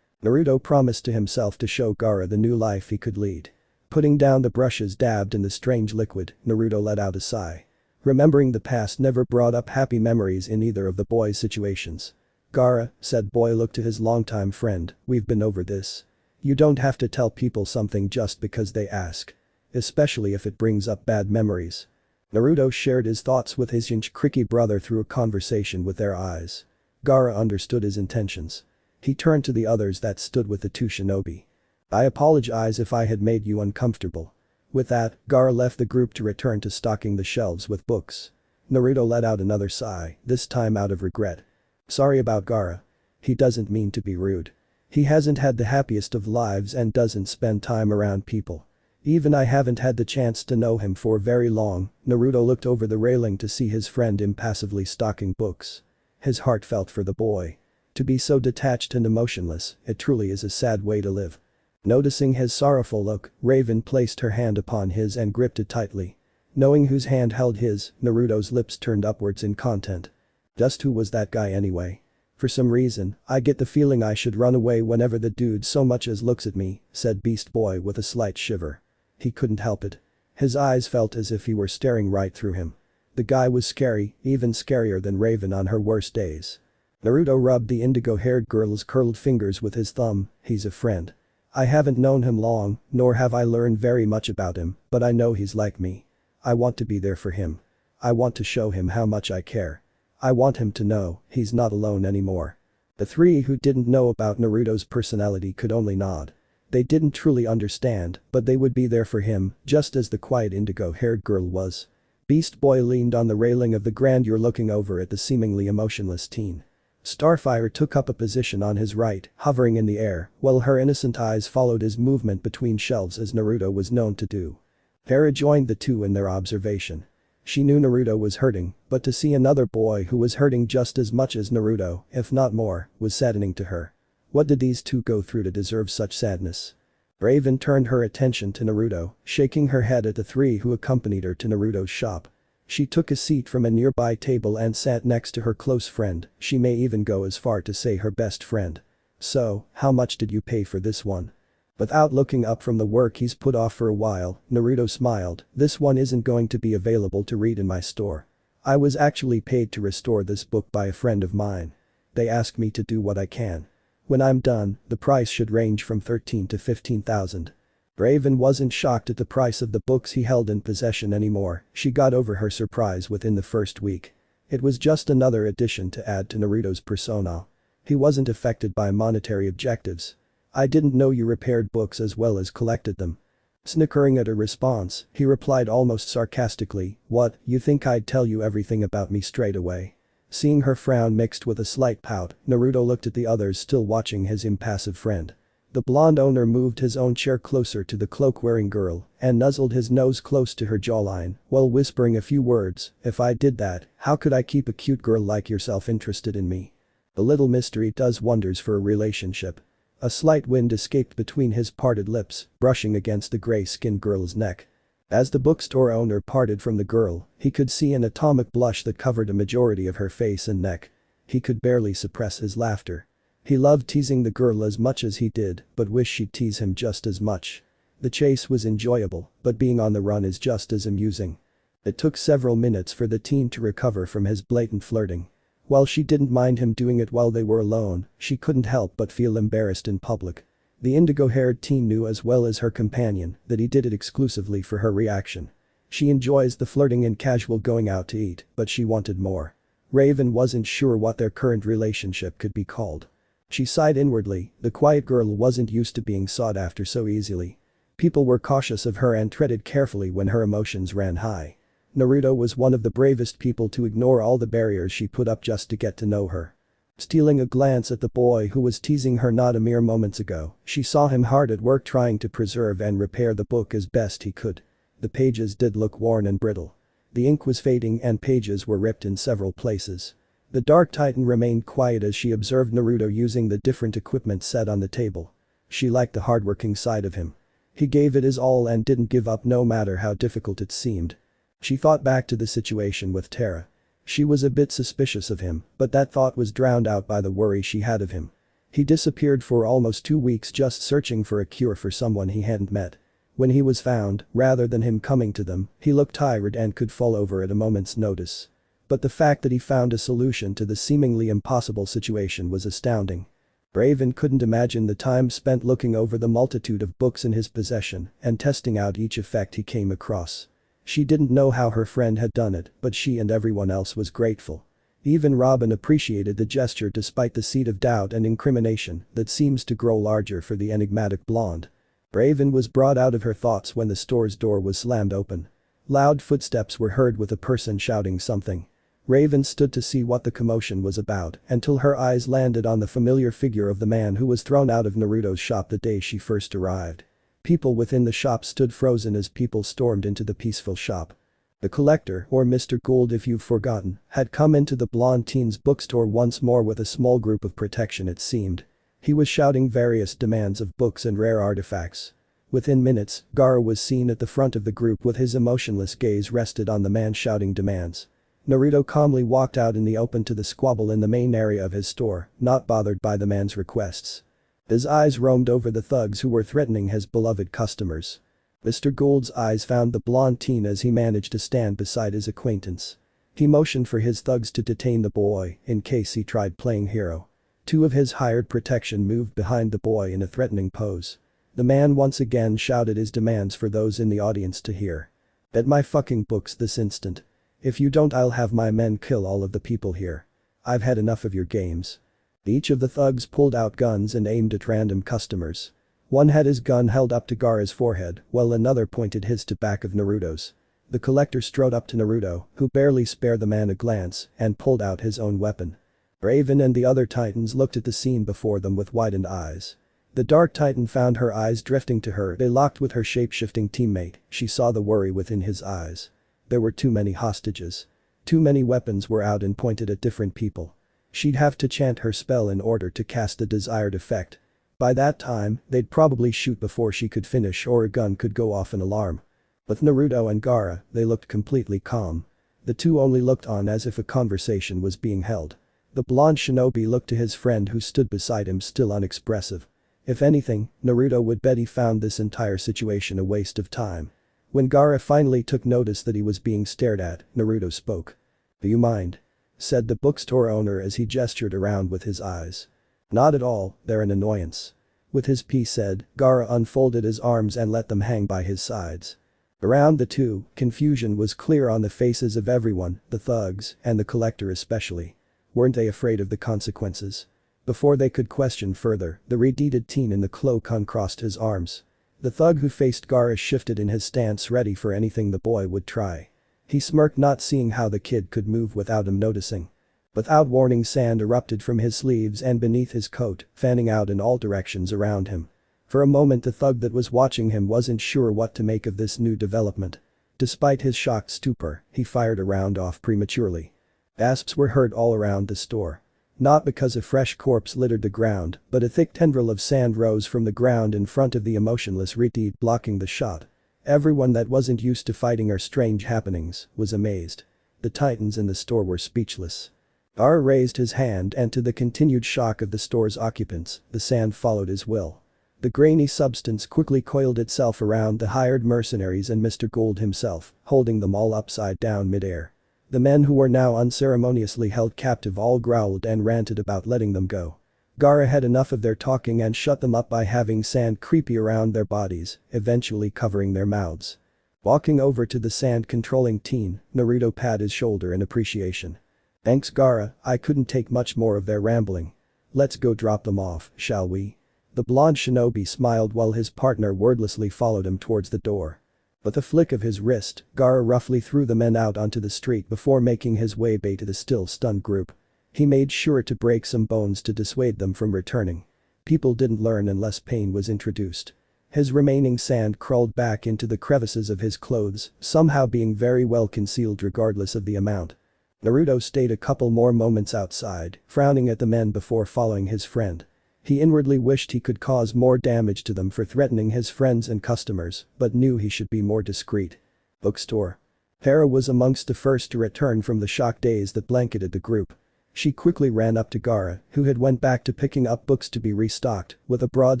Naruto promised to himself to show Gaara the new life he could lead. Putting down the brushes dabbed in the strange liquid, Naruto let out a sigh. Remembering the past never brought up happy memories in either of the boys' situations. "Gaara," said Boy, looked to his longtime friend, "we've been over this. You don't have to tell people something just because they ask. Especially if it brings up bad memories." Naruto shared his thoughts with his Jinchuriki brother through a conversation with their eyes. Gaara understood his intentions. He turned to the others that stood with the two shinobi. "I apologize if I had made you uncomfortable." With that, Gaara left the group to return to stocking the shelves with books. Naruto let out another sigh, this time out of regret. "Sorry about Gaara. He doesn't mean to be rude. He hasn't had the happiest of lives and doesn't spend time around people. Even I haven't had the chance to know him for very long." Naruto looked over the railing to see his friend impassively stocking books. His heart felt for the boy. To be so detached and emotionless, it truly is a sad way to live. Noticing his sorrowful look, Raven placed her hand upon his and gripped it tightly. Knowing whose hand held his, Naruto's lips turned upwards in content. Just who was that guy anyway? For some reason, I get the feeling I should run away whenever the dude so much as looks at me," said Beast Boy with a slight shiver. He couldn't help it. His eyes felt as if he were staring right through him. The guy was scary, even scarier than Raven on her worst days. Naruto rubbed the indigo-haired girl's curled fingers with his thumb. "He's a friend. I haven't known him long, nor have I learned very much about him, but I know he's like me. I want to be there for him. I want to show him how much I care. I want him to know he's not alone anymore." The three who didn't know about Naruto's personality could only nod. They didn't truly understand, but they would be there for him, just as the quiet indigo-haired girl was. Beast Boy leaned on the railing of the grandeur looking over at the seemingly emotionless teen. Starfire took up a position on his right, hovering in the air, while her innocent eyes followed his movement between shelves as Naruto was known to do. Hera joined the two in their observation. She knew Naruto was hurting, but to see another boy who was hurting just as much as Naruto, if not more, was saddening to her. What did these two go through to deserve such sadness? Raven turned her attention to Naruto, shaking her head at the three who accompanied her to Naruto's shop. She took a seat from a nearby table and sat next to her close friend, she may even go as far to say her best friend. "So, how much did you pay for this one?" Without looking up from the work he's put off for a while, Naruto smiled. "This one isn't going to be available to read in my store. I was actually paid to restore this book by a friend of mine. They asked me to do what I can. When I'm done, the price should range from 13 to 15,000. Raven wasn't shocked at the price of the books he held in possession anymore, she got over her surprise within the first week. It was just another addition to add to Naruto's persona. He wasn't affected by monetary objectives. "I didn't know you repaired books as well as collected them." Snickering at her response, he replied almost sarcastically, "What, you think I'd tell you everything about me straight away?" Seeing her frown mixed with a slight pout, Naruto looked at the others still watching his impassive friend. The blonde owner moved his own chair closer to the cloak-wearing girl and nuzzled his nose close to her jawline while whispering a few words. "If I did that, how could I keep a cute girl like yourself interested in me? A little mystery does wonders for a relationship." A slight wind escaped between his parted lips, brushing against the gray-skinned girl's neck. As the bookstore owner parted from the girl, he could see an atomic blush that covered a majority of her face and neck. He could barely suppress his laughter. He loved teasing the girl as much as he did, but wished she'd tease him just as much. The chase was enjoyable, but being on the run is just as amusing. It took several minutes for the teen to recover from his blatant flirting. While she didn't mind him doing it while they were alone, she couldn't help but feel embarrassed in public. The indigo-haired teen knew as well as her companion that he did it exclusively for her reaction. She enjoys the flirting and casual going out to eat, but she wanted more. Raven wasn't sure what their current relationship could be called. She sighed inwardly, the quiet girl wasn't used to being sought after so easily. People were cautious of her and treaded carefully when her emotions ran high. Naruto was one of the bravest people to ignore all the barriers she put up just to get to know her. Stealing a glance at the boy who was teasing her not a mere moments ago, she saw him hard at work trying to preserve and repair the book as best he could. The pages did look worn and brittle. The ink was fading and pages were ripped in several places. The Dark Titan remained quiet as she observed Naruto using the different equipment set on the table. She liked the hardworking side of him. He gave it his all and didn't give up no matter how difficult it seemed. She thought back to the situation with Terra. She was a bit suspicious of him, but that thought was drowned out by the worry she had of him. He disappeared for almost 2 weeks just searching for a cure for someone he hadn't met. When he was found, rather than him coming to them, he looked tired and could fall over at a moment's notice. But the fact that he found a solution to the seemingly impossible situation was astounding. Raven couldn't imagine the time spent looking over the multitude of books in his possession and testing out each effect he came across. She didn't know how her friend had done it, but she and everyone else was grateful. Even Robin appreciated the gesture despite the seed of doubt and incrimination that seems to grow larger for the enigmatic blonde. Raven was brought out of her thoughts when the store's door was slammed open. Loud footsteps were heard with a person shouting something. Raven stood to see what the commotion was about until her eyes landed on the familiar figure of the man who was thrown out of Naruto's shop the day she first arrived. People within the shop stood frozen as people stormed into the peaceful shop. The collector, or Mr. Gould if you've forgotten, had come into the blonde teen's bookstore once more with a small group of protection it seemed. He was shouting various demands of books and rare artifacts. Within minutes, Gaara was seen at the front of the group with his emotionless gaze rested on the man shouting demands. Naruto calmly walked out in the open to the squabble in the main area of his store, not bothered by the man's requests. His eyes roamed over the thugs who were threatening his beloved customers. Mr. Gould's eyes found the blonde teen as he managed to stand beside his acquaintance. He motioned for his thugs to detain the boy in case he tried playing hero. Two of his hired protection moved behind the boy in a threatening pose. The man once again shouted his demands for those in the audience to hear. "Bet my fucking books this instant. If you don't, I'll have my men kill all of the people here. I've had enough of your games." Each of the thugs pulled out guns and aimed at random customers. One had his gun held up to Gaara's forehead while another pointed his to back of Naruto's. The collector strode up to Naruto, who barely spared the man a glance, and pulled out his own weapon. Raven and the other titans looked at the scene before them with widened eyes. The Dark Titan found her eyes drifting to her. They locked with her shape-shifting teammate. She saw the worry within his eyes. There were too many hostages. Too many weapons were out and pointed at different people. She'd have to chant her spell in order to cast the desired effect. By that time, they'd probably shoot before she could finish or a gun could go off an alarm. With Naruto and Gaara, they looked completely calm. The two only looked on as if a conversation was being held. The blonde shinobi looked to his friend who stood beside him, still unexpressive. If anything, Naruto would bet he found this entire situation a waste of time. When Gaara finally took notice that he was being stared at, Naruto spoke. "Do you mind?" said the bookstore owner as he gestured around with his eyes. "Not at all, they're an annoyance." With his piece said, Gaara unfolded his arms and let them hang by his sides. Around the two, confusion was clear on the faces of everyone, the thugs, and the collector especially. Weren't they afraid of the consequences? Before they could question further, the red-deeded teen in the cloak uncrossed his arms. The thug who faced Gaara shifted in his stance, ready for anything the boy would try. He smirked, not seeing how the kid could move without him noticing. Without warning, sand erupted from his sleeves and beneath his coat, fanning out in all directions around him. For a moment the thug that was watching him wasn't sure what to make of this new development. Despite his shocked stupor, he fired a round off prematurely. Gasps were heard all around the store. Not because a fresh corpse littered the ground, but a thick tendril of sand rose from the ground in front of the emotionless red-deed, blocking the shot. Everyone that wasn't used to fighting or strange happenings was amazed. The titans in the store were speechless. Gaara raised his hand, and to the continued shock of the store's occupants, the sand followed his will. The grainy substance quickly coiled itself around the hired mercenaries and Mr. Gould himself, holding them all upside down mid-air. The men who were now unceremoniously held captive all growled and ranted about letting them go. Gaara had enough of their talking and shut them up by having sand creepy around their bodies, eventually covering their mouths. Walking over to the sand-controlling teen, Naruto patted his shoulder in appreciation. "Thanks, Gaara, I couldn't take much more of their rambling. Let's go drop them off, shall we?" The blonde shinobi smiled while his partner wordlessly followed him towards the door. With a flick of his wrist, Gaara roughly threw the men out onto the street before making his way back to the still stunned group. He made sure to break some bones to dissuade them from returning. People didn't learn unless pain was introduced. His remaining sand crawled back into the crevices of his clothes, somehow being very well concealed regardless of the amount. Naruto stayed a couple more moments outside, frowning at the men before following his friend. He inwardly wished he could cause more damage to them for threatening his friends and customers, but knew he should be more discreet. Bookstore. Hera was amongst the first to return from the shock daze that blanketed the group. She quickly ran up to Gaara, who had went back to picking up books to be restocked, with a broad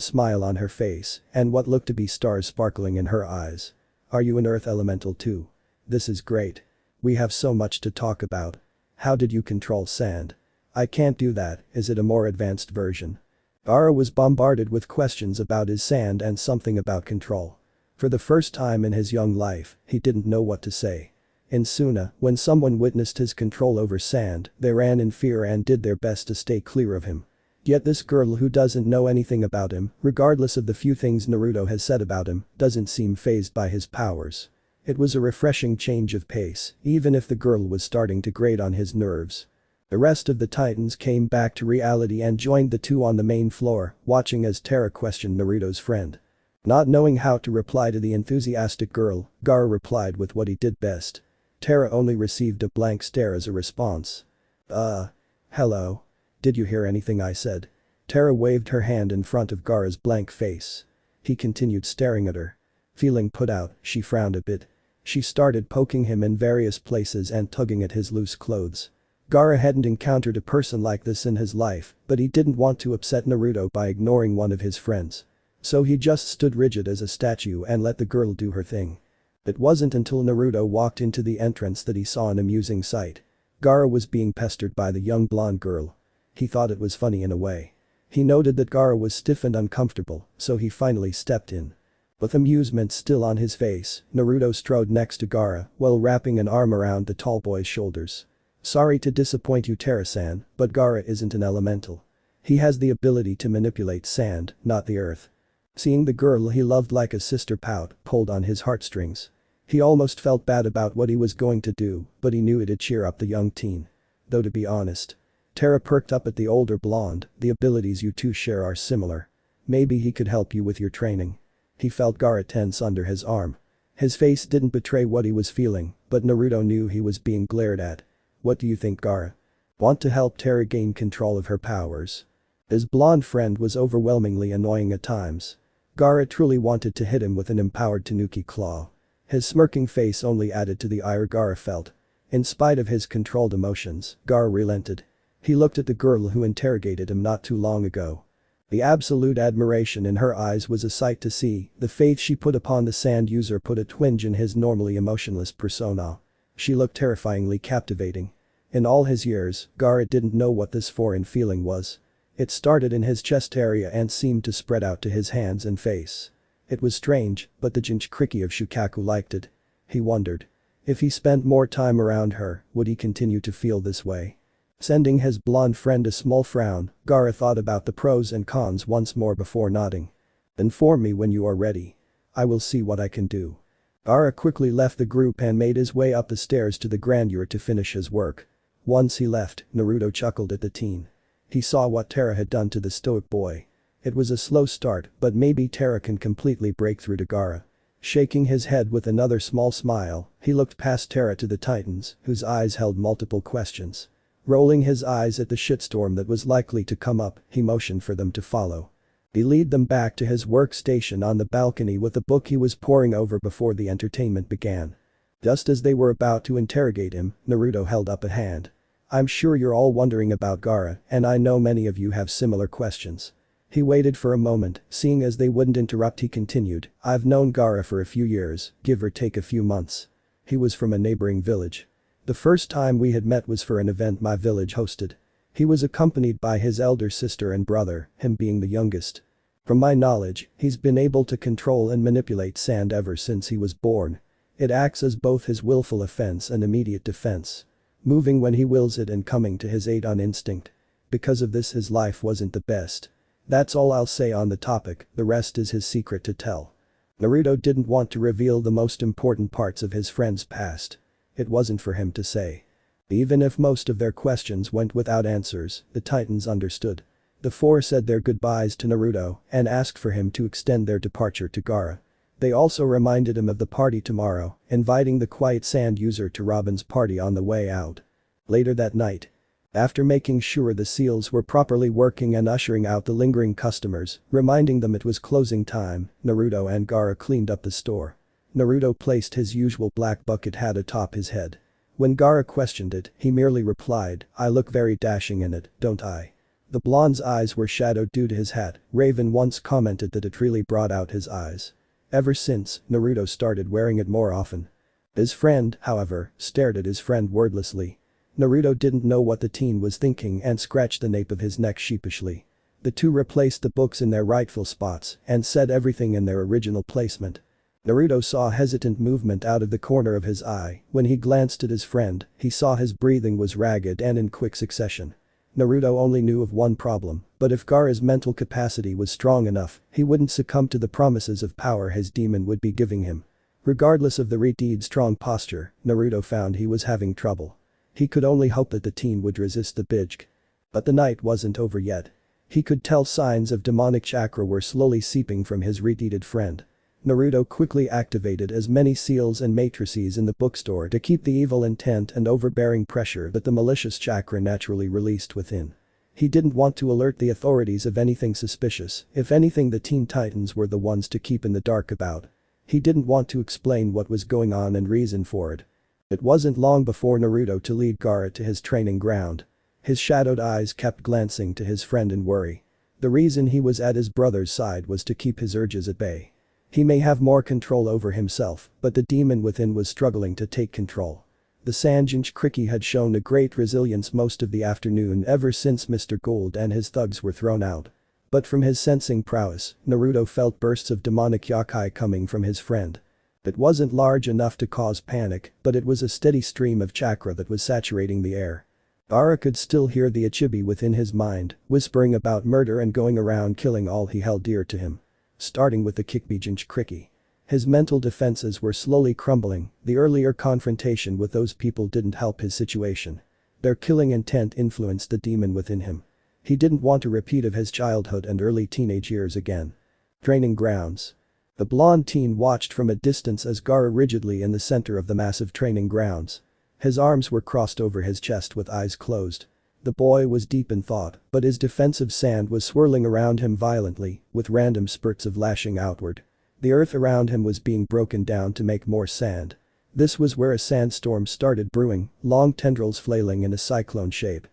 smile on her face and what looked to be stars sparkling in her eyes. "Are you an earth elemental too? This is great. We have so much to talk about. How did you control sand? I can't do that, is it a more advanced version?" Gaara was bombarded with questions about his sand and something about control. For the first time in his young life, he didn't know what to say. In Suna, when someone witnessed his control over sand, they ran in fear and did their best to stay clear of him. Yet this girl who doesn't know anything about him, regardless of the few things Naruto has said about him, doesn't seem fazed by his powers. It was a refreshing change of pace, even if the girl was starting to grate on his nerves. The rest of the titans came back to reality and joined the two on the main floor, watching as Tara questioned Naruto's friend. Not knowing how to reply to the enthusiastic girl, Gaara replied with what he did best. Tara only received a blank stare as a response. Hello? Did you hear anything I said?" Tara waved her hand in front of Gaara's blank face. He continued staring at her. Feeling put out, she frowned a bit. She started poking him in various places and tugging at his loose clothes. Gaara hadn't encountered a person like this in his life, but he didn't want to upset Naruto by ignoring one of his friends. So he just stood rigid as a statue and let the girl do her thing. It wasn't until Naruto walked into the entrance that he saw an amusing sight. Gaara was being pestered by the young blonde girl. He thought it was funny in a way. He noted that Gaara was stiff and uncomfortable, so he finally stepped in. With amusement still on his face, Naruto strode next to Gaara while wrapping an arm around the tall boy's shoulders. "Sorry to disappoint you, Tera-san, but Gaara isn't an elemental. He has the ability to manipulate sand, not the earth." Seeing the girl he loved like a sister pout pulled on his heartstrings. He almost felt bad about what he was going to do, but he knew it'd cheer up the young teen. Though to be honest. Tera perked up at the older blonde, "The abilities you two share are similar. Maybe he could help you with your training." He felt Gaara tense under his arm. His face didn't betray what he was feeling, but Naruto knew he was being glared at. "What do you think, Gaara? Want to help Tera gain control of her powers?" His blonde friend was overwhelmingly annoying at times. Gaara truly wanted to hit him with an empowered Tanuki claw. His smirking face only added to the ire Gaara felt. In spite of his controlled emotions, Gaara relented. He looked at the girl who interrogated him not too long ago. The absolute admiration in her eyes was a sight to see. The faith she put upon the sand user put a twinge in his normally emotionless persona. She looked terrifyingly captivating. In all his years, Gaara didn't know what this foreign feeling was. It started in his chest area and seemed to spread out to his hands and face. It was strange, but the Jinchuriki of Shukaku liked it. He wondered. If he spent more time around her, would he continue to feel this way? Sending his blonde friend a small frown, Gaara thought about the pros and cons once more before nodding. "Inform me when you are ready. I will see what I can do." Gaara quickly left the group and made his way up the stairs to the grandeur to finish his work. Once he left, Naruto chuckled at the teen. He saw what Tera had done to the stoic boy. It was a slow start, but maybe Tera can completely break through to Gaara. Shaking his head with another small smile, he looked past Tera to the Titans, whose eyes held multiple questions. Rolling his eyes at the shitstorm that was likely to come up, he motioned for them to follow. He led them back to his workstation on the balcony with the book he was poring over before the entertainment began. Just as they were about to interrogate him, Naruto held up a hand. "I'm sure you're all wondering about Gaara, and I know many of you have similar questions." He waited for a moment, seeing as they wouldn't interrupt he continued, "I've known Gaara for a few years, give or take a few months. He was from a neighboring village. The first time we had met was for an event my village hosted. He was accompanied by his elder sister and brother, him being the youngest. From my knowledge, he's been able to control and manipulate sand ever since he was born. It acts as both his willful offense and immediate defense. Moving when he wills it and coming to his aid on instinct. Because of this his life wasn't the best. That's all I'll say on the topic, the rest is his secret to tell." Naruto didn't want to reveal the most important parts of his friend's past. It wasn't for him to say. Even if most of their questions went without answers, the Titans understood. The four said their goodbyes to Naruto and asked for him to extend their departure to Gaara. They also reminded him of the party tomorrow, inviting the quiet sand user to Robin's party on the way out. Later that night, after making sure the seals were properly working and ushering out the lingering customers, reminding them it was closing time, Naruto and Gaara cleaned up the store. Naruto placed his usual black bucket hat atop his head. When Gaara questioned it, he merely replied, "I look very dashing in it, don't I?" The blonde's eyes were shadowed due to his hat. Raven once commented that it really brought out his eyes. Ever since, Naruto started wearing it more often. His friend, however, stared at his friend wordlessly. Naruto didn't know what the teen was thinking and scratched the nape of his neck sheepishly. The two replaced the books in their rightful spots and set everything in their original placement. Naruto saw hesitant movement out of the corner of his eye. When he glanced at his friend, he saw his breathing was ragged and in quick succession. Naruto only knew of one problem, but if Gaara's mental capacity was strong enough, he wouldn't succumb to the promises of power his demon would be giving him. Regardless of the Redeed's strong posture, Naruto found he was having trouble. He could only hope that the teen would resist the bijk. But the night wasn't over yet. He could tell signs of demonic chakra were slowly seeping from his Redeeded friend. Naruto quickly activated as many seals and matrices in the bookstore to keep the evil intent and overbearing pressure that the malicious chakra naturally released within. He didn't want to alert the authorities of anything suspicious, if anything the Teen Titans were the ones to keep in the dark about. He didn't want to explain what was going on and reason for it. It wasn't long before Naruto to lead Gaara to his training ground. His shadowed eyes kept glancing to his friend in worry. The reason he was at his brother's side was to keep his urges at bay. He may have more control over himself, but the demon within was struggling to take control. The Sanjinchi had shown a great resilience most of the afternoon ever since Mr. Gold and his thugs were thrown out. But from his sensing prowess, Naruto felt bursts of demonic yokai coming from his friend. It wasn't large enough to cause panic, but it was a steady stream of chakra that was saturating the air. Gaara could still hear the Ichibi within his mind, whispering about murder and going around killing all he held dear to him. Starting with the Kikbijinchi. His mental defenses were slowly crumbling, the earlier confrontation with those people didn't help his situation. Their killing intent influenced the demon within him. He didn't want a repeat of his childhood and early teenage years again. Training grounds. The blonde teen watched from a distance as Gaara rigidly in the center of the massive training grounds. His arms were crossed over his chest with eyes closed. The boy was deep in thought, but his defensive sand was swirling around him violently, with random spurts of lashing outward. The earth around him was being broken down to make more sand. This was where a sandstorm started brewing, long tendrils flailing in a cyclone shape.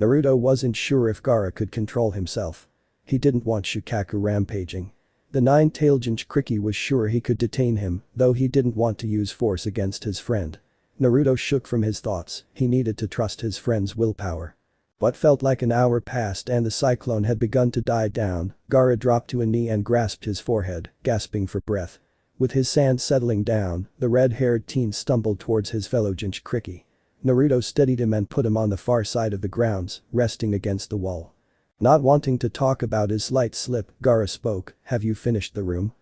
Naruto wasn't sure if Gaara could control himself. He didn't want Shukaku rampaging. The nine-tailed Jinchuriki was sure he could detain him, though he didn't want to use force against his friend. Naruto shook from his thoughts, he needed to trust his friend's willpower. What felt like an hour passed and the cyclone had begun to die down. Gaara dropped to a knee and grasped his forehead, gasping for breath. With his sand settling down, the red-haired teen stumbled towards his fellow Jinchuriki. Naruto steadied him and put him on the far side of the grounds, resting against the wall. Not wanting to talk about his slight slip, Gaara spoke, "Have you finished the room?"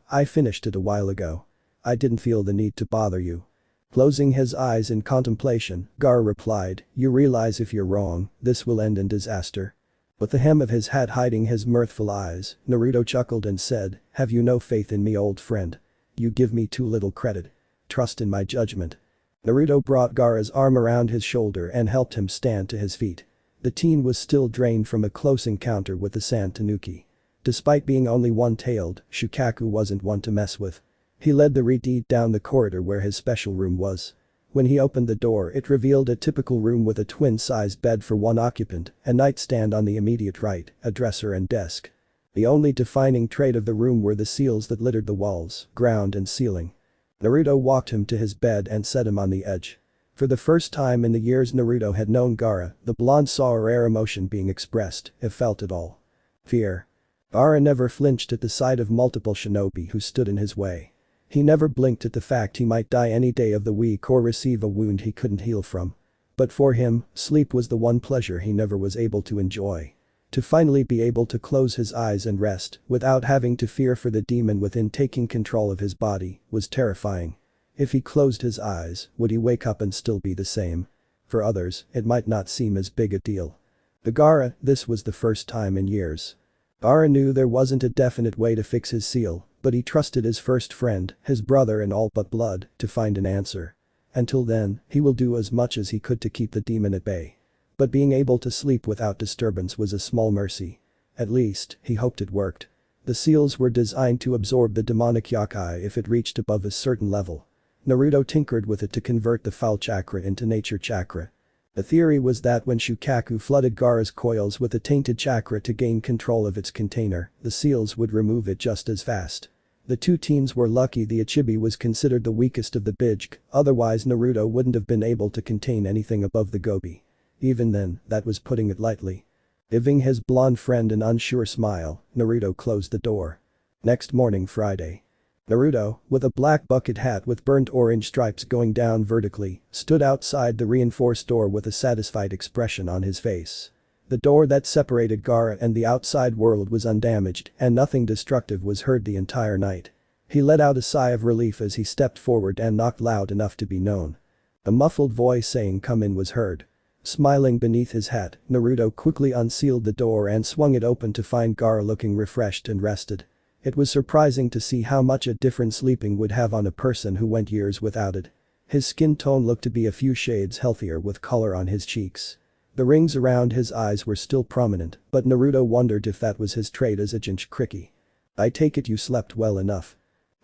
I finished it a while ago. I didn't feel the need to bother you." Closing his eyes in contemplation, Gaara replied, "You realize if you're wrong, this will end in disaster." With the hem of his hat hiding his mirthful eyes, Naruto chuckled and said, "Have you no faith in me, old friend? You give me too little credit. Trust in my judgment." Naruto brought Gaara's arm around his shoulder and helped him stand to his feet. The teen was still drained from a close encounter with the sand tanuki. Despite being only one-tailed, Shukaku wasn't one to mess with. He led the Redeed down the corridor where his special room was. When he opened the door, it revealed a typical room with a twin-sized bed for one occupant, a nightstand on the immediate right, a dresser and desk. The only defining trait of the room were the seals that littered the walls, ground and ceiling. Naruto walked him to his bed and set him on the edge. For the first time in the years Naruto had known Gaara, the blonde saw a rare emotion being expressed, if felt at all. Fear. Gaara never flinched at the sight of multiple shinobi who stood in his way. He never blinked at the fact he might die any day of the week or receive a wound he couldn't heal from. But for him, sleep was the one pleasure he never was able to enjoy. To finally be able to close his eyes and rest, without having to fear for the demon within taking control of his body, was terrifying. If he closed his eyes, would he wake up and still be the same? For others, it might not seem as big a deal. To Gaara, this was the first time in years. Gaara knew there wasn't a definite way to fix his seal, but he trusted his first friend, his brother and all but blood, to find an answer. Until then, he will do as much as he could to keep the demon at bay. But being able to sleep without disturbance was a small mercy. At least, he hoped it worked. The seals were designed to absorb the demonic yokai if it reached above a certain level. Naruto tinkered with it to convert the foul chakra into nature chakra. The theory was that when Shukaku flooded Gaara's coils with the tainted chakra to gain control of its container, the seals would remove it just as fast. The two teens were lucky the Ichibi was considered the weakest of the Bijk, otherwise Naruto wouldn't have been able to contain anything above the Gobi. Even then, that was putting it lightly. Giving his blonde friend an unsure smile, Naruto closed the door. Next morning, Friday. Naruto, with a black bucket hat with burnt orange stripes going down vertically, stood outside the reinforced door with a satisfied expression on his face. The door that separated Gaara and the outside world was undamaged and nothing destructive was heard the entire night. He let out a sigh of relief as he stepped forward and knocked loud enough to be known. A muffled voice saying "Come in" was heard. Smiling beneath his hat, Naruto quickly unsealed the door and swung it open to find Gaara looking refreshed and rested. It was surprising to see how much a difference sleeping would have on a person who went years without it. His skin tone looked to be a few shades healthier with color on his cheeks. The rings around his eyes were still prominent, but Naruto wondered if that was his trait as a Jinchuriki. "I take it you slept well enough."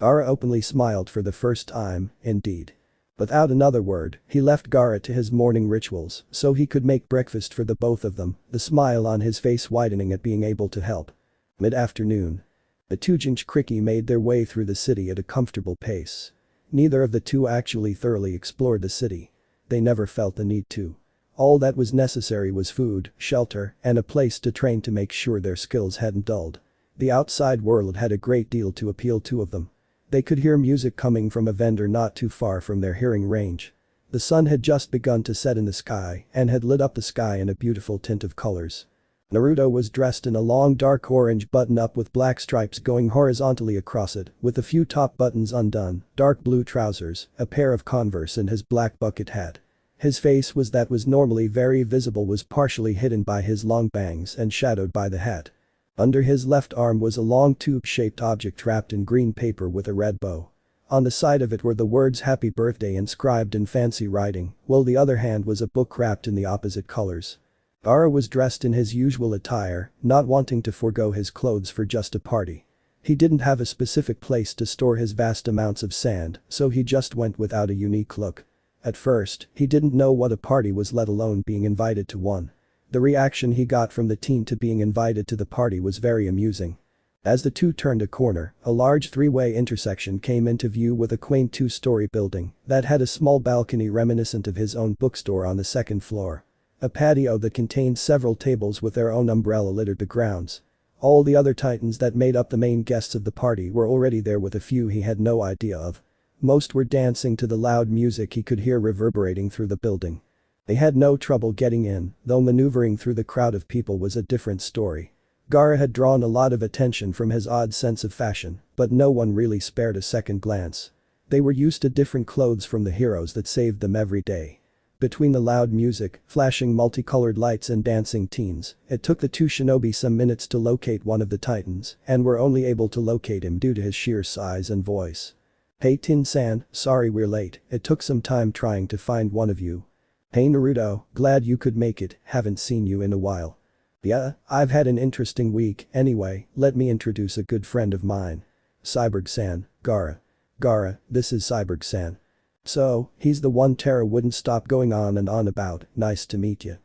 Gaara openly smiled for the first time, indeed. Without another word, he left Gaara to his morning rituals so he could make breakfast for the both of them, the smile on his face widening at being able to help. Mid-afternoon. The two Jinchuriki made their way through the city at a comfortable pace. Neither of the two actually thoroughly explored the city. They never felt the need to. All that was necessary was food, shelter, and a place to train to make sure their skills hadn't dulled. The outside world had a great deal to appeal to of them. They could hear music coming from a vendor not too far from their hearing range. The sun had just begun to set in the sky and had lit up the sky in a beautiful tint of colors. Naruto was dressed in a long dark orange button-up with black stripes going horizontally across it, with a few top buttons undone, dark blue trousers, a pair of Converse and his black bucket hat. His face that was normally very visible was partially hidden by his long bangs and shadowed by the hat. Under his left arm was a long tube-shaped object wrapped in green paper with a red bow. On the side of it were the words "Happy Birthday" inscribed in fancy writing, while the other hand was a book wrapped in the opposite colors. Gaara was dressed in his usual attire, not wanting to forgo his clothes for just a party. He didn't have a specific place to store his vast amounts of sand, so he just went without a unique look. At first, he didn't know what a party was, let alone being invited to one. The reaction he got from the teen to being invited to the party was very amusing. As the two turned a corner, a large three-way intersection came into view with a quaint two-story building that had a small balcony reminiscent of his own bookstore on the second floor. A patio that contained several tables with their own umbrella littered the grounds. All the other titans that made up the main guests of the party were already there, with a few he had no idea of. Most were dancing to the loud music he could hear reverberating through the building. They had no trouble getting in, though maneuvering through the crowd of people was a different story. Gaara had drawn a lot of attention from his odd sense of fashion, but no one really spared a second glance. They were used to different clothes from the heroes that saved them every day. Between the loud music, flashing multicolored lights and dancing teens, it took the two shinobi some minutes to locate one of the titans and were only able to locate him due to his sheer size and voice. "Hey Tin-san, sorry we're late, it took some time trying to find one of you." "Hey Naruto, glad you could make it, haven't seen you in a while." "Yeah, I've had an interesting week, anyway, let me introduce a good friend of mine. Cyborg-san, Gaara." "Gaara, this is Cyborg-san." "So, he's the one Terra wouldn't stop going on and on about, nice to meet you."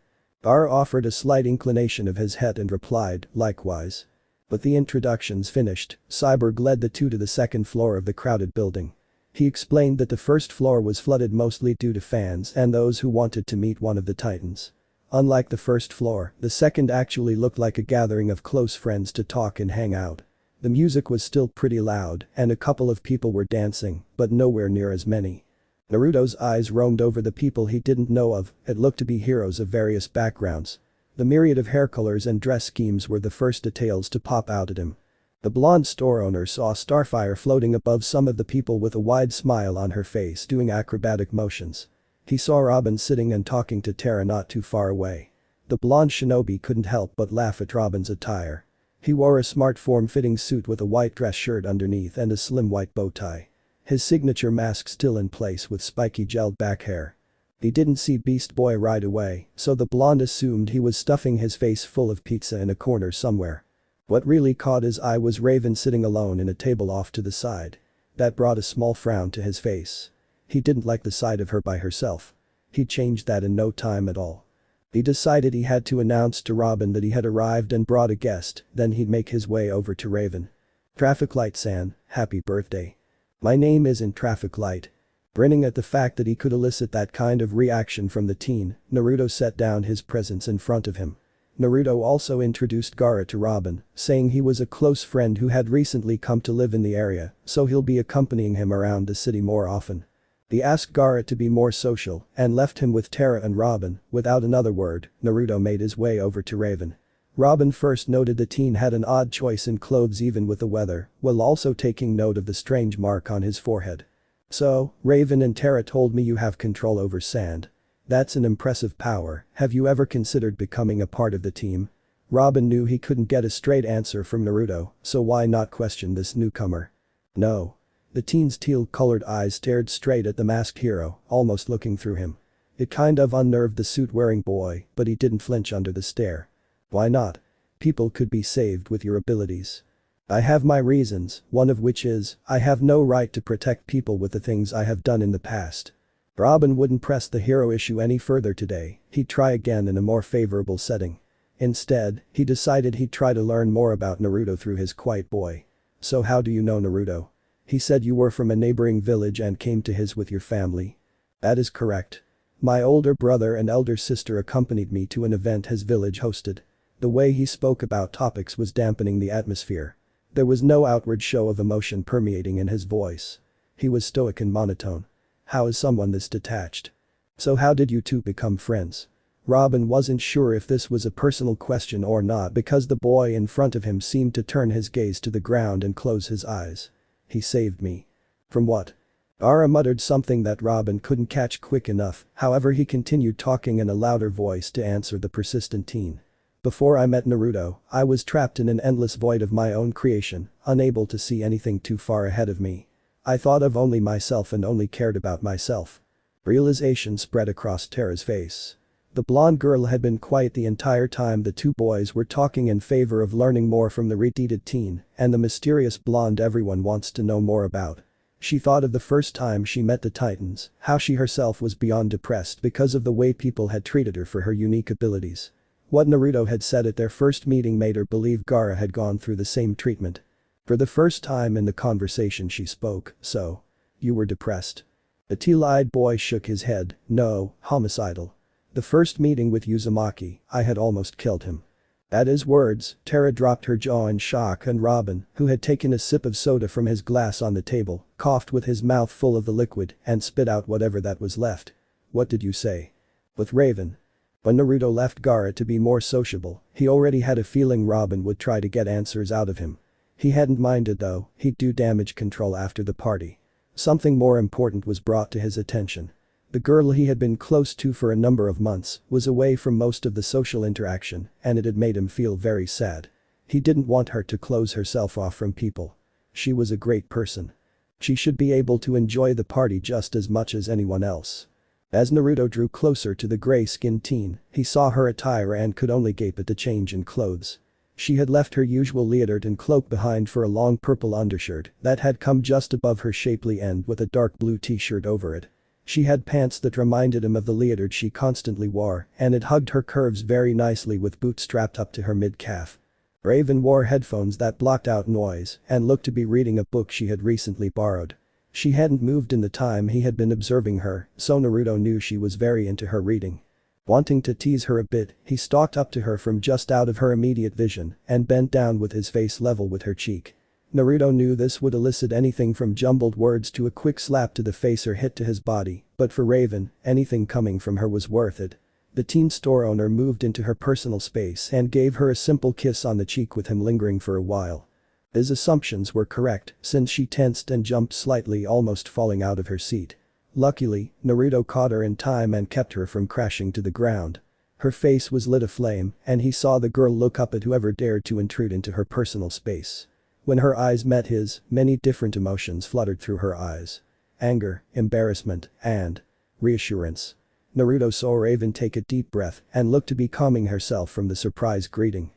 Gaara offered a slight inclination of his head and replied, "Likewise." But the introductions finished, Cyborg led the two to the second floor of the crowded building. He explained that the first floor was flooded mostly due to fans and those who wanted to meet one of the titans. Unlike the first floor, the second actually looked like a gathering of close friends to talk and hang out. The music was still pretty loud and a couple of people were dancing, but nowhere near as many. Naruto's eyes roamed over the people he didn't know of, it looked to be heroes of various backgrounds. The myriad of hair colors and dress schemes were the first details to pop out at him. The blonde store owner saw Starfire floating above some of the people with a wide smile on her face doing acrobatic motions. He saw Robin sitting and talking to Terra not too far away. The blonde shinobi couldn't help but laugh at Robin's attire. He wore a smart form-fitting suit with a white dress shirt underneath and a slim white bow tie. His signature mask still in place with spiky gelled back hair. He didn't see Beast Boy right away, so the blonde assumed he was stuffing his face full of pizza in a corner somewhere. What really caught his eye was Raven sitting alone in a table off to the side. That brought a small frown to his face. He didn't like the sight of her by herself. He changed that in no time at all. He decided he had to announce to Robin that he had arrived and brought a guest, then he'd make his way over to Raven. "Traffic Light-san, happy birthday." "My name isn't Traffic Light." Grinning at the fact that he could elicit that kind of reaction from the teen, Naruto set down his presents in front of him. Naruto also introduced Gaara to Robin, saying he was a close friend who had recently come to live in the area, so he'll be accompanying him around the city more often. He asked Gaara to be more social and left him with Terra and Robin. Without another word, Naruto made his way over to Raven. Robin first noted the teen had an odd choice in clothes even with the weather, while also taking note of the strange mark on his forehead. "So, Raven and Terra told me you have control over sand. That's an impressive power, have you ever considered becoming a part of the team?" Robin knew he couldn't get a straight answer from Naruto, so why not question this newcomer? "No." The teen's teal-colored eyes stared straight at the masked hero, almost looking through him. It kind of unnerved the suit-wearing boy, but he didn't flinch under the stare. "Why not? People could be saved with your abilities." I have my reasons, one of which is, I have no right to protect people with the things I have done in the past. Robin wouldn't press the hero issue any further today, he'd try again in a more favorable setting. Instead, he decided he'd try to learn more about Naruto through his quiet boy. So how do you know Naruto? He said you were from a neighboring village and came to his with your family. That is correct. My older brother and elder sister accompanied me to an event his village hosted. The way he spoke about topics was dampening the atmosphere. There was no outward show of emotion permeating in his voice. He was stoic and monotone. How is someone this detached? So how did you two become friends? Robin wasn't sure if this was a personal question or not because the boy in front of him seemed to turn his gaze to the ground and close his eyes. He saved me. From what? Ara muttered something that Robin couldn't catch quick enough, however he continued talking in a louder voice to answer the persistent teen. Before I met Naruto, I was trapped in an endless void of my own creation, unable to see anything too far ahead of me. I thought of only myself and only cared about myself. Realization spread across Tara's face. The blonde girl had been quiet the entire time the two boys were talking in favor of learning more from the retarded teen and the mysterious blonde everyone wants to know more about. She thought of the first time she met the Titans, how she herself was beyond depressed because of the way people had treated her for her unique abilities. What Naruto had said at their first meeting made her believe Gaara had gone through the same treatment. For the first time in the conversation she spoke, so. You were depressed. The teal-eyed boy shook his head, no, homicidal. The first meeting with Uzumaki, I had almost killed him. At his words, Tara dropped her jaw in shock and Robin, who had taken a sip of soda from his glass on the table, coughed with his mouth full of the liquid and spit out whatever that was left. What did you say? With Raven. When Naruto left Gaara to be more sociable, he already had a feeling Robin would try to get answers out of him. He hadn't minded though, he'd do damage control after the party. Something more important was brought to his attention. The girl he had been close to for a number of months was away from most of the social interaction and it had made him feel very sad. He didn't want her to close herself off from people. She was a great person. She should be able to enjoy the party just as much as anyone else. As Naruto drew closer to the gray-skinned teen, he saw her attire and could only gape at the change in clothes. She had left her usual leotard and cloak behind for a long purple undershirt that had come just above her shapely end with a dark blue t-shirt over it. She had pants that reminded him of the leotard she constantly wore and it hugged her curves very nicely with boots strapped up to her mid-calf. Raven wore headphones that blocked out noise and looked to be reading a book she had recently borrowed. She hadn't moved in the time he had been observing her, so Naruto knew she was very into her reading. Wanting to tease her a bit, he stalked up to her from just out of her immediate vision and bent down with his face level with her cheek. Naruto knew this would elicit anything from jumbled words to a quick slap to the face or hit to his body, but for Raven, anything coming from her was worth it. The teen store owner moved into her personal space and gave her a simple kiss on the cheek with him lingering for a while. His assumptions were correct since she tensed and jumped slightly, almost falling out of her seat. Luckily, Naruto caught her in time and kept her from crashing to the ground. Her face was lit aflame and he saw the girl look up at whoever dared to intrude into her personal space. When her eyes met his, many different emotions fluttered through her eyes. Anger, embarrassment, and reassurance. Naruto saw Raven take a deep breath and looked to be calming herself from the surprise greeting.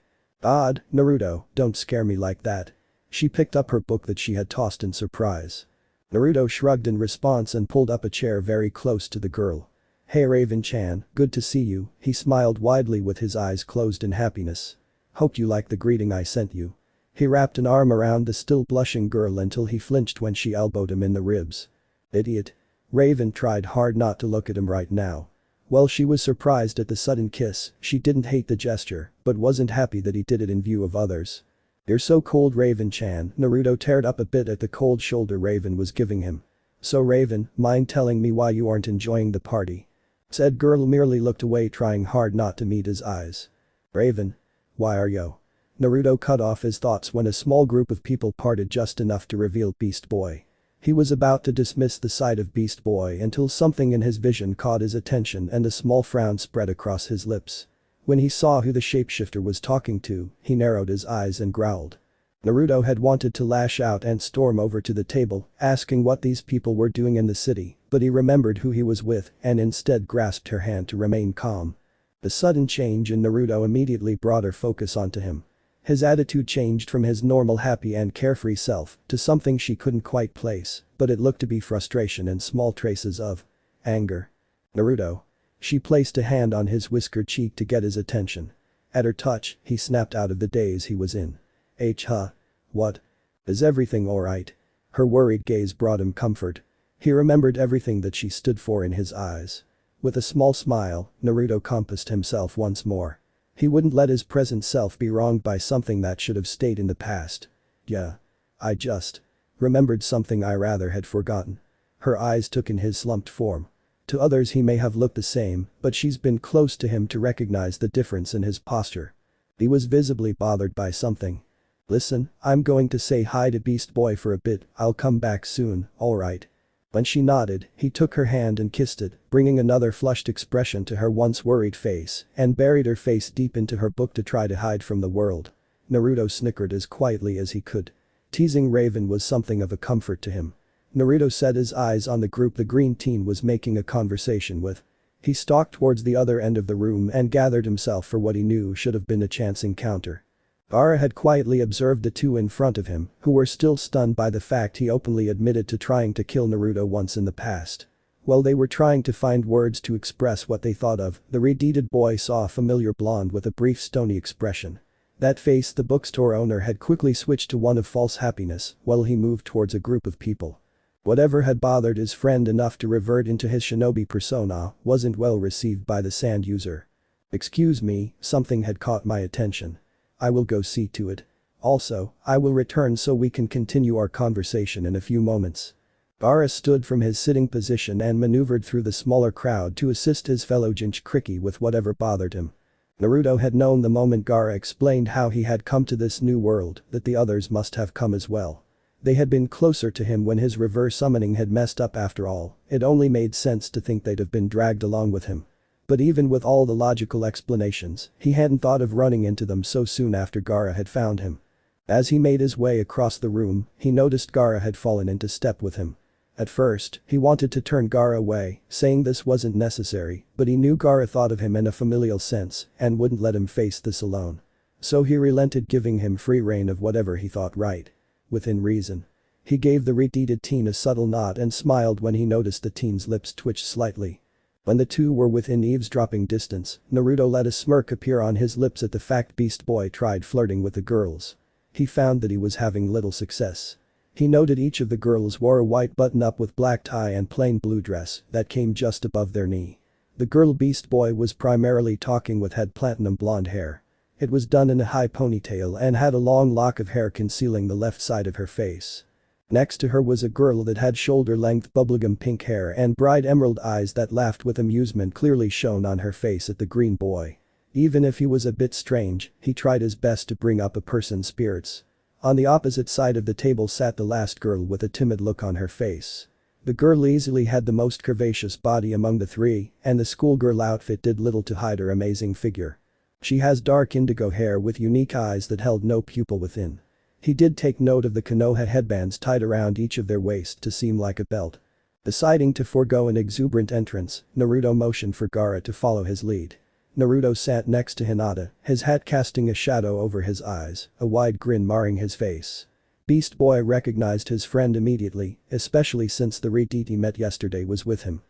"Odd, Naruto, don't scare me like that." She picked up her book that she had tossed in surprise. Naruto shrugged in response and pulled up a chair very close to the girl. "Hey Raven-chan, good to see you," he smiled widely with his eyes closed in happiness. "Hope you like the greeting I sent you." He wrapped an arm around the still blushing girl until he flinched when she elbowed him in the ribs. "Idiot." Raven tried hard not to look at him right now. While she was surprised at the sudden kiss, she didn't hate the gesture, but wasn't happy that he did it in view of others. "You're so cold Raven-chan." Naruto teared up a bit at the cold shoulder Raven was giving him. "So Raven, mind telling me why you aren't enjoying the party?" Said girl merely looked away trying hard not to meet his eyes. "Raven. Why are you?" Naruto cut off his thoughts when a small group of people parted just enough to reveal Beast Boy. He was about to dismiss the sight of Beast Boy until something in his vision caught his attention and a small frown spread across his lips. When he saw who the shapeshifter was talking to, he narrowed his eyes and growled. Naruto had wanted to lash out and storm over to the table, asking what these people were doing in the city, but he remembered who he was with and instead grasped her hand to remain calm. The sudden change in Naruto immediately brought her focus onto him. His attitude changed from his normal happy and carefree self to something she couldn't quite place, but it looked to be frustration and small traces of anger. "Naruto." She placed a hand on his whiskered cheek to get his attention. At her touch, he snapped out of the daze he was in. Huh? What? Is everything alright?" Her worried gaze brought him comfort. He remembered everything that she stood for in his eyes. With a small smile, Naruto compassed himself once more. He wouldn't let his present self be wronged by something that should have stayed in the past. "Yeah. I just remembered something I rather had forgotten." Her eyes took in his slumped form. To others he may have looked the same, but she's been close to him to recognize the difference in his posture. He was visibly bothered by something. "Listen, I'm going to say hi to Beast Boy for a bit, I'll come back soon, alright?" When she nodded, he took her hand and kissed it, bringing another flushed expression to her once worried face and buried her face deep into her book to try to hide from the world. Naruto snickered as quietly as he could. Teasing Raven was something of a comfort to him. Naruto set his eyes on the group the green teen was making a conversation with. He stalked towards the other end of the room and gathered himself for what he knew should have been a chance encounter. Gaara had quietly observed the two in front of him, who were still stunned by the fact he openly admitted to trying to kill Naruto once in the past. While they were trying to find words to express what they thought of, the red-deeded boy saw a familiar blonde with a brief stony expression. That face the bookstore owner had quickly switched to one of false happiness while he moved towards a group of people. Whatever had bothered his friend enough to revert into his shinobi persona wasn't well received by the sand user. "Excuse me, something had caught my attention. I will go see to it. Also, I will return so we can continue our conversation in a few moments." Gaara stood from his sitting position and maneuvered through the smaller crowd to assist his fellow Jinchuriki with whatever bothered him. Naruto had known the moment Gaara explained how he had come to this new world that the others must have come as well. They had been closer to him when his reverse summoning had messed up after all, it only made sense to think they'd have been dragged along with him. But even with all the logical explanations, he hadn't thought of running into them so soon after Gaara had found him. As he made his way across the room, he noticed Gaara had fallen into step with him. At first, he wanted to turn Gaara away, saying this wasn't necessary, but he knew Gaara thought of him in a familial sense and wouldn't let him face this alone. So he relented, giving him free rein of whatever he thought right. Within reason. He gave the red-deeded teen a subtle nod and smiled when he noticed the teen's lips twitch slightly. When the two were within eavesdropping distance, Naruto let a smirk appear on his lips at the fact Beast Boy tried flirting with the girls. He found that he was having little success. He noted each of the girls wore a white button-up with black tie and plain blue dress that came just above their knee. The girl Beast Boy was primarily talking with had platinum blonde hair. It was done in a high ponytail and had a long lock of hair concealing the left side of her face. Next to her was a girl that had shoulder-length bubblegum pink hair and bright emerald eyes that laughed with amusement clearly shown on her face at the green boy. Even if he was a bit strange, he tried his best to bring up a person's spirits. On the opposite side of the table sat the last girl with a timid look on her face. The girl easily had the most curvaceous body among the three, and the schoolgirl outfit did little to hide her amazing figure. She has dark indigo hair with unique eyes that held no pupil within. He did take note of the Konoha headbands tied around each of their waists to seem like a belt. Deciding to forego an exuberant entrance, Naruto motioned for Gaara to follow his lead. Naruto sat next to Hinata, his hat casting a shadow over his eyes, a wide grin marring his face. Beast Boy recognized his friend immediately, especially since the red-deed he met yesterday was with him.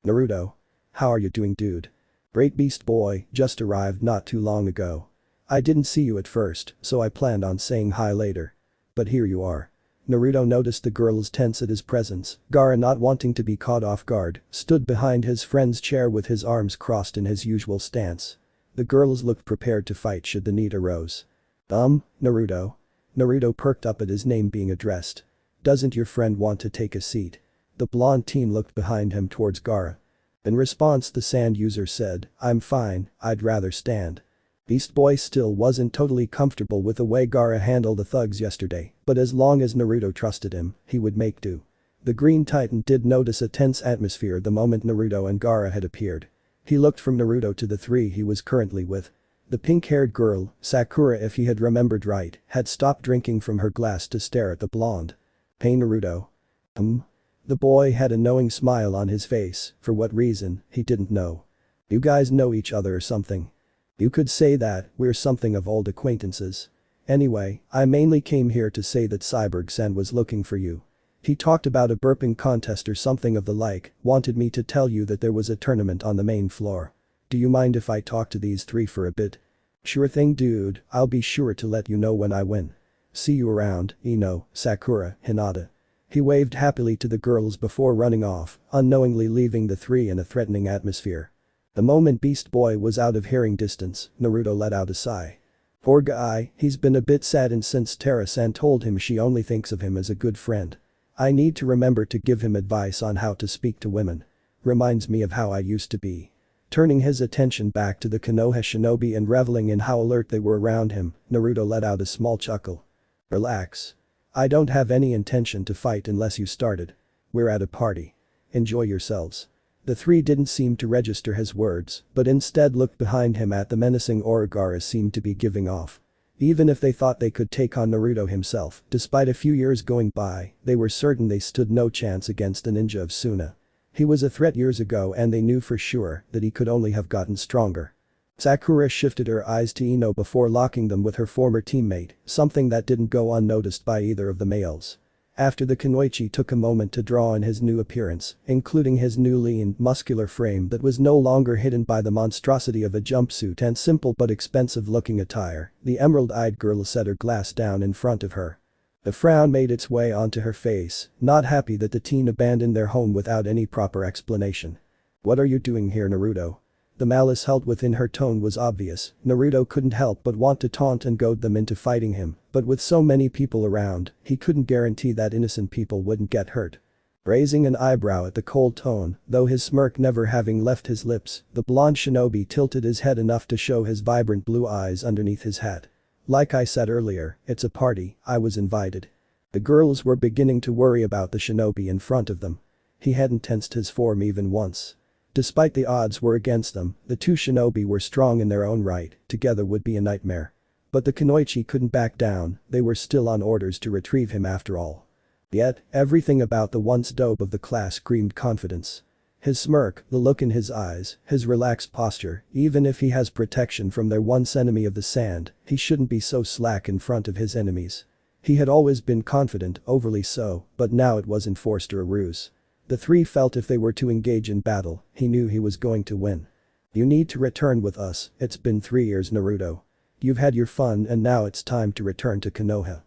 "Naruto. How are you doing, dude?" "Great, Beast Boy, just arrived not too long ago. I didn't see you at first, so I planned on saying hi later. But here you are." Naruto noticed the girls tense at his presence. Gaara, not wanting to be caught off guard, stood behind his friend's chair with his arms crossed in his usual stance. The girls looked prepared to fight should the need arise. Naruto?" Naruto perked up at his name being addressed. "Doesn't your friend want to take a seat?" The blonde teen looked behind him towards Gaara. In response, the sand user said, "I'm fine, I'd rather stand." Beast Boy still wasn't totally comfortable with the way Gaara handled the thugs yesterday, but as long as Naruto trusted him, he would make do. The Green Titan did notice a tense atmosphere the moment Naruto and Gaara had appeared. He looked from Naruto to the three he was currently with. The pink-haired girl, Sakura if he had remembered right, had stopped drinking from her glass to stare at the blonde. "Hey Naruto." The boy had a knowing smile on his face, for what reason, he didn't know. "You guys know each other or something?" "You could say that, we're something of old acquaintances." Anyway, I mainly came here to say that Cyborg-san was looking for you. He talked about a burping contest or something of the like, wanted me to tell you that there was a tournament on the main floor. Do you mind if I talk to these three for a bit? Sure thing dude, I'll be sure to let you know when I win. See you around, Ino, Sakura, Hinata. He waved happily to the girls before running off, unknowingly leaving the three in a threatening atmosphere. The moment Beast Boy was out of hearing distance, Naruto let out a sigh. Poor guy, he's been a bit saddened since Tara-san told him she only thinks of him as a good friend. I need to remember to give him advice on how to speak to women. Reminds me of how I used to be. Turning his attention back to the Konoha shinobi and reveling in how alert they were around him, Naruto let out a small chuckle. Relax. I don't have any intention to fight unless you started. We're at a party. Enjoy yourselves. The three didn't seem to register his words, but instead looked behind him at the menacing aura Gaara seemed to be giving off. Even if they thought they could take on Naruto himself, despite a few years going by, they were certain they stood no chance against the ninja of Suna. He was a threat years ago and they knew for sure that he could only have gotten stronger. Sakura shifted her eyes to Ino before locking them with her former teammate, something that didn't go unnoticed by either of the males. After the Kunoichi took a moment to draw in his new appearance, including his new lean, muscular frame that was no longer hidden by the monstrosity of a jumpsuit and simple but expensive-looking attire, the emerald-eyed girl set her glass down in front of her. The frown made its way onto her face, not happy that the teen abandoned their home without any proper explanation. "What are you doing here, Naruto?" The malice held within her tone was obvious. Naruto couldn't help but want to taunt and goad them into fighting him, but with so many people around, he couldn't guarantee that innocent people wouldn't get hurt. Raising an eyebrow at the cold tone, though his smirk never having left his lips, the blonde shinobi tilted his head enough to show his vibrant blue eyes underneath his hat. "Like I said earlier, it's a party, I was invited." The girls were beginning to worry about the shinobi in front of them. He hadn't tensed his form even once. Despite the odds were against them, the two shinobi were strong in their own right, together would be a nightmare. But the Kunoichi couldn't back down, they were still on orders to retrieve him after all. Yet, everything about the once dope of the class screamed confidence. His smirk, the look in his eyes, his relaxed posture, even if he has protection from their once enemy of the sand, he shouldn't be so slack in front of his enemies. He had always been confident, overly so, but now it wasn't forced or a ruse. The three felt if they were to engage in battle, he knew he was going to win. "You need to return with us, it's been 3 years Naruto. You've had your fun and now it's time to return to Konoha."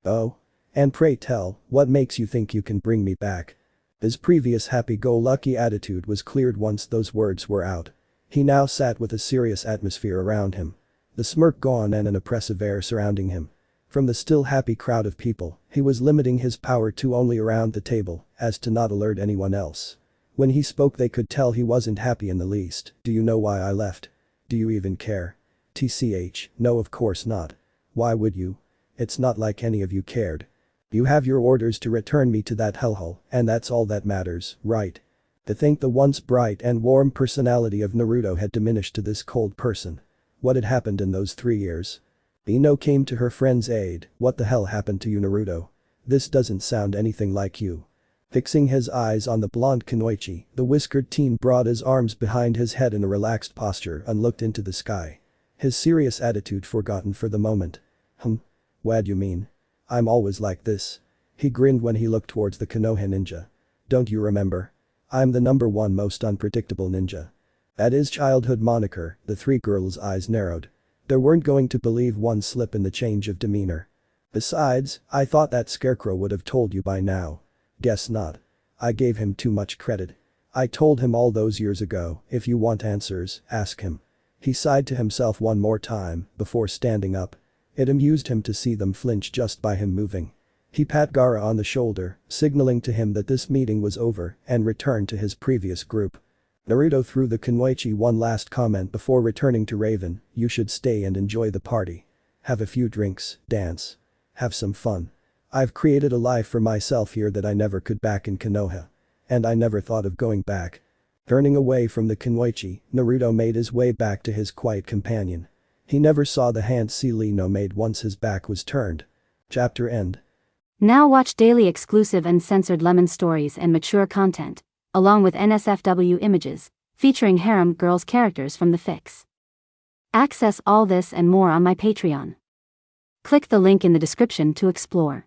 "Oh? And pray tell, what makes you think you can bring me back?" His previous happy-go-lucky attitude was cleared once those words were out. He now sat with a serious atmosphere around him. The smirk gone and an oppressive air surrounding him. From the still happy crowd of people, he was limiting his power to only around the table, as to not alert anyone else. When he spoke they could tell he wasn't happy in the least. "Do you know why I left? Do you even care?" "TCH, no of course not. Why would you? It's not like any of you cared. You have your orders to return me to that hellhole, and that's all that matters, right?" To think the once bright and warm personality of Naruto had diminished to this cold person. What had happened in those 3 years? Ino came to her friend's aid. "What the hell happened to you Naruto? This doesn't sound anything like you." Fixing his eyes on the blonde Kunoichi, the whiskered teen brought his arms behind his head in a relaxed posture and looked into the sky. His serious attitude forgotten for the moment. What you mean? I'm always like this." He grinned when he looked towards the Konoha ninja. "Don't you remember? I'm the #1 most unpredictable ninja." At his childhood moniker, the three girls' eyes narrowed. They weren't going to believe one slip in the change of demeanor. "Besides, I thought that scarecrow would have told you by now." "Guess not. I gave him too much credit. I told him all those years ago, if you want answers, ask him." He sighed to himself one more time, before standing up. It amused him to see them flinch just by him moving. He pat Gaara on the shoulder, signaling to him that this meeting was over, and returned to his previous group. Naruto threw the Kunoichi one last comment before returning to Raven. "You should stay and enjoy the party. Have a few drinks, dance. Have some fun. I've created a life for myself here that I never could back in Konoha. And I never thought of going back." Turning away from the Kunoichi, Naruto made his way back to his quiet companion. He never saw the hand Lino made once his back was turned. Chapter end. Now watch daily exclusive and censored lemon stories and mature content, along with NSFW images, featuring harem girls characters from the fics. Access all this and more on my Patreon. Click the link in the description to explore.